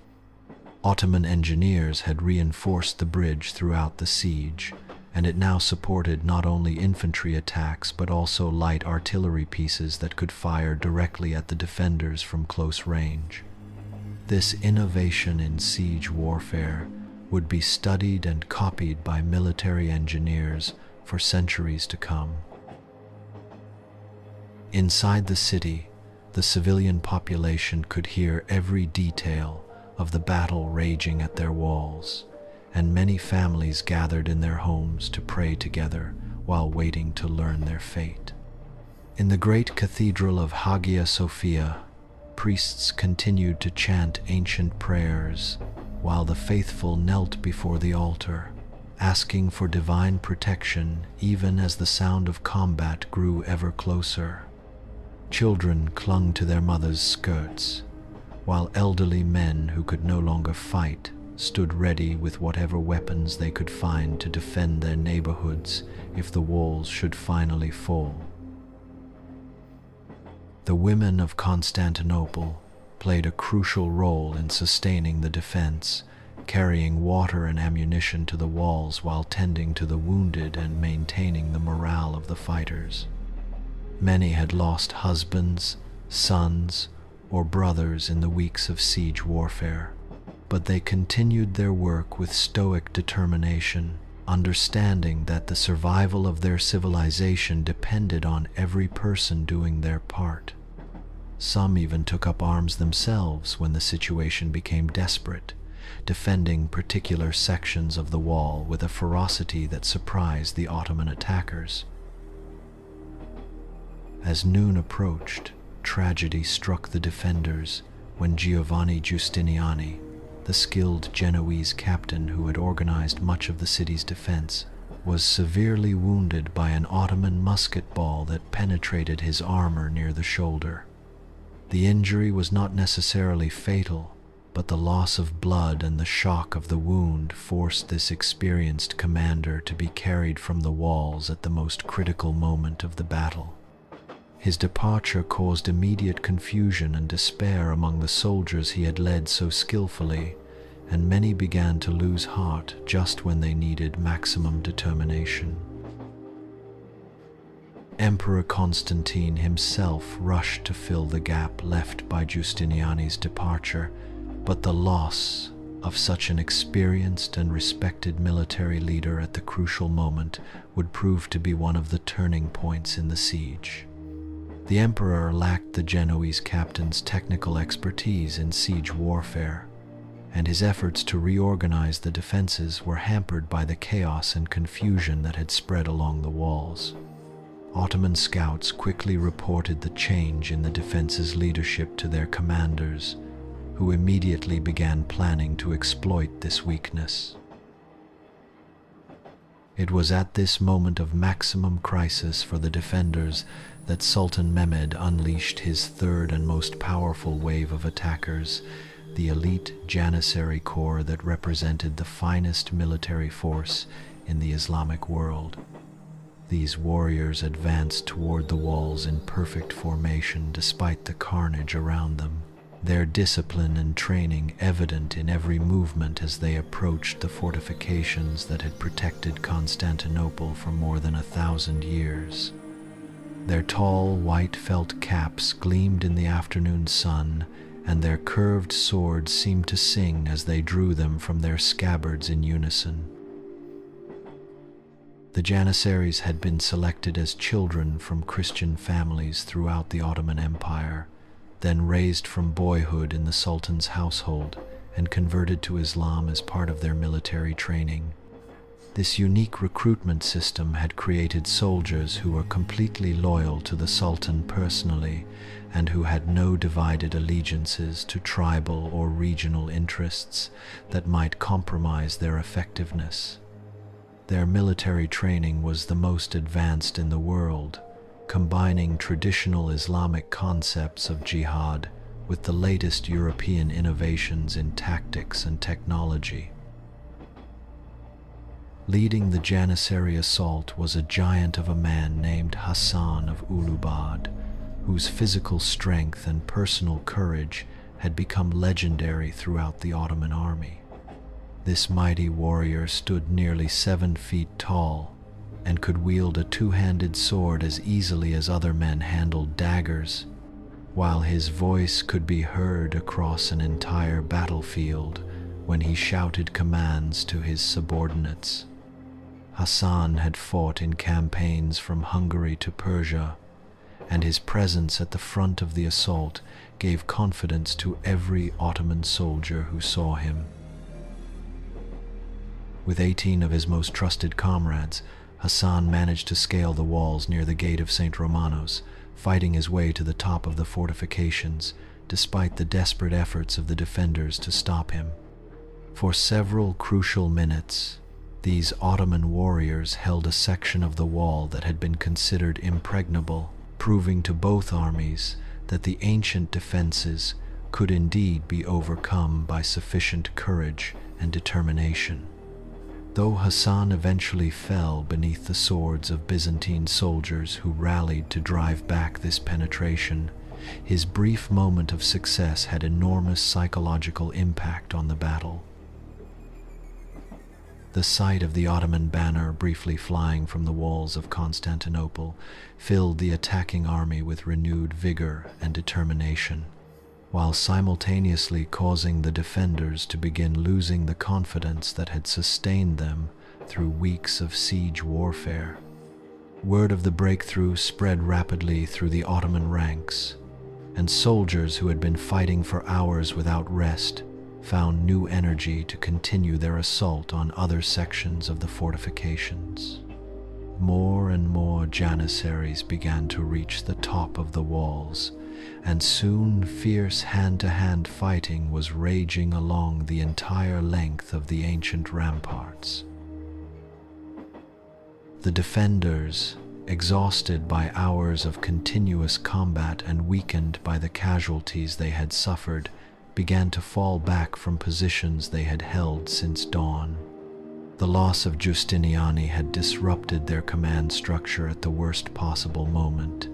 Ottoman engineers had reinforced the bridge throughout the siege, and it now supported not only infantry attacks but also light artillery pieces that could fire directly at the defenders from close range. This innovation in siege warfare would be studied and copied by military engineers for centuries to come. Inside the city, the civilian population could hear every detail of the battle raging at their walls, and many families gathered in their homes to pray together while waiting to learn their fate. In the great cathedral of Hagia Sophia, priests continued to chant ancient prayers while the faithful knelt before the altar, asking for divine protection even as the sound of combat grew ever closer. Children clung to their mothers' skirts, while elderly men who could no longer fight stood ready with whatever weapons they could find to defend their neighborhoods if the walls should finally fall. The women of Constantinople played a crucial role in sustaining the defense, carrying water and ammunition to the walls while tending to the wounded and maintaining the morale of the fighters. Many had lost husbands, sons, or brothers in the weeks of siege warfare, but they continued their work with stoic determination, understanding that the survival of their civilization depended on every person doing their part. Some even took up arms themselves when the situation became desperate, defending particular sections of the wall with a ferocity that surprised the Ottoman attackers. As noon approached, tragedy struck the defenders when Giovanni Giustiniani, the skilled Genoese captain who had organized much of the city's defense, was severely wounded by an Ottoman musket ball that penetrated his armor near the shoulder. The injury was not necessarily fatal, but the loss of blood and the shock of the wound forced this experienced commander to be carried from the walls at the most critical moment of the battle. His departure caused immediate confusion and despair among the soldiers he had led so skillfully, and many began to lose heart just when they needed maximum determination. Emperor Constantine himself rushed to fill the gap left by Giustiniani's departure, but the loss of such an experienced and respected military leader at the crucial moment would prove to be one of the turning points in the siege. The emperor lacked the Genoese captain's technical expertise in siege warfare, and his efforts to reorganize the defenses were hampered by the chaos and confusion that had spread along the walls. Ottoman scouts quickly reported the change in the defense's leadership to their commanders, who immediately began planning to exploit this weakness. It was at this moment of maximum crisis for the defenders that Sultan Mehmed unleashed his third and most powerful wave of attackers, the elite Janissary Corps that represented the finest military force in the Islamic world. These warriors advanced toward the walls in perfect formation despite the carnage around them, their discipline and training evident in every movement as they approached the fortifications that had protected Constantinople for more than 1,000 years. Their tall, white felt caps gleamed in the afternoon sun, and their curved swords seemed to sing as they drew them from their scabbards in unison. The Janissaries had been selected as children from Christian families throughout the Ottoman Empire, then raised from boyhood in the Sultan's household and converted to Islam as part of their military training. This unique recruitment system had created soldiers who were completely loyal to the Sultan personally and who had no divided allegiances to tribal or regional interests that might compromise their effectiveness. Their military training was the most advanced in the world, combining traditional Islamic concepts of jihad with the latest European innovations in tactics and technology. Leading the Janissary assault was a giant of a man named Hassan of Ulubad, whose physical strength and personal courage had become legendary throughout the Ottoman army. This mighty warrior stood nearly 7 feet tall and could wield a two-handed sword as easily as other men handled daggers, while his voice could be heard across an entire battlefield when he shouted commands to his subordinates. Hassan had fought in campaigns from Hungary to Persia, and his presence at the front of the assault gave confidence to every Ottoman soldier who saw him. With 18 of his most trusted comrades, Hassan managed to scale the walls near the gate of St. Romanos, fighting his way to the top of the fortifications, despite the desperate efforts of the defenders to stop him. For several crucial minutes, these Ottoman warriors held a section of the wall that had been considered impregnable, proving to both armies that the ancient defenses could indeed be overcome by sufficient courage and determination. Though Hassan eventually fell beneath the swords of Byzantine soldiers who rallied to drive back this penetration, his brief moment of success had enormous psychological impact on the battle. The sight of the Ottoman banner briefly flying from the walls of Constantinople filled the attacking army with renewed vigor and determination, while simultaneously causing the defenders to begin losing the confidence that had sustained them through weeks of siege warfare. Word of the breakthrough spread rapidly through the Ottoman ranks, and soldiers who had been fighting for hours without rest found new energy to continue their assault on other sections of the fortifications. More and more Janissaries began to reach the top of the walls, and soon fierce hand-to-hand fighting was raging along the entire length of the ancient ramparts. The defenders, exhausted by hours of continuous combat and weakened by the casualties they had suffered, began to fall back from positions they had held since dawn. The loss of Giustiniani had disrupted their command structure at the worst possible moment,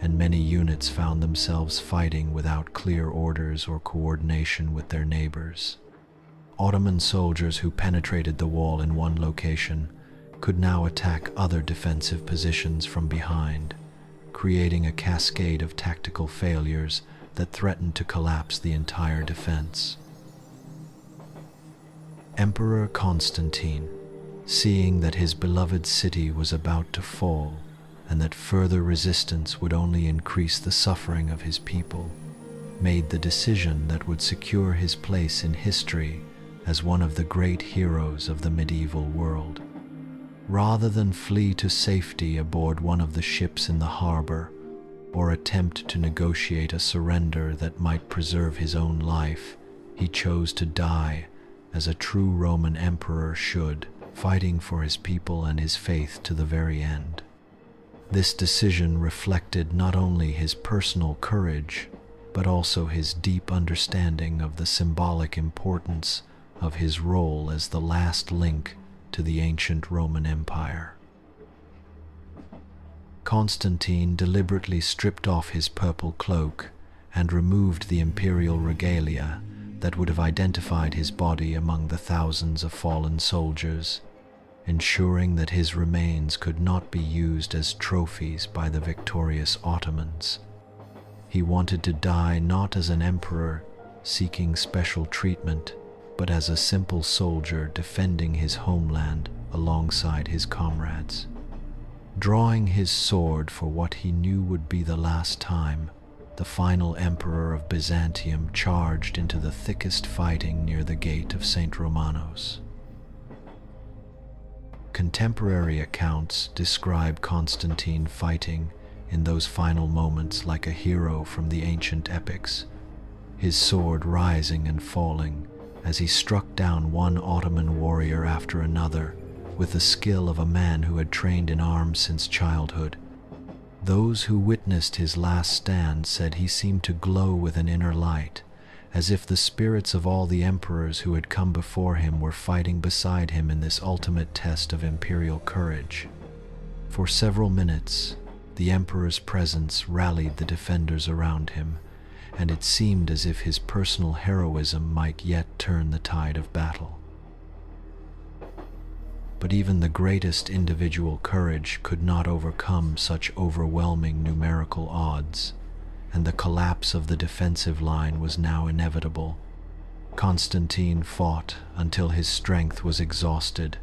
and many units found themselves fighting without clear orders or coordination with their neighbors. Ottoman soldiers who penetrated the wall in one location could now attack other defensive positions from behind, creating a cascade of tactical failures that threatened to collapse the entire defense. Emperor Constantine, seeing that his beloved city was about to fall, and that further resistance would only increase the suffering of his people, made the decision that would secure his place in history as one of the great heroes of the medieval world. Rather than flee to safety aboard one of the ships in the harbor, or attempt to negotiate a surrender that might preserve his own life, he chose to die as a true Roman emperor should, fighting for his people and his faith to the very end. This decision reflected not only his personal courage, but also his deep understanding of the symbolic importance of his role as the last link to the ancient Roman Empire. Constantine deliberately stripped off his purple cloak and removed the imperial regalia that would have identified his body among the thousands of fallen soldiers, ensuring that his remains could not be used as trophies by the victorious Ottomans. He wanted to die not as an emperor seeking special treatment, but as a simple soldier defending his homeland alongside his comrades. Drawing his sword for what he knew would be the last time, the final emperor of Byzantium charged into the thickest fighting near the gate of St. Romanos. Contemporary accounts describe Constantine fighting in those final moments like a hero from the ancient epics, his sword rising and falling as he struck down one Ottoman warrior after another with the skill of a man who had trained in arms since childhood. Those who witnessed his last stand said he seemed to glow with an inner light, as if the spirits of all the emperors who had come before him were fighting beside him in this ultimate test of imperial courage. For several minutes, the emperor's presence rallied the defenders around him, and it seemed as if his personal heroism might yet turn the tide of battle. But even the greatest individual courage could not overcome such overwhelming numerical odds, and the collapse of the defensive line was now inevitable. Constantine fought until his strength was exhausted,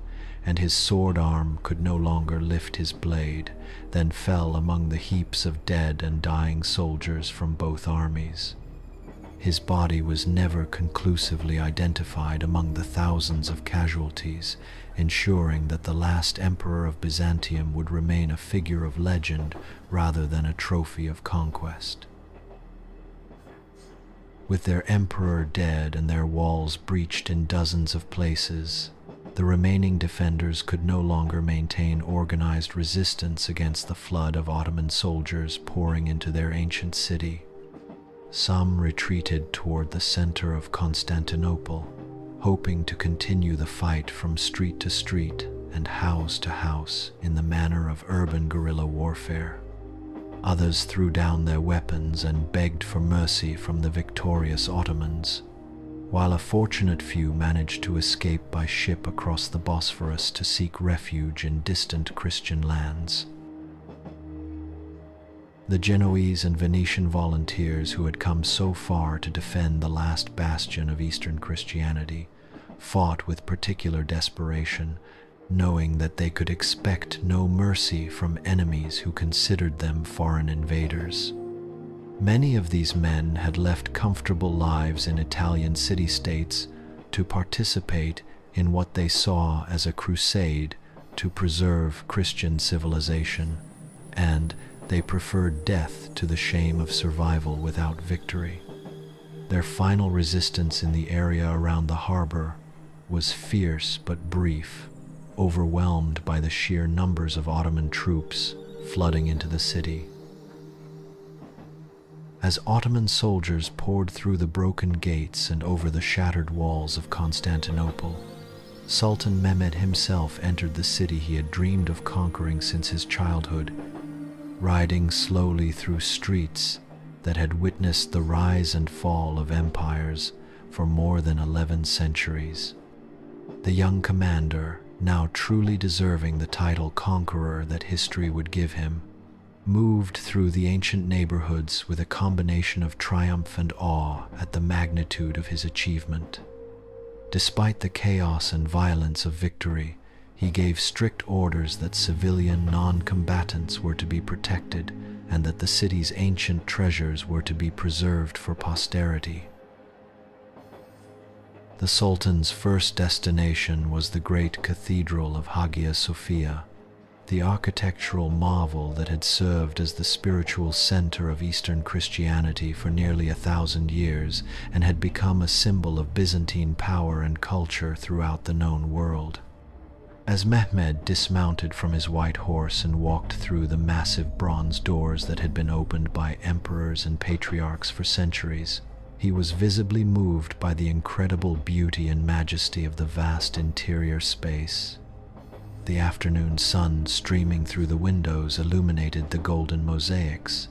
and his sword arm could no longer lift his blade, then fell among the heaps of dead and dying soldiers from both armies. His body was never conclusively identified among the thousands of casualties, ensuring that the last emperor of Byzantium would remain a figure of legend rather than a trophy of conquest. With their emperor dead and their walls breached in dozens of places, the remaining defenders could no longer maintain organized resistance against the flood of Ottoman soldiers pouring into their ancient city. Some retreated toward the center of Constantinople, hoping to continue the fight from street to street and house to house in the manner of urban guerrilla warfare. Others threw down their weapons and begged for mercy from the victorious Ottomans, while a fortunate few managed to escape by ship across the Bosphorus to seek refuge in distant Christian lands. The Genoese and Venetian volunteers who had come so far to defend the last bastion of Eastern Christianity fought with particular desperation, knowing that they could expect no mercy from enemies who considered them foreign invaders. Many of these men had left comfortable lives in Italian city-states to participate in what they saw as a crusade to preserve Christian civilization, and they preferred death to the shame of survival without victory. Their final resistance in the area around the harbor was fierce but brief, overwhelmed by the sheer numbers of Ottoman troops flooding into the city. As Ottoman soldiers poured through the broken gates and over the shattered walls of Constantinople, Sultan Mehmed himself entered the city he had dreamed of conquering since his childhood, riding slowly through streets that had witnessed the rise and fall of empires for more than 11 centuries. The young commander, now truly deserving the title conqueror that history would give him, moved through the ancient neighborhoods with a combination of triumph and awe at the magnitude of his achievement. Despite the chaos and violence of victory, he gave strict orders that civilian non-combatants were to be protected and that the city's ancient treasures were to be preserved for posterity. The Sultan's first destination was the great cathedral of Hagia Sophia, the architectural marvel that had served as the spiritual center of Eastern Christianity for nearly 1,000 years and had become a symbol of Byzantine power and culture throughout the known world. As Mehmed dismounted from his white horse and walked through the massive bronze doors that had been opened by emperors and patriarchs for centuries, he was visibly moved by the incredible beauty and majesty of the vast interior space. The afternoon sun streaming through the windows illuminated the golden mosaics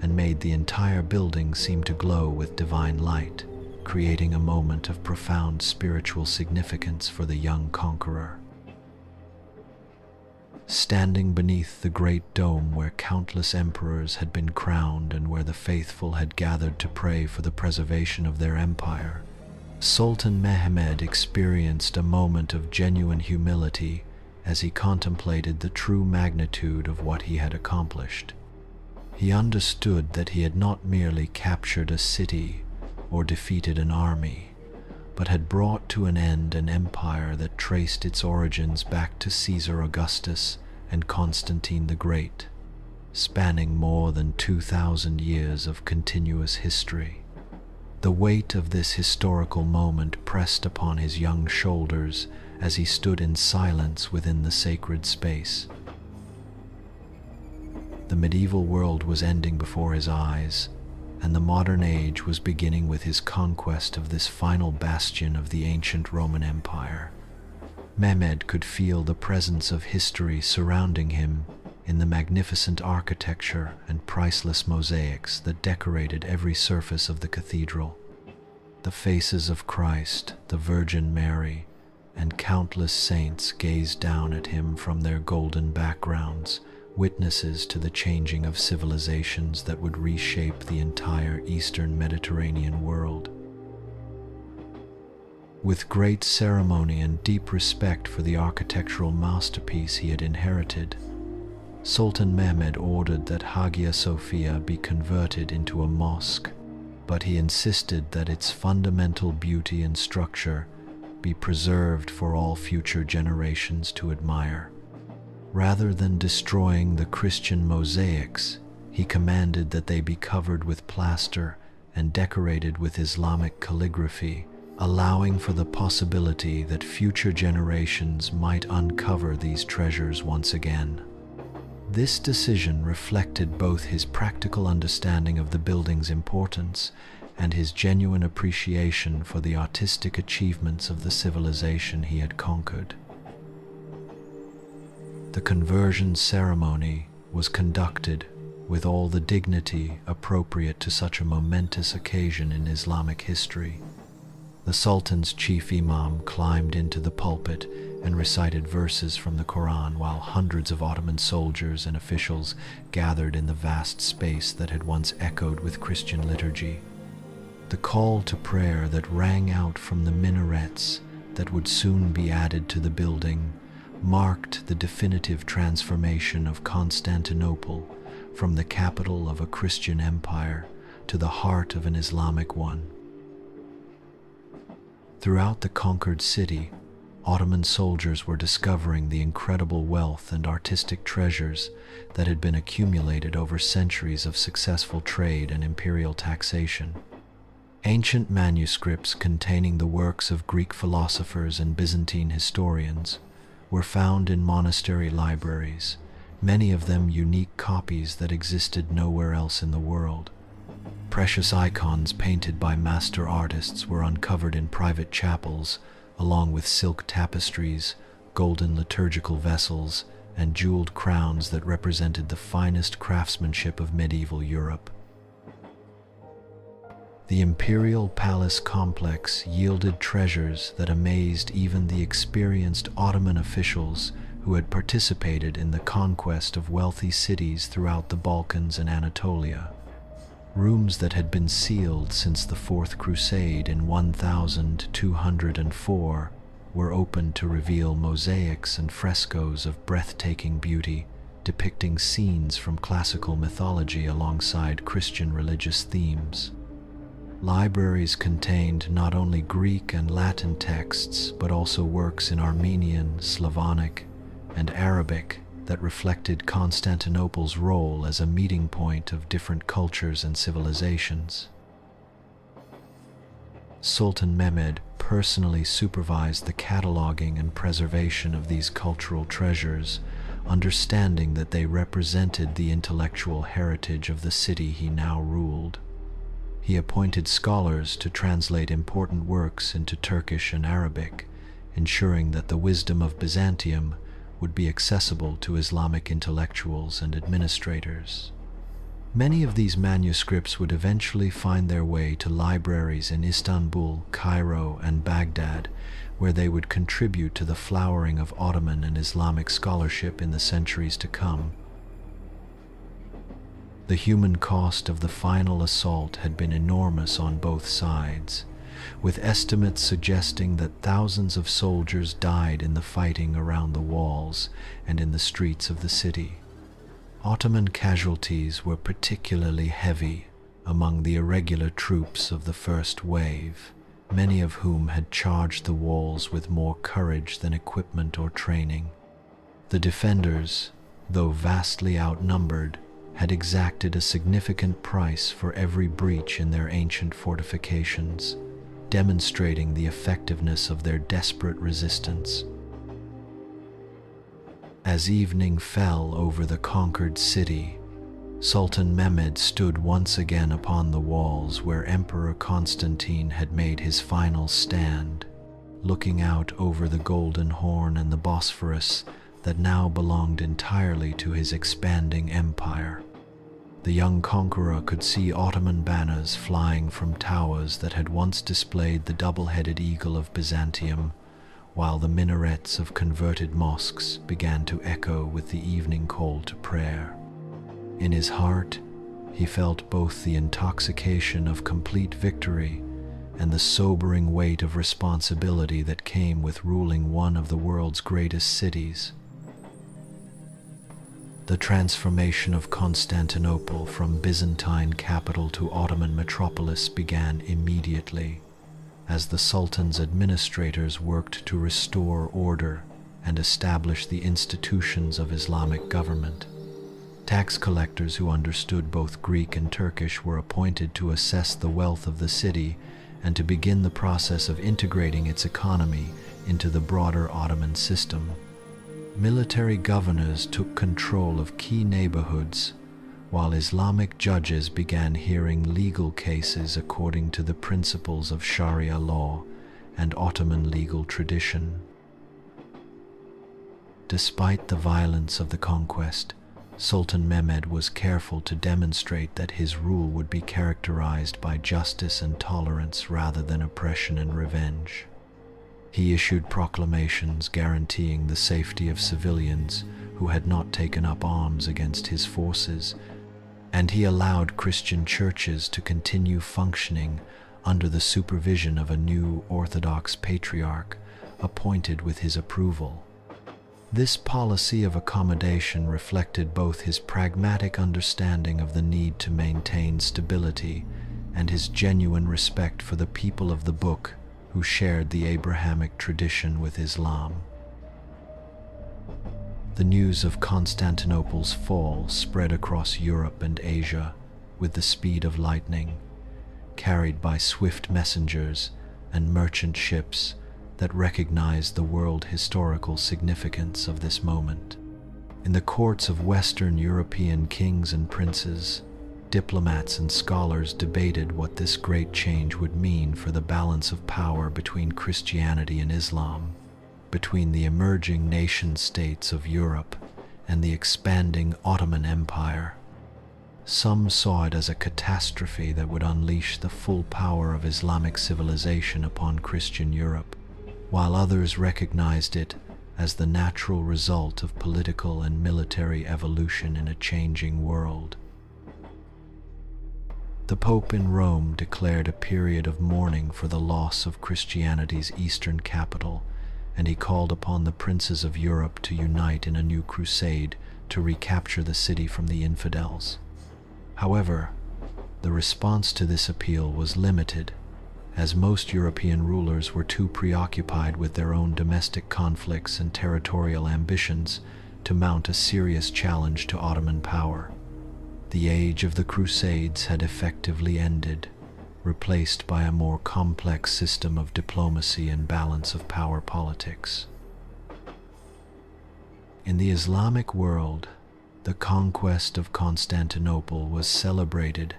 and made the entire building seem to glow with divine light, creating a moment of profound spiritual significance for the young conqueror. Standing beneath the great dome where countless emperors had been crowned and where the faithful had gathered to pray for the preservation of their empire, Sultan Mehmed experienced a moment of genuine humility as he contemplated the true magnitude of what he had accomplished. He understood that he had not merely captured a city or defeated an army, but had brought to an end an empire that traced its origins back to Caesar Augustus and Constantine the Great, spanning more than 2,000 years of continuous history. The weight of this historical moment pressed upon his young shoulders as he stood in silence within the sacred space. The medieval world was ending before his eyes, and the modern age was beginning with his conquest of this final bastion of the ancient Roman Empire. Mehmed could feel the presence of history surrounding him in the magnificent architecture and priceless mosaics that decorated every surface of the cathedral. The faces of Christ, the Virgin Mary, and countless saints gazed down at him from their golden backgrounds, witnesses to the changing of civilizations that would reshape the entire Eastern Mediterranean world. With great ceremony and deep respect for the architectural masterpiece he had inherited, Sultan Mehmed ordered that Hagia Sophia be converted into a mosque, but he insisted that its fundamental beauty and structure be preserved for all future generations to admire. Rather than destroying the Christian mosaics, he commanded that they be covered with plaster and decorated with Islamic calligraphy, allowing for the possibility that future generations might uncover these treasures once again. This decision reflected both his practical understanding of the building's importance and his genuine appreciation for the artistic achievements of the civilization he had conquered. The conversion ceremony was conducted with all the dignity appropriate to such a momentous occasion in Islamic history. The Sultan's chief imam climbed into the pulpit and recited verses from the Quran while hundreds of Ottoman soldiers and officials gathered in the vast space that had once echoed with Christian liturgy. The call to prayer that rang out from the minarets that would soon be added to the building marked the definitive transformation of Constantinople from the capital of a Christian empire to the heart of an Islamic one. Throughout the conquered city, Ottoman soldiers were discovering the incredible wealth and artistic treasures that had been accumulated over centuries of successful trade and imperial taxation. Ancient manuscripts containing the works of Greek philosophers and Byzantine historians were found in monastery libraries, many of them unique copies that existed nowhere else in the world. Precious icons painted by master artists were uncovered in private chapels, along with silk tapestries, golden liturgical vessels, and jeweled crowns that represented the finest craftsmanship of medieval Europe. The imperial palace complex yielded treasures that amazed even the experienced Ottoman officials who had participated in the conquest of wealthy cities throughout the Balkans and Anatolia. Rooms that had been sealed since the Fourth Crusade in 1204 were opened to reveal mosaics and frescoes of breathtaking beauty, depicting scenes from classical mythology alongside Christian religious themes. Libraries contained not only Greek and Latin texts, but also works in Armenian, Slavonic, and Arabic that reflected Constantinople's role as a meeting point of different cultures and civilizations. Sultan Mehmed personally supervised the cataloging and preservation of these cultural treasures, understanding that they represented the intellectual heritage of the city he now ruled. He appointed scholars to translate important works into Turkish and Arabic, ensuring that the wisdom of Byzantium would be accessible to Islamic intellectuals and administrators. Many of these manuscripts would eventually find their way to libraries in Istanbul, Cairo, and Baghdad, where they would contribute to the flowering of Ottoman and Islamic scholarship in the centuries to come. The human cost of the final assault had been enormous on both sides, with estimates suggesting that thousands of soldiers died in the fighting around the walls and in the streets of the city. Ottoman casualties were particularly heavy among the irregular troops of the first wave, many of whom had charged the walls with more courage than equipment or training. The defenders, though vastly outnumbered, had exacted a significant price for every breach in their ancient fortifications, demonstrating the effectiveness of their desperate resistance. As evening fell over the conquered city, Sultan Mehmed stood once again upon the walls where Emperor Constantine had made his final stand, looking out over the Golden Horn and the Bosphorus that now belonged entirely to his expanding empire. The young conqueror could see Ottoman banners flying from towers that had once displayed the double-headed eagle of Byzantium, while the minarets of converted mosques began to echo with the evening call to prayer. In his heart, he felt both the intoxication of complete victory and the sobering weight of responsibility that came with ruling one of the world's greatest cities. The transformation of Constantinople from Byzantine capital to Ottoman metropolis began immediately, as the Sultan's administrators worked to restore order and establish the institutions of Islamic government. Tax collectors who understood both Greek and Turkish were appointed to assess the wealth of the city and to begin the process of integrating its economy into the broader Ottoman system. Military governors took control of key neighborhoods, while Islamic judges began hearing legal cases according to the principles of Sharia law and Ottoman legal tradition. Despite the violence of the conquest, Sultan Mehmed was careful to demonstrate that his rule would be characterized by justice and tolerance rather than oppression and revenge. He issued proclamations guaranteeing the safety of civilians who had not taken up arms against his forces, and he allowed Christian churches to continue functioning under the supervision of a new Orthodox patriarch appointed with his approval. This policy of accommodation reflected both his pragmatic understanding of the need to maintain stability and his genuine respect for the people of the book who shared the Abrahamic tradition with Islam. The news of Constantinople's fall spread across Europe and Asia with the speed of lightning, carried by swift messengers and merchant ships that recognized the world historical significance of this moment. In the courts of Western European kings and princes, diplomats and scholars debated what this great change would mean for the balance of power between Christianity and Islam, between the emerging nation-states of Europe and the expanding Ottoman Empire. Some saw it as a catastrophe that would unleash the full power of Islamic civilization upon Christian Europe, while others recognized it as the natural result of political and military evolution in a changing world. The Pope in Rome declared a period of mourning for the loss of Christianity's eastern capital, and he called upon the princes of Europe to unite in a new crusade to recapture the city from the infidels. However, the response to this appeal was limited, as most European rulers were too preoccupied with their own domestic conflicts and territorial ambitions to mount a serious challenge to Ottoman power. The age of the Crusades had effectively ended, replaced by a more complex system of diplomacy and balance of power politics. In the Islamic world, the conquest of Constantinople was celebrated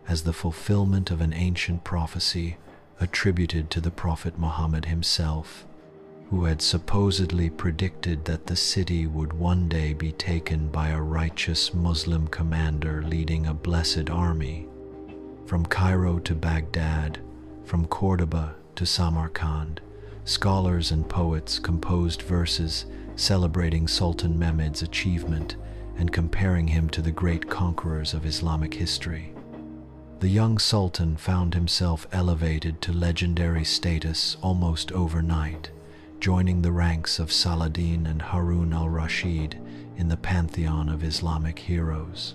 as the fulfillment of an ancient prophecy attributed to the Prophet Muhammad himself. who had supposedly predicted that the city would one day be taken by a righteous Muslim commander leading a blessed army. From Cairo to Baghdad, from Cordoba to Samarkand, scholars and poets composed verses celebrating Sultan Mehmed's achievement and comparing him to the great conquerors of Islamic history. The young sultan found himself elevated to legendary status almost overnight, joining the ranks of Saladin and Harun al-Rashid in the pantheon of Islamic heroes.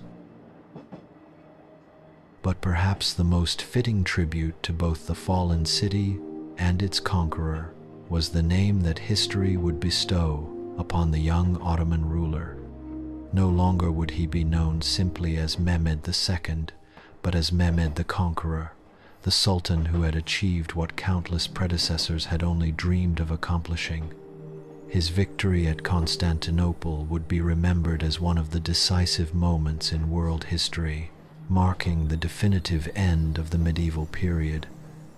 But perhaps the most fitting tribute to both the fallen city and its conqueror was the name that history would bestow upon the young Ottoman ruler. No longer would he be known simply as Mehmed II, but as Mehmed the Conqueror, the sultan who had achieved what countless predecessors had only dreamed of accomplishing. His victory at Constantinople would be remembered as one of the decisive moments in world history, marking the definitive end of the medieval period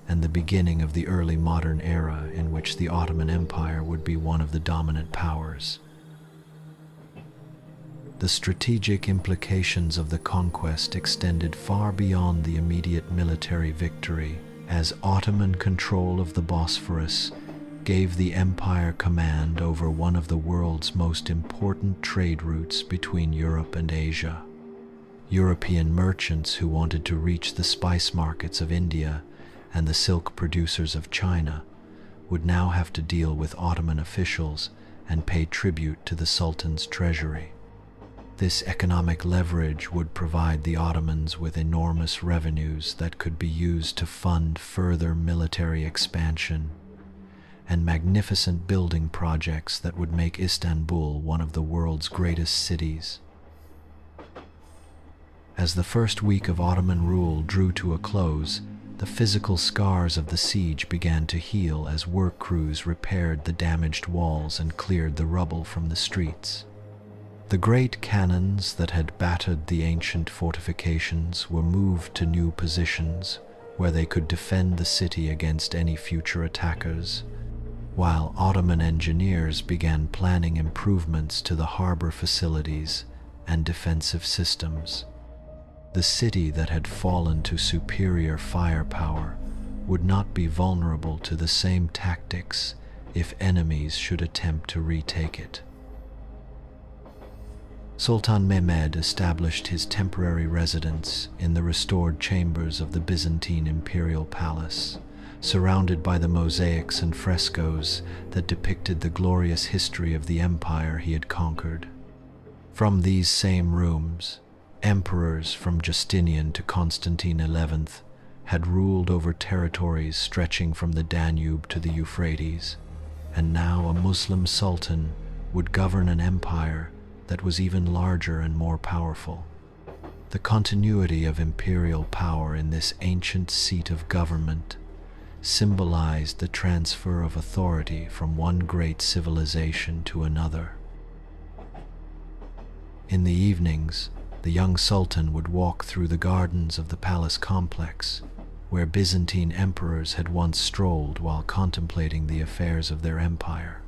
and the beginning of the early modern era in which the Ottoman Empire would be one of the dominant powers. The strategic implications of the conquest extended far beyond the immediate military victory, as Ottoman control of the Bosphorus gave the empire command over one of the world's most important trade routes between Europe and Asia. European merchants who wanted to reach the spice markets of India and the silk producers of China would now have to deal with Ottoman officials and pay tribute to the Sultan's treasury. This economic leverage would provide the Ottomans with enormous revenues that could be used to fund further military expansion and magnificent building projects that would make Istanbul one of the world's greatest cities. As the first week of Ottoman rule drew to a close, the physical scars of the siege began to heal as work crews repaired the damaged walls and cleared the rubble from the streets. The great cannons that had battered the ancient fortifications were moved to new positions where they could defend the city against any future attackers, while Ottoman engineers began planning improvements to the harbor facilities and defensive systems. The city that had fallen to superior firepower would not be vulnerable to the same tactics if enemies should attempt to retake it. Sultan Mehmed established his temporary residence in the restored chambers of the Byzantine imperial palace, surrounded by the mosaics and frescoes that depicted the glorious history of the empire he had conquered. From these same rooms, emperors from Justinian to Constantine XI had ruled over territories stretching from the Danube to the Euphrates, and now a Muslim sultan would govern an empire that was even larger and more powerful. The continuity of imperial power in this ancient seat of government symbolized the transfer of authority from one great civilization to another. In the evenings, the young sultan would walk through the gardens of the palace complex, where Byzantine emperors had once strolled while contemplating the affairs of their empire.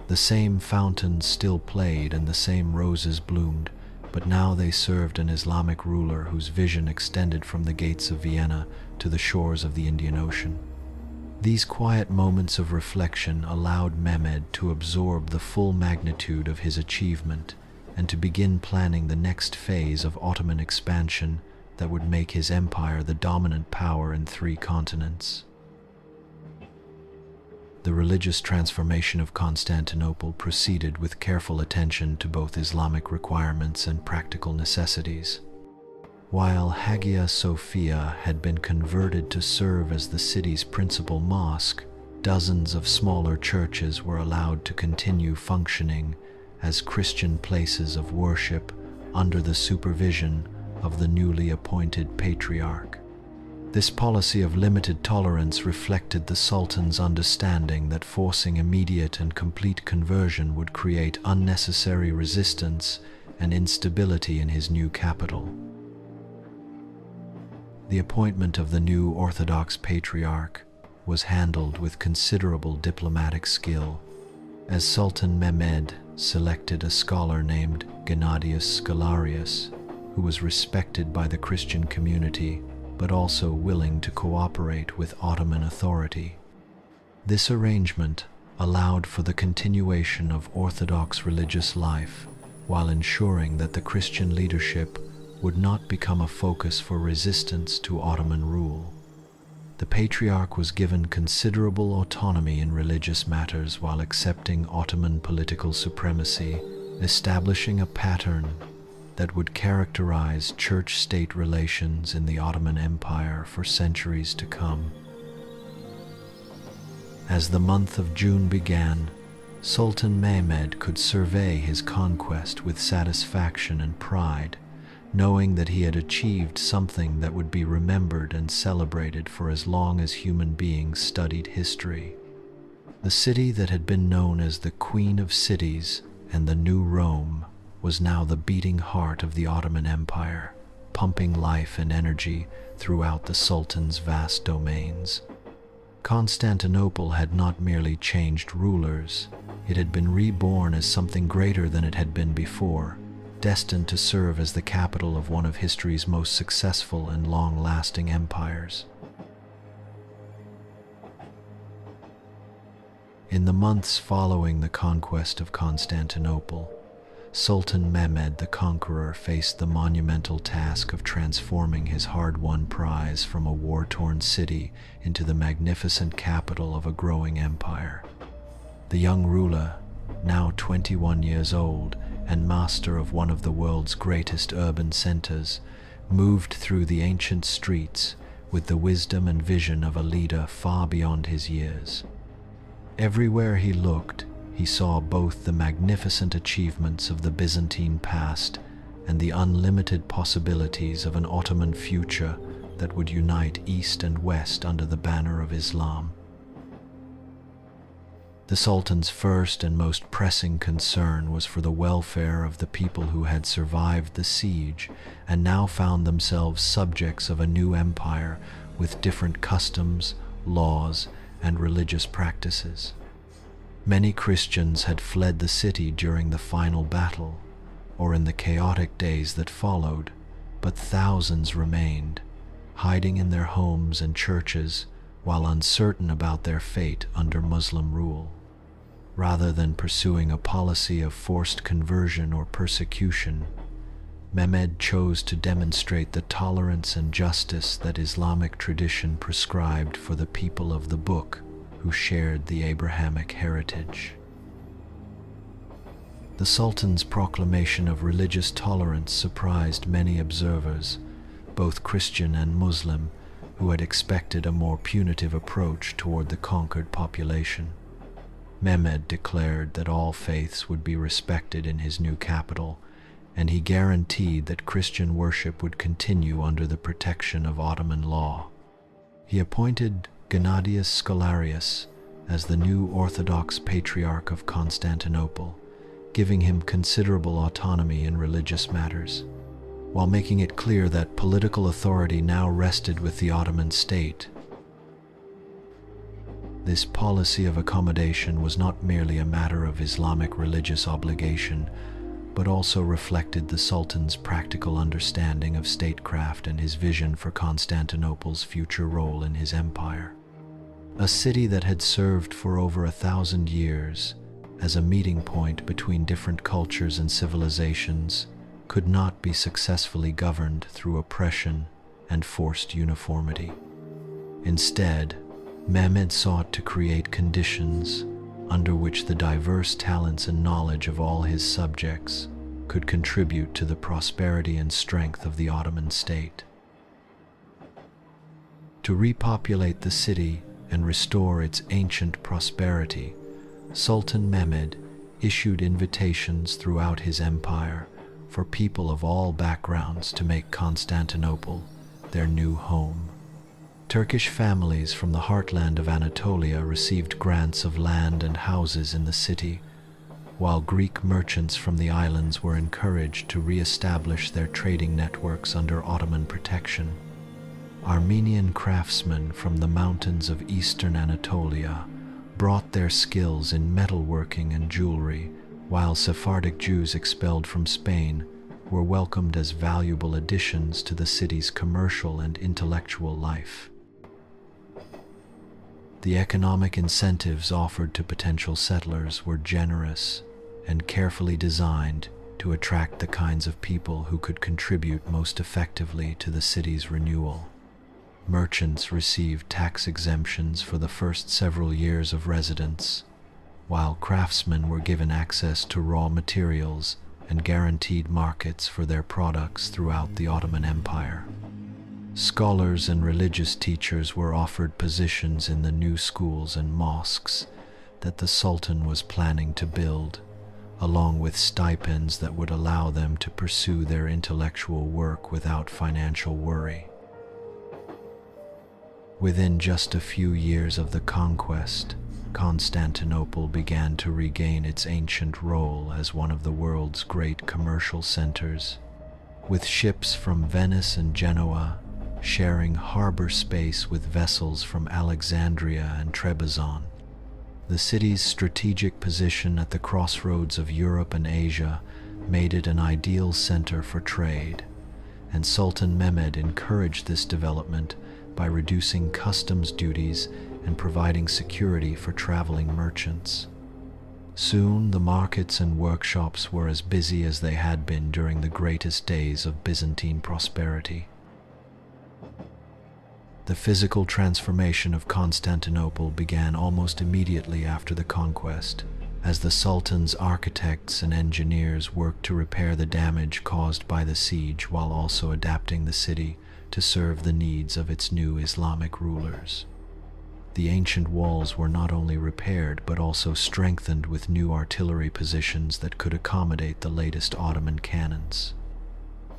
The same fountains still played and the same roses bloomed, but now they served an Islamic ruler whose vision extended from the gates of Vienna to the shores of the Indian Ocean. These quiet moments of reflection allowed Mehmed to absorb the full magnitude of his achievement and to begin planning the next phase of Ottoman expansion that would make his empire the dominant power in 3 continents. The religious transformation of Constantinople proceeded with careful attention to both Islamic requirements and practical necessities. While Hagia Sophia had been converted to serve as the city's principal mosque, dozens of smaller churches were allowed to continue functioning as Christian places of worship under the supervision of the newly appointed patriarch. This policy of limited tolerance reflected the Sultan's understanding that forcing immediate and complete conversion would create unnecessary resistance and instability in his new capital. The appointment of the new Orthodox patriarch was handled with considerable diplomatic skill, as Sultan Mehmed selected a scholar named Gennadius Scholarius, who was respected by the Christian community but also willing to cooperate with Ottoman authority. This arrangement allowed for the continuation of Orthodox religious life while ensuring that the Christian leadership would not become a focus for resistance to Ottoman rule. The Patriarch was given considerable autonomy in religious matters while accepting Ottoman political supremacy, establishing a pattern that would characterize church-state relations in the Ottoman Empire for centuries to come. As the month of June began, Sultan Mehmed could survey his conquest with satisfaction and pride, knowing that he had achieved something that would be remembered and celebrated for as long as human beings studied history. The city that had been known as the Queen of Cities and the New Rome was now the beating heart of the Ottoman Empire, pumping life and energy throughout the Sultan's vast domains. Constantinople had not merely changed rulers, it had been reborn as something greater than it had been before, destined to serve as the capital of one of history's most successful and long-lasting empires. In the months following the conquest of Constantinople, Sultan Mehmed the Conqueror faced the monumental task of transforming his hard-won prize from a war-torn city into the magnificent capital of a growing empire. The young ruler, now 21 years old and master of one of the world's greatest urban centers, moved through the ancient streets with the wisdom and vision of a leader far beyond his years. Everywhere he looked, he saw both the magnificent achievements of the Byzantine past and the unlimited possibilities of an Ottoman future that would unite East and West under the banner of Islam. The Sultan's first and most pressing concern was for the welfare of the people who had survived the siege and now found themselves subjects of a new empire with different customs, laws, and religious practices. Many Christians had fled the city during the final battle, or in the chaotic days that followed, but thousands remained, hiding in their homes and churches while uncertain about their fate under Muslim rule. Rather than pursuing a policy of forced conversion or persecution, Mehmed chose to demonstrate the tolerance and justice that Islamic tradition prescribed for the people of the Book who shared the Abrahamic heritage. The Sultan's proclamation of religious tolerance surprised many observers, both Christian and Muslim, who had expected a more punitive approach toward the conquered population. Mehmed declared that all faiths would be respected in his new capital, and he guaranteed that Christian worship would continue under the protection of Ottoman law. He appointed Gennadius Scholarius as the new Orthodox Patriarch of Constantinople, giving him considerable autonomy in religious matters, while making it clear that political authority now rested with the Ottoman state. This policy of accommodation was not merely a matter of Islamic religious obligation, but also reflected the Sultan's practical understanding of statecraft and his vision for Constantinople's future role in his empire. A city that had served for over 1,000 years as a meeting point between different cultures and civilizations could not be successfully governed through oppression and forced uniformity. Instead, Mehmed sought to create conditions under which the diverse talents and knowledge of all his subjects could contribute to the prosperity and strength of the Ottoman state. To repopulate the city and restore its ancient prosperity, Sultan Mehmed issued invitations throughout his empire for people of all backgrounds to make Constantinople their new home. Turkish families from the heartland of Anatolia received grants of land and houses in the city, while Greek merchants from the islands were encouraged to re-establish their trading networks under Ottoman protection. Armenian craftsmen from the mountains of eastern Anatolia brought their skills in metalworking and jewelry, while Sephardic Jews expelled from Spain were welcomed as valuable additions to the city's commercial and intellectual life. The economic incentives offered to potential settlers were generous and carefully designed to attract the kinds of people who could contribute most effectively to the city's renewal. Merchants received tax exemptions for the first several years of residence, while craftsmen were given access to raw materials and guaranteed markets for their products throughout the Ottoman Empire. Scholars and religious teachers were offered positions in the new schools and mosques that the Sultan was planning to build, along with stipends that would allow them to pursue their intellectual work without financial worry. Within just a few years of the conquest, Constantinople began to regain its ancient role as one of the world's great commercial centers, with ships from Venice and Genoa sharing harbor space with vessels from Alexandria and Trebizond. The city's strategic position at the crossroads of Europe and Asia made it an ideal center for trade, and Sultan Mehmed encouraged this development by reducing customs duties and providing security for traveling merchants. Soon, the markets and workshops were as busy as they had been during the greatest days of Byzantine prosperity. The physical transformation of Constantinople began almost immediately after the conquest, as the Sultan's architects and engineers worked to repair the damage caused by the siege while also adapting the city to serve the needs of its new Islamic rulers. The ancient walls were not only repaired but also strengthened with new artillery positions that could accommodate the latest Ottoman cannons.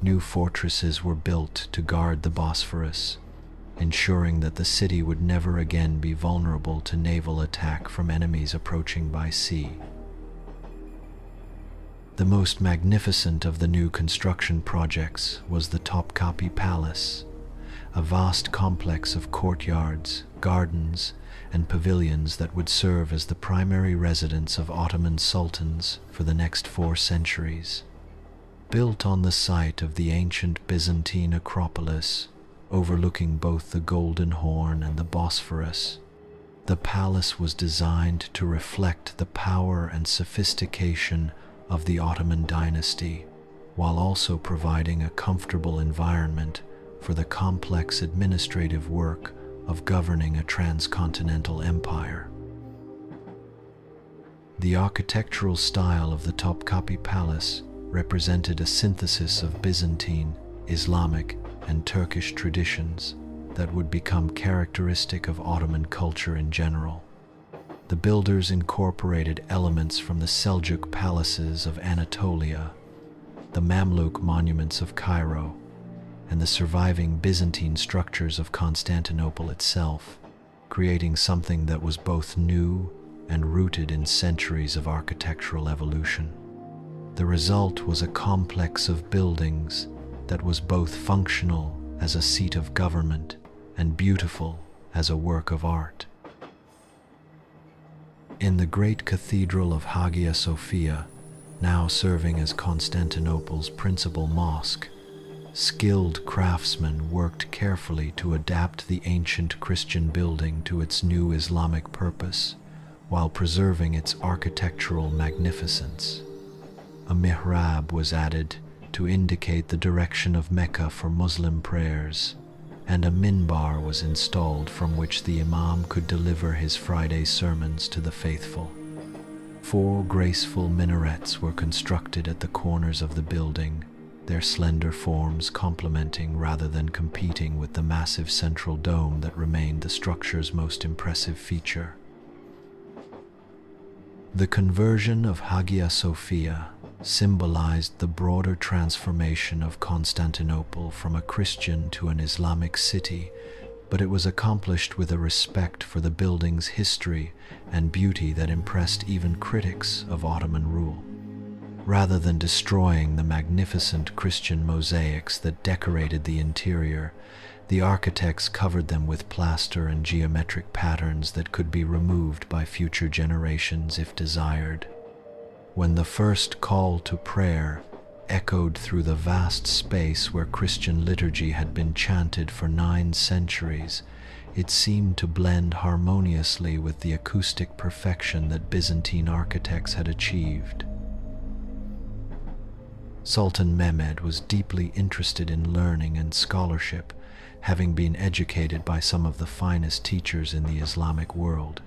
New fortresses were built to guard the Bosphorus, ensuring that the city would never again be vulnerable to naval attack from enemies approaching by sea. The most magnificent of the new construction projects was the Topkapi Palace, a vast complex of courtyards, gardens, and pavilions that would serve as the primary residence of Ottoman sultans for the next 4 centuries. Built on the site of the ancient Byzantine Acropolis, overlooking both the Golden Horn and the Bosphorus, the palace was designed to reflect the power and sophistication of the Ottoman dynasty, while also providing a comfortable environment for the complex administrative work of governing a transcontinental empire. The architectural style of the Topkapi Palace represented a synthesis of Byzantine, Islamic, and Turkish traditions that would become characteristic of Ottoman culture in general. The builders incorporated elements from the Seljuk palaces of Anatolia, the Mamluk monuments of Cairo, and the surviving Byzantine structures of Constantinople itself, creating something that was both new and rooted in centuries of architectural evolution. The result was a complex of buildings that was both functional as a seat of government and beautiful as a work of art. In the great cathedral of Hagia Sophia, now serving as Constantinople's principal mosque, skilled craftsmen worked carefully to adapt the ancient Christian building to its new Islamic purpose, while preserving its architectural magnificence. A mihrab was added to indicate the direction of Mecca for Muslim prayers, and a minbar was installed from which the imam could deliver his Friday sermons to the faithful. 4 graceful minarets were constructed at the corners of the building, their slender forms complementing rather than competing with the massive central dome that remained the structure's most impressive feature. The conversion of Hagia Sophia symbolized the broader transformation of Constantinople from a Christian to an Islamic city, but it was accomplished with a respect for the building's history and beauty that impressed even critics of Ottoman rule. Rather than destroying the magnificent Christian mosaics that decorated the interior, The architects covered them with plaster and geometric patterns that could be removed by future generations if desired. When the first call to prayer echoed through the vast space where Christian liturgy had been chanted for 9 centuries, it seemed to blend harmoniously with the acoustic perfection that Byzantine architects had achieved. Sultan Mehmed was deeply interested in learning and scholarship, having been educated by some of the finest teachers in the Islamic world,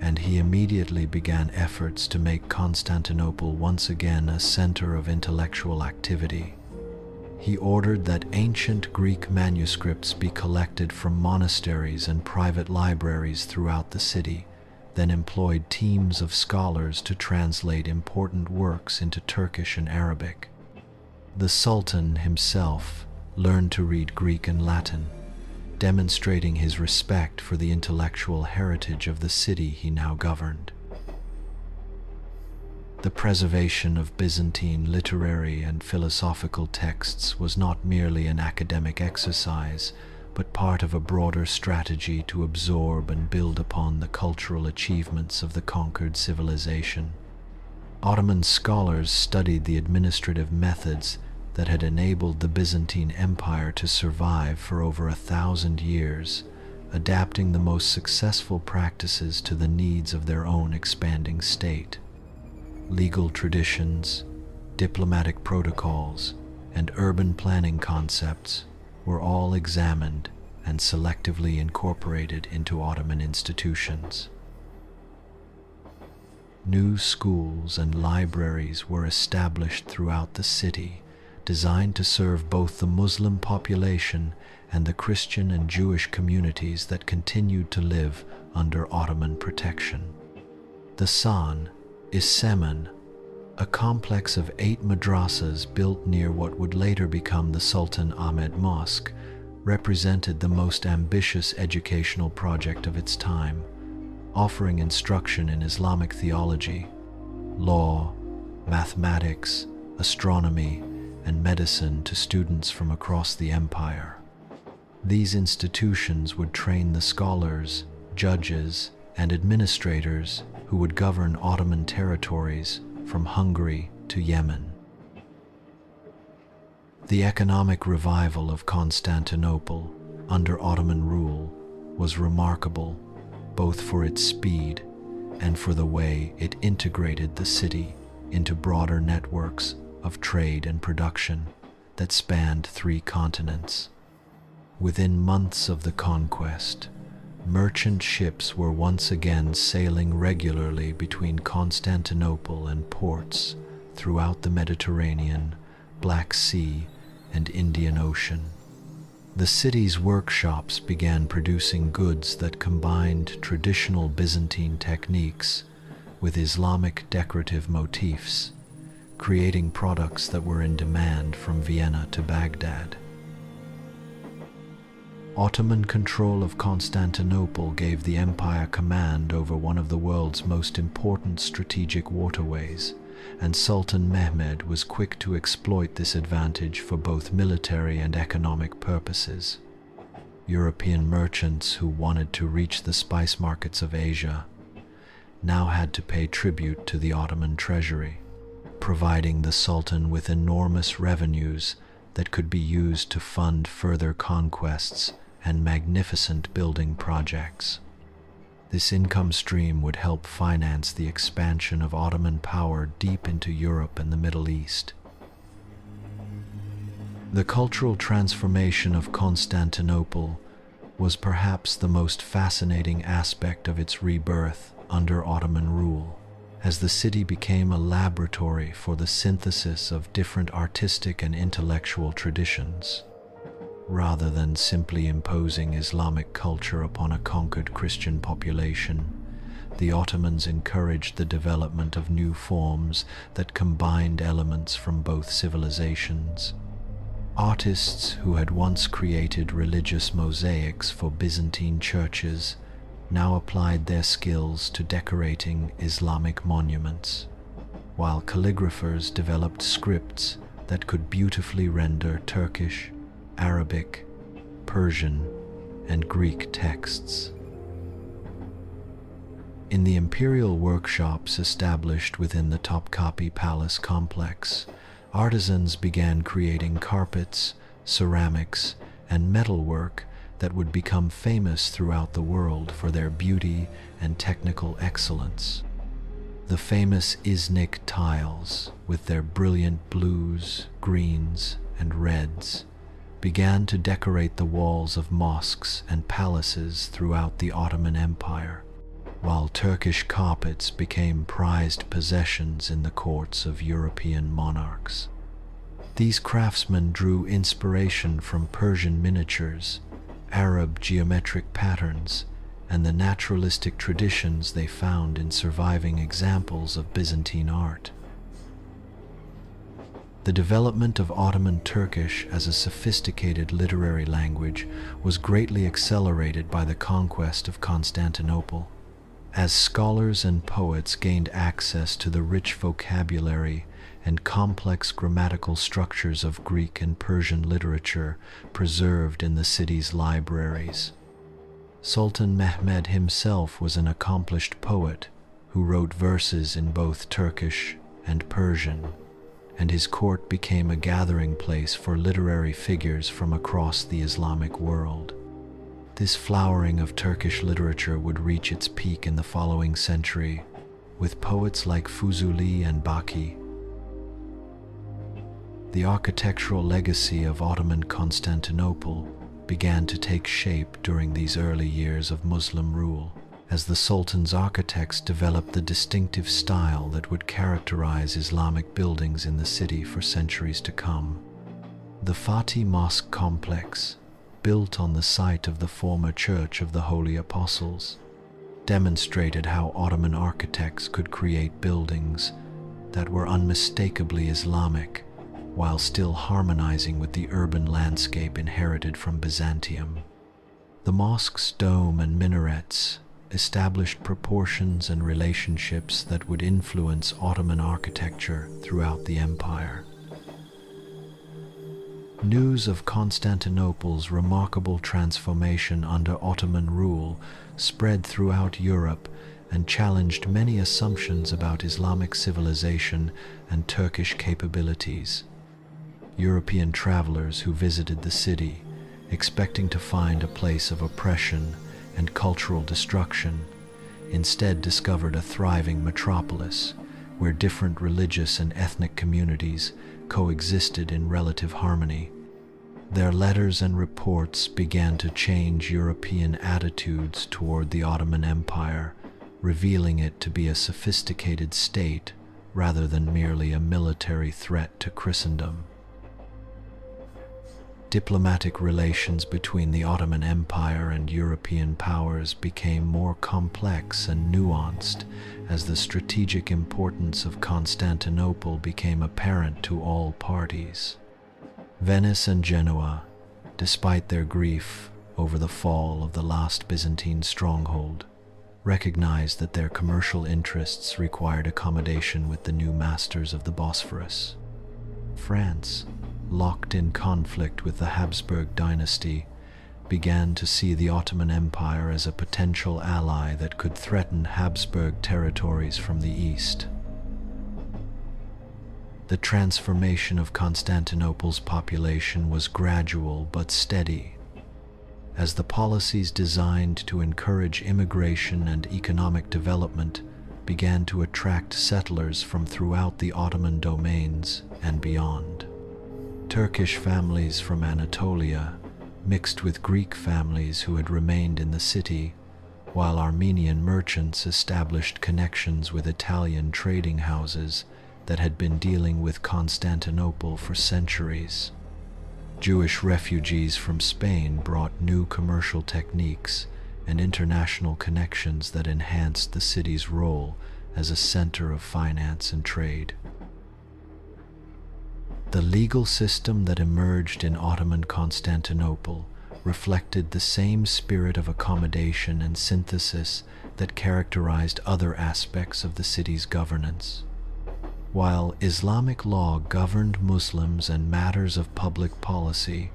and he immediately began efforts to make Constantinople once again a center of intellectual activity. He ordered that ancient Greek manuscripts be collected from monasteries and private libraries throughout the city, then employed teams of scholars to translate important works into Turkish and Arabic. The Sultan himself learned to read Greek and Latin, demonstrating his respect for the intellectual heritage of the city he now governed. The preservation of Byzantine literary and philosophical texts was not merely an academic exercise, but part of a broader strategy to absorb and build upon the cultural achievements of the conquered civilization. Ottoman scholars studied the administrative methods that had enabled the Byzantine Empire to survive for over 1,000 years, adapting the most successful practices to the needs of their own expanding state. Legal traditions, diplomatic protocols, and urban planning concepts were all examined and selectively incorporated into Ottoman institutions. New schools and libraries were established throughout the city, designed to serve both the Muslim population and the Christian and Jewish communities that continued to live under Ottoman protection. The San is Semen, a complex of 8 madrasas built near what would later become the Sultan Mehmed Mosque, represented the most ambitious educational project of its time, offering instruction in Islamic theology, law, mathematics, astronomy, and medicine to students from across the empire. These institutions would train the scholars, judges, and administrators who would govern Ottoman territories from Hungary to Yemen. The economic revival of Constantinople under Ottoman rule was remarkable, both for its speed and for the way it integrated the city into broader networks of trade and production that spanned 3 continents. Within months of the conquest, merchant ships were once again sailing regularly between Constantinople and ports throughout the Mediterranean, Black Sea, and Indian Ocean. The city's workshops began producing goods that combined traditional Byzantine techniques with Islamic decorative motifs, creating products that were in demand from Vienna to Baghdad. Ottoman control of Constantinople gave the empire command over one of the world's most important strategic waterways, and Sultan Mehmed was quick to exploit this advantage for both military and economic purposes. European merchants who wanted to reach the spice markets of Asia now had to pay tribute to the Ottoman treasury, providing the Sultan with enormous revenues that could be used to fund further conquests and magnificent building projects. This income stream would help finance the expansion of Ottoman power deep into Europe and the Middle East. The cultural transformation of Constantinople was perhaps the most fascinating aspect of its rebirth under Ottoman rule, as the city became a laboratory for the synthesis of different artistic and intellectual traditions. Rather than simply imposing Islamic culture upon a conquered Christian population, the Ottomans encouraged the development of new forms that combined elements from both civilizations. Artists who had once created religious mosaics for Byzantine churches now applied their skills to decorating Islamic monuments, while calligraphers developed scripts that could beautifully render Turkish, Arabic, Persian, and Greek texts. In the imperial workshops established within the Topkapi Palace complex, artisans began creating carpets, ceramics, and metalwork that would become famous throughout the world for their beauty and technical excellence. The famous Iznik tiles, with their brilliant blues, greens, and reds, began to decorate the walls of mosques and palaces throughout the Ottoman Empire, while Turkish carpets became prized possessions in the courts of European monarchs. These craftsmen drew inspiration from Persian miniatures, Arab geometric patterns, and the naturalistic traditions they found in surviving examples of Byzantine art. The development of Ottoman Turkish as a sophisticated literary language was greatly accelerated by the conquest of Constantinople. As scholars and poets gained access to the rich vocabulary and complex grammatical structures of Greek and Persian literature preserved in the city's libraries. Sultan Mehmed himself was an accomplished poet who wrote verses in both Turkish and Persian, and his court became a gathering place for literary figures from across the Islamic world. This flowering of Turkish literature would reach its peak in the following century, with poets like Fuzuli and Baki. The architectural legacy of Ottoman Constantinople began to take shape during these early years of Muslim rule, as the Sultan's architects developed the distinctive style that would characterize Islamic buildings in the city for centuries to come. The Fatih Mosque complex, built on the site of the former Church of the Holy Apostles, demonstrated how Ottoman architects could create buildings that were unmistakably Islamic, while still harmonizing with the urban landscape inherited from Byzantium. The mosque's dome and minarets established proportions and relationships that would influence Ottoman architecture throughout the empire. News of Constantinople's remarkable transformation under Ottoman rule spread throughout Europe and challenged many assumptions about Islamic civilization and Turkish capabilities. European travelers who visited the city, expecting to find a place of oppression and cultural destruction, instead discovered a thriving metropolis where different religious and ethnic communities coexisted in relative harmony. Their letters and reports began to change European attitudes toward the Ottoman Empire, revealing it to be a sophisticated state rather than merely a military threat to Christendom. Diplomatic relations between the Ottoman Empire and European powers became more complex and nuanced as the strategic importance of Constantinople became apparent to all parties. Venice and Genoa, despite their grief over the fall of the last Byzantine stronghold, recognized that their commercial interests required accommodation with the new masters of the Bosphorus. France, locked in conflict with the Habsburg dynasty, began to see the Ottoman Empire as a potential ally that could threaten Habsburg territories from the east. The transformation of Constantinople's population was gradual but steady, as the policies designed to encourage immigration and economic development began to attract settlers from throughout the Ottoman domains and beyond. Turkish families from Anatolia mixed with Greek families who had remained in the city, while Armenian merchants established connections with Italian trading houses that had been dealing with Constantinople for centuries. Jewish refugees from Spain brought new commercial techniques and international connections that enhanced the city's role as a center of finance and trade. The legal system that emerged in Ottoman Constantinople reflected the same spirit of accommodation and synthesis that characterized other aspects of the city's governance. While Islamic law governed Muslims and matters of public policy,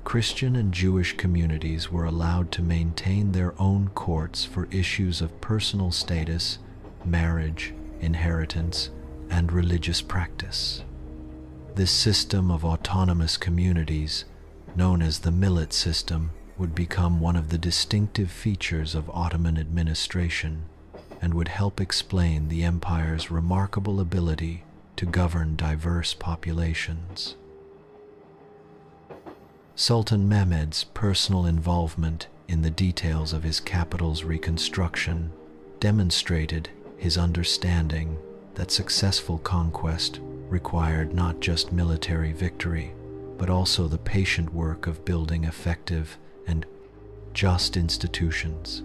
Christian and Jewish communities were allowed to maintain their own courts for issues of personal status, marriage, inheritance, and religious practice. This system of autonomous communities, known as the millet system, would become one of the distinctive features of Ottoman administration and would help explain the empire's remarkable ability to govern diverse populations. Sultan Mehmed's personal involvement in the details of his capital's reconstruction demonstrated his understanding that successful conquest required not just military victory, but also the patient work of building effective and just institutions.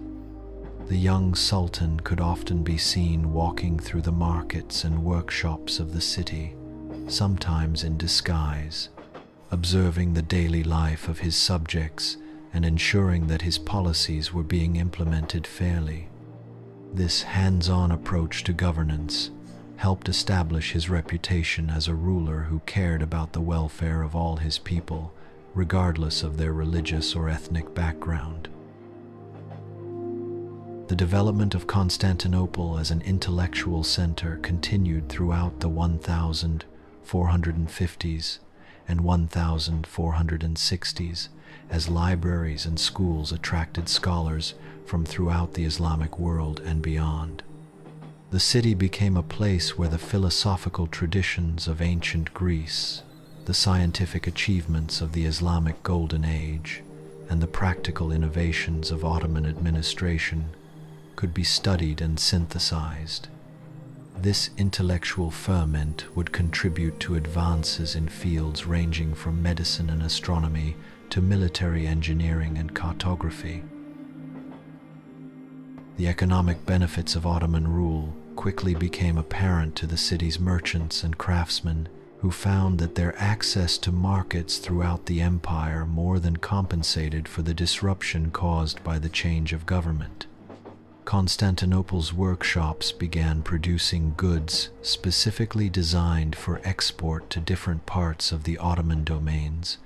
The young sultan could often be seen walking through the markets and workshops of the city, sometimes in disguise, observing the daily life of his subjects and ensuring that his policies were being implemented fairly. This hands-on approach to governance helped establish his reputation as a ruler who cared about the welfare of all his people, regardless of their religious or ethnic background. The development of Constantinople as an intellectual center continued throughout the 1450s and 1460s as libraries and schools attracted scholars from throughout the Islamic world and beyond. The city became a place where the philosophical traditions of ancient Greece, the scientific achievements of the Islamic Golden Age, and the practical innovations of Ottoman administration could be studied and synthesized. This intellectual ferment would contribute to advances in fields ranging from medicine and astronomy to military engineering and cartography. The economic benefits of Ottoman rule quickly became apparent to the city's merchants and craftsmen, who found that their access to markets throughout the empire more than compensated for the disruption caused by the change of government. Constantinople's workshops began producing goods specifically designed for export to different parts of the Ottoman domains,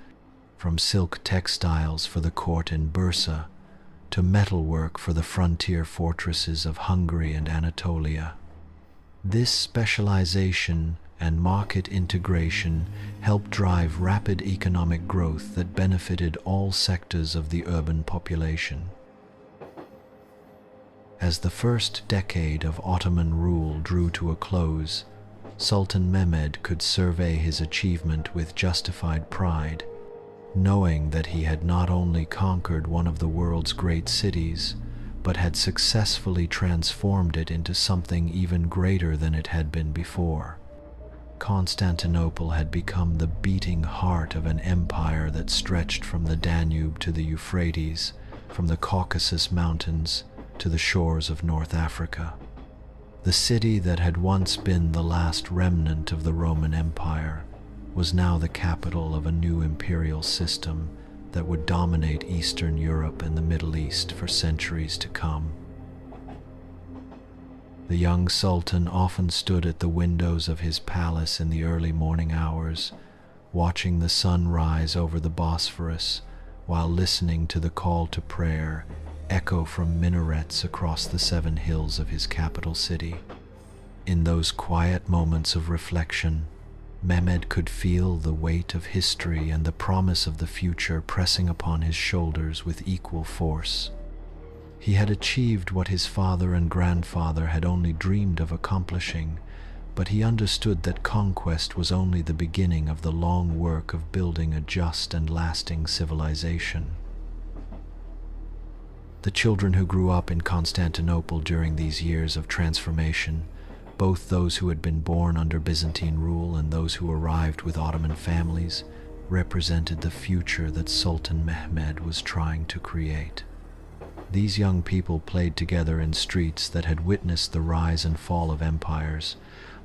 from silk textiles for the court in Bursa to metalwork for the frontier fortresses of Hungary and Anatolia. This specialization and market integration helped drive rapid economic growth that benefited all sectors of the urban population. As the first decade of Ottoman rule drew to a close, Sultan Mehmed could survey his achievement with justified pride, knowing that he had not only conquered one of the world's great cities, but had successfully transformed it into something even greater than it had been before. Constantinople had become the beating heart of an empire that stretched from the Danube to the Euphrates, from the Caucasus Mountains to the shores of North Africa. The city that had once been the last remnant of the Roman Empire was now the capital of a new imperial system that would dominate Eastern Europe and the Middle East for centuries to come. The young sultan often stood at the windows of his palace in the early morning hours, watching the sun rise over the Bosphorus while listening to the call to prayer echo from minarets across the 7 hills of his capital city. In those quiet moments of reflection, Mehmed could feel the weight of history and the promise of the future pressing upon his shoulders with equal force. He had achieved what his father and grandfather had only dreamed of accomplishing, but he understood that conquest was only the beginning of the long work of building a just and lasting civilization. The children who grew up in Constantinople during these years of transformation, both those who had been born under Byzantine rule and those who arrived with Ottoman families, represented the future that Sultan Mehmed was trying to create. These young people played together in streets that had witnessed the rise and fall of empires,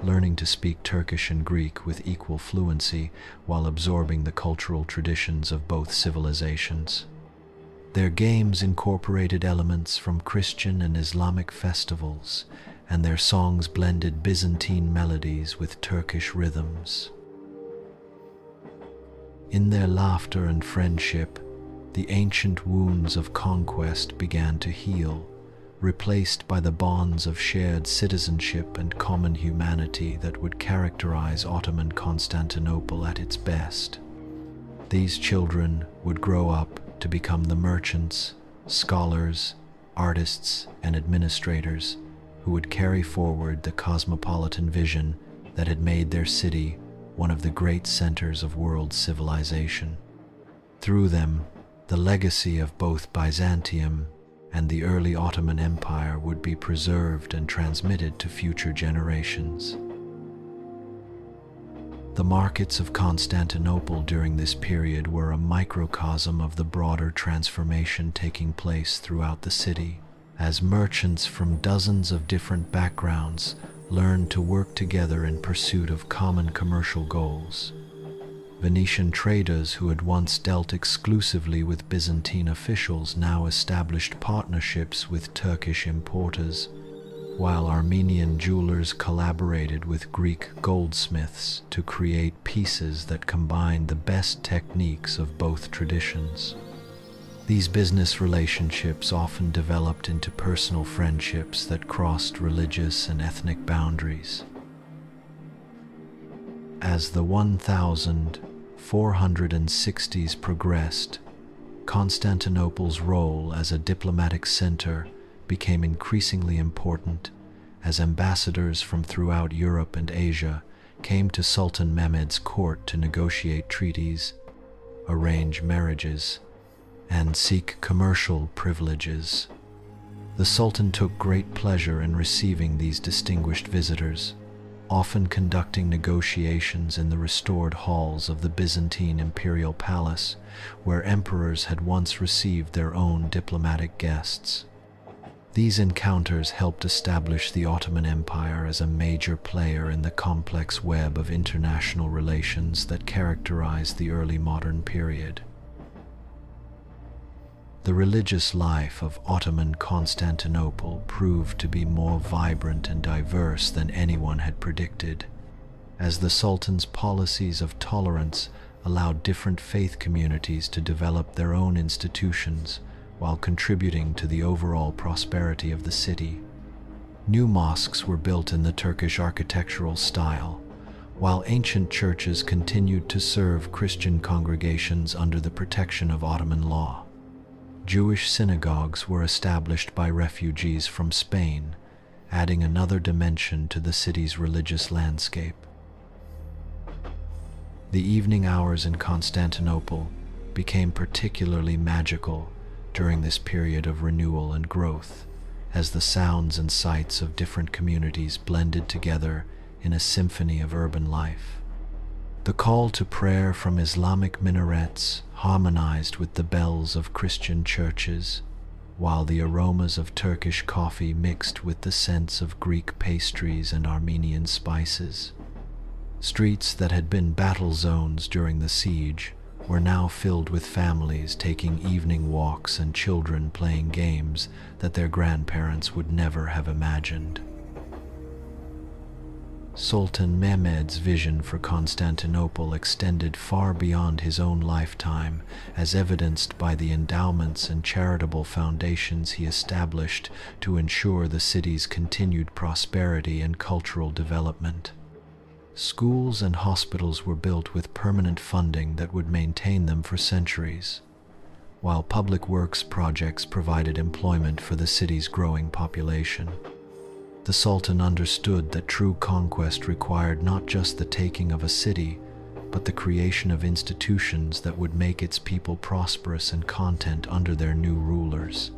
learning to speak Turkish and Greek with equal fluency while absorbing the cultural traditions of both civilizations. Their games incorporated elements from Christian and Islamic festivals, and their songs blended Byzantine melodies with Turkish rhythms. In their laughter and friendship, the ancient wounds of conquest began to heal, replaced by the bonds of shared citizenship and common humanity that would characterize Ottoman Constantinople at its best. These children would grow up to become the merchants, scholars, artists, and administrators who would carry forward the cosmopolitan vision that had made their city one of the great centers of world civilization. Through them, the legacy of both Byzantium and the early Ottoman Empire would be preserved and transmitted to future generations. The markets of Constantinople during this period were a microcosm of the broader transformation taking place throughout the city, as merchants from dozens of different backgrounds learned to work together in pursuit of common commercial goals. Venetian traders who had once dealt exclusively with Byzantine officials now established partnerships with Turkish importers, while Armenian jewelers collaborated with Greek goldsmiths to create pieces that combined the best techniques of both traditions. These business relationships often developed into personal friendships that crossed religious and ethnic boundaries. As the 1460s progressed, Constantinople's role as a diplomatic center became increasingly important as ambassadors from throughout Europe and Asia came to Sultan Mehmed's court to negotiate treaties, arrange marriages, and seek commercial privileges. The Sultan took great pleasure in receiving these distinguished visitors, often conducting negotiations in the restored halls of the Byzantine imperial palace, where emperors had once received their own diplomatic guests. These encounters helped establish the Ottoman Empire as a major player in the complex web of international relations that characterized the early modern period. The religious life of Ottoman Constantinople proved to be more vibrant and diverse than anyone had predicted, as the Sultan's policies of tolerance allowed different faith communities to develop their own institutions while contributing to the overall prosperity of the city. New mosques were built in the Turkish architectural style, while ancient churches continued to serve Christian congregations under the protection of Ottoman law. Jewish synagogues were established by refugees from Spain, adding another dimension to the city's religious landscape. The evening hours in Constantinople became particularly magical during this period of renewal and growth, as the sounds and sights of different communities blended together in a symphony of urban life. The call to prayer from Islamic minarets harmonized with the bells of Christian churches, while the aromas of Turkish coffee mixed with the scents of Greek pastries and Armenian spices. Streets that had been battle zones during the siege were now filled with families taking evening walks and children playing games that their grandparents would never have imagined. Sultan Mehmed's vision for Constantinople extended far beyond his own lifetime, as evidenced by the endowments and charitable foundations he established to ensure the city's continued prosperity and cultural development. Schools and hospitals were built with permanent funding that would maintain them for centuries, while public works projects provided employment for the city's growing population. The Sultan understood that true conquest required not just the taking of a city, but the creation of institutions that would make its people prosperous and content under their new rulers.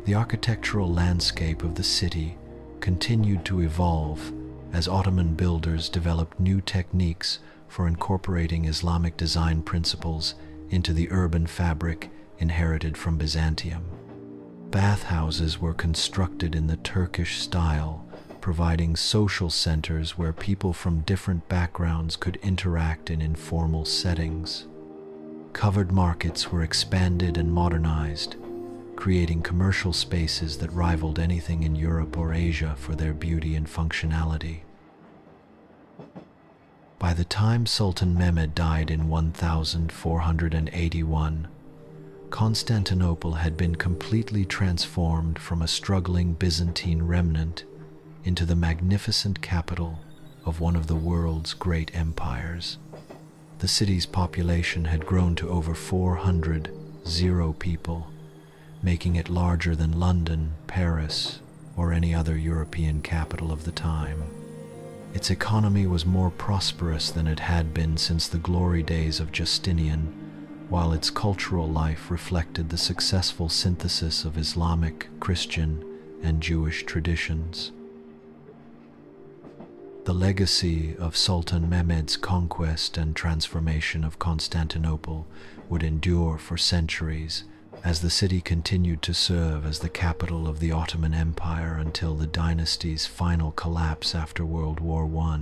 The architectural landscape of the city continued to evolve as Ottoman builders developed new techniques for incorporating Islamic design principles into the urban fabric inherited from Byzantium. Bathhouses were constructed in the Turkish style, providing social centers where people from different backgrounds could interact in informal settings. Covered markets were expanded and modernized, creating commercial spaces that rivaled anything in Europe or Asia for their beauty and functionality. By the time Sultan Mehmed died in 1481, Constantinople had been completely transformed from a struggling Byzantine remnant into the magnificent capital of one of the world's great empires. The city's population had grown to over 400 people, making it larger than London, Paris, or any other European capital of the time. Its economy was more prosperous than it had been since the glory days of Justinian, while its cultural life reflected the successful synthesis of Islamic, Christian, and Jewish traditions. The legacy of Sultan Mehmed's conquest and transformation of Constantinople would endure for centuries, as the city continued to serve as the capital of the Ottoman Empire until the dynasty's final collapse after World War I.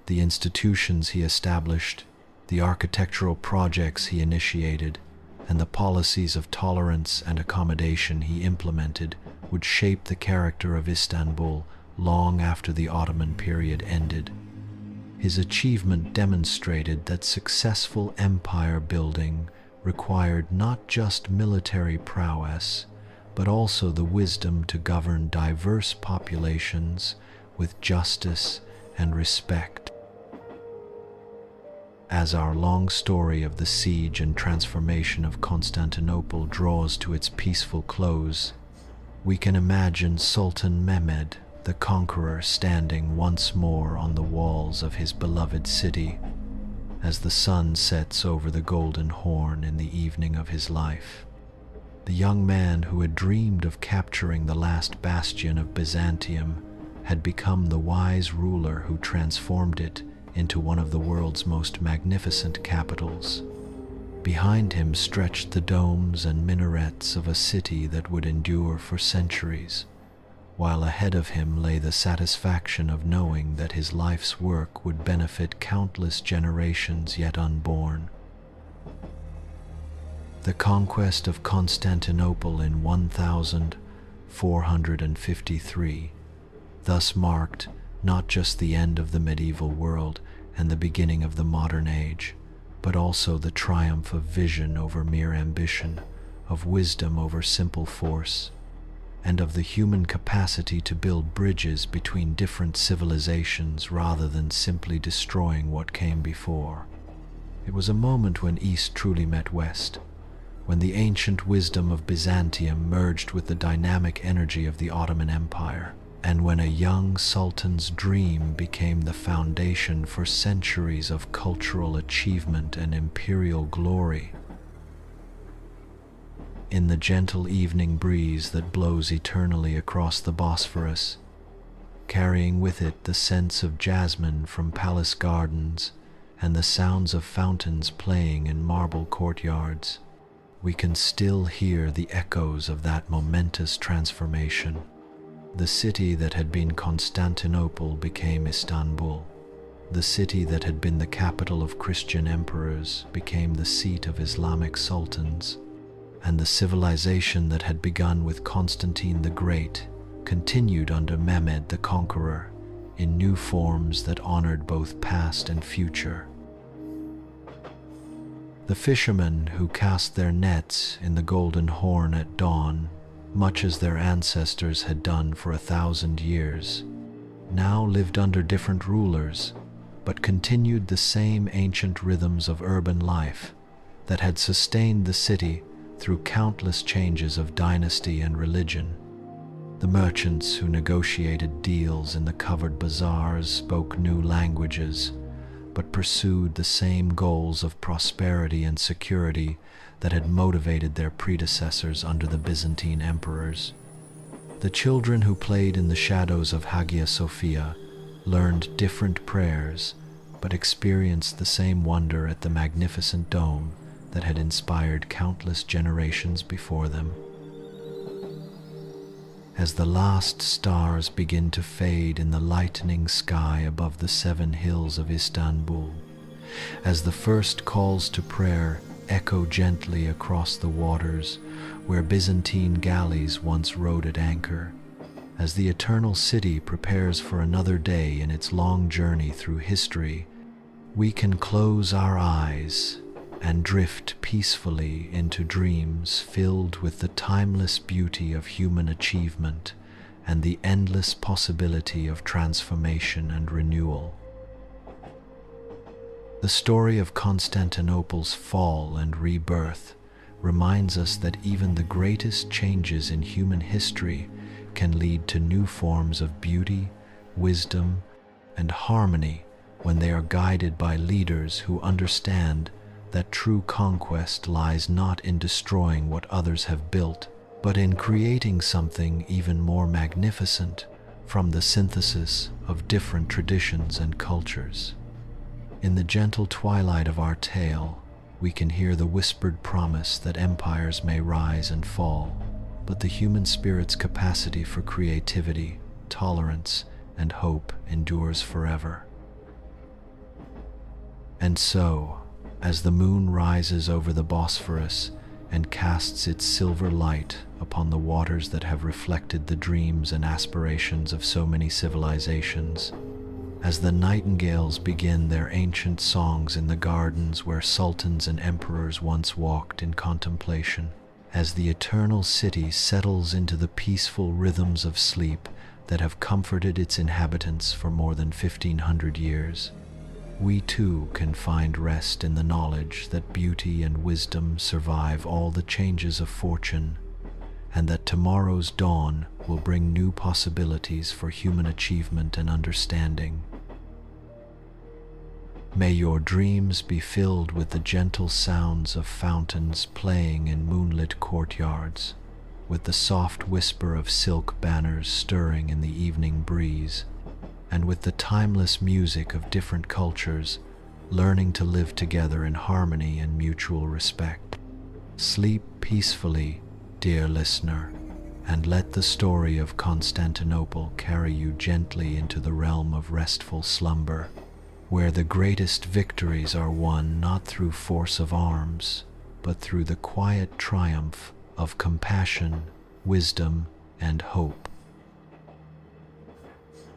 The institutions he established, the architectural projects he initiated, and the policies of tolerance and accommodation he implemented would shape the character of Istanbul long after the Ottoman period ended. His achievement demonstrated that successful empire building required not just military prowess, but also the wisdom to govern diverse populations with justice and respect. As our long story of the siege and transformation of Constantinople draws to its peaceful close, we can imagine Sultan Mehmed, the conqueror, standing once more on the walls of his beloved city, as the sun sets over the Golden Horn in the evening of his life. The young man who had dreamed of capturing the last bastion of Byzantium had become the wise ruler who transformed it into one of the world's most magnificent capitals. Behind him stretched the domes and minarets of a city that would endure for centuries, while ahead of him lay the satisfaction of knowing that his life's work would benefit countless generations yet unborn. The conquest of Constantinople in 1453 thus marked not just the end of the medieval world and the beginning of the modern age, but also the triumph of vision over mere ambition, of wisdom over simple force, and of the human capacity to build bridges between different civilizations rather than simply destroying what came before. It was a moment when East truly met West, when the ancient wisdom of Byzantium merged with the dynamic energy of the Ottoman Empire, and when a young sultan's dream became the foundation for centuries of cultural achievement and imperial glory. In the gentle evening breeze that blows eternally across the Bosphorus, carrying with it the scents of jasmine from palace gardens and the sounds of fountains playing in marble courtyards, we can still hear the echoes of that momentous transformation. The city that had been Constantinople became Istanbul. The city that had been the capital of Christian emperors became the seat of Islamic sultans. And the civilization that had begun with Constantine the Great continued under Mehmed the Conqueror in new forms that honored both past and future. The fishermen who cast their nets in the Golden Horn at dawn, much as their ancestors had done for 1,000 years, now lived under different rulers, but continued the same ancient rhythms of urban life that had sustained the city through countless changes of dynasty and religion. The merchants who negotiated deals in the covered bazaars spoke new languages, but pursued the same goals of prosperity and security that had motivated their predecessors under the Byzantine emperors. The children who played in the shadows of Hagia Sophia learned different prayers, but experienced the same wonder at the magnificent dome that had inspired countless generations before them. As the last stars begin to fade in the lightening sky above the 7 hills of Istanbul, as the first calls to prayer echo gently across the waters where Byzantine galleys once rode at anchor, as the eternal city prepares for another day in its long journey through history, we can close our eyes and drift peacefully into dreams filled with the timeless beauty of human achievement and the endless possibility of transformation and renewal. The story of Constantinople's fall and rebirth reminds us that even the greatest changes in human history can lead to new forms of beauty, wisdom, and harmony when they are guided by leaders who understand that true conquest lies not in destroying what others have built, but in creating something even more magnificent from the synthesis of different traditions and cultures. In the gentle twilight of our tale, we can hear the whispered promise that empires may rise and fall, but the human spirit's capacity for creativity, tolerance, and hope endures forever. And so, as the moon rises over the Bosphorus and casts its silver light upon the waters that have reflected the dreams and aspirations of so many civilizations, as the nightingales begin their ancient songs in the gardens where sultans and emperors once walked in contemplation, as the eternal city settles into the peaceful rhythms of sleep that have comforted its inhabitants for more than 1,500 years, we too can find rest in the knowledge that beauty and wisdom survive all the changes of fortune, and that tomorrow's dawn will bring new possibilities for human achievement and understanding. May your dreams be filled with the gentle sounds of fountains playing in moonlit courtyards, with the soft whisper of silk banners stirring in the evening breeze, and with the timeless music of different cultures learning to live together in harmony and mutual respect. Sleep peacefully, dear listener, and let the story of Constantinople carry you gently into the realm of restful slumber, where the greatest victories are won not through force of arms, but through the quiet triumph of compassion, wisdom, and hope.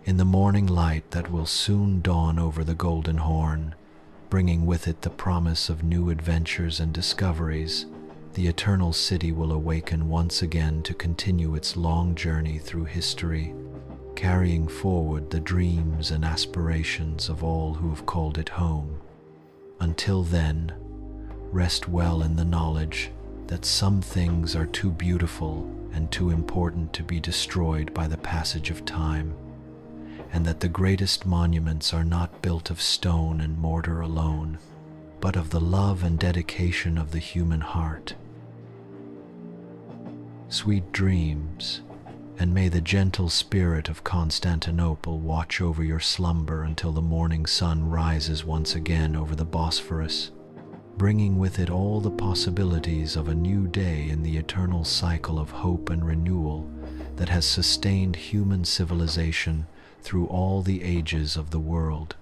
In the morning light that will soon dawn over the Golden Horn, bringing with it the promise of new adventures and discoveries, the Eternal City will awaken once again to continue its long journey through history, carrying forward the dreams and aspirations of all who have called it home. Until then, rest well in the knowledge that some things are too beautiful and too important to be destroyed by the passage of time, and that the greatest monuments are not built of stone and mortar alone, but of the love and dedication of the human heart. Sweet dreams, and may the gentle spirit of Constantinople watch over your slumber until the morning sun rises once again over the Bosphorus, bringing with it all the possibilities of a new day in the eternal cycle of hope and renewal that has sustained human civilization through all the ages of the world.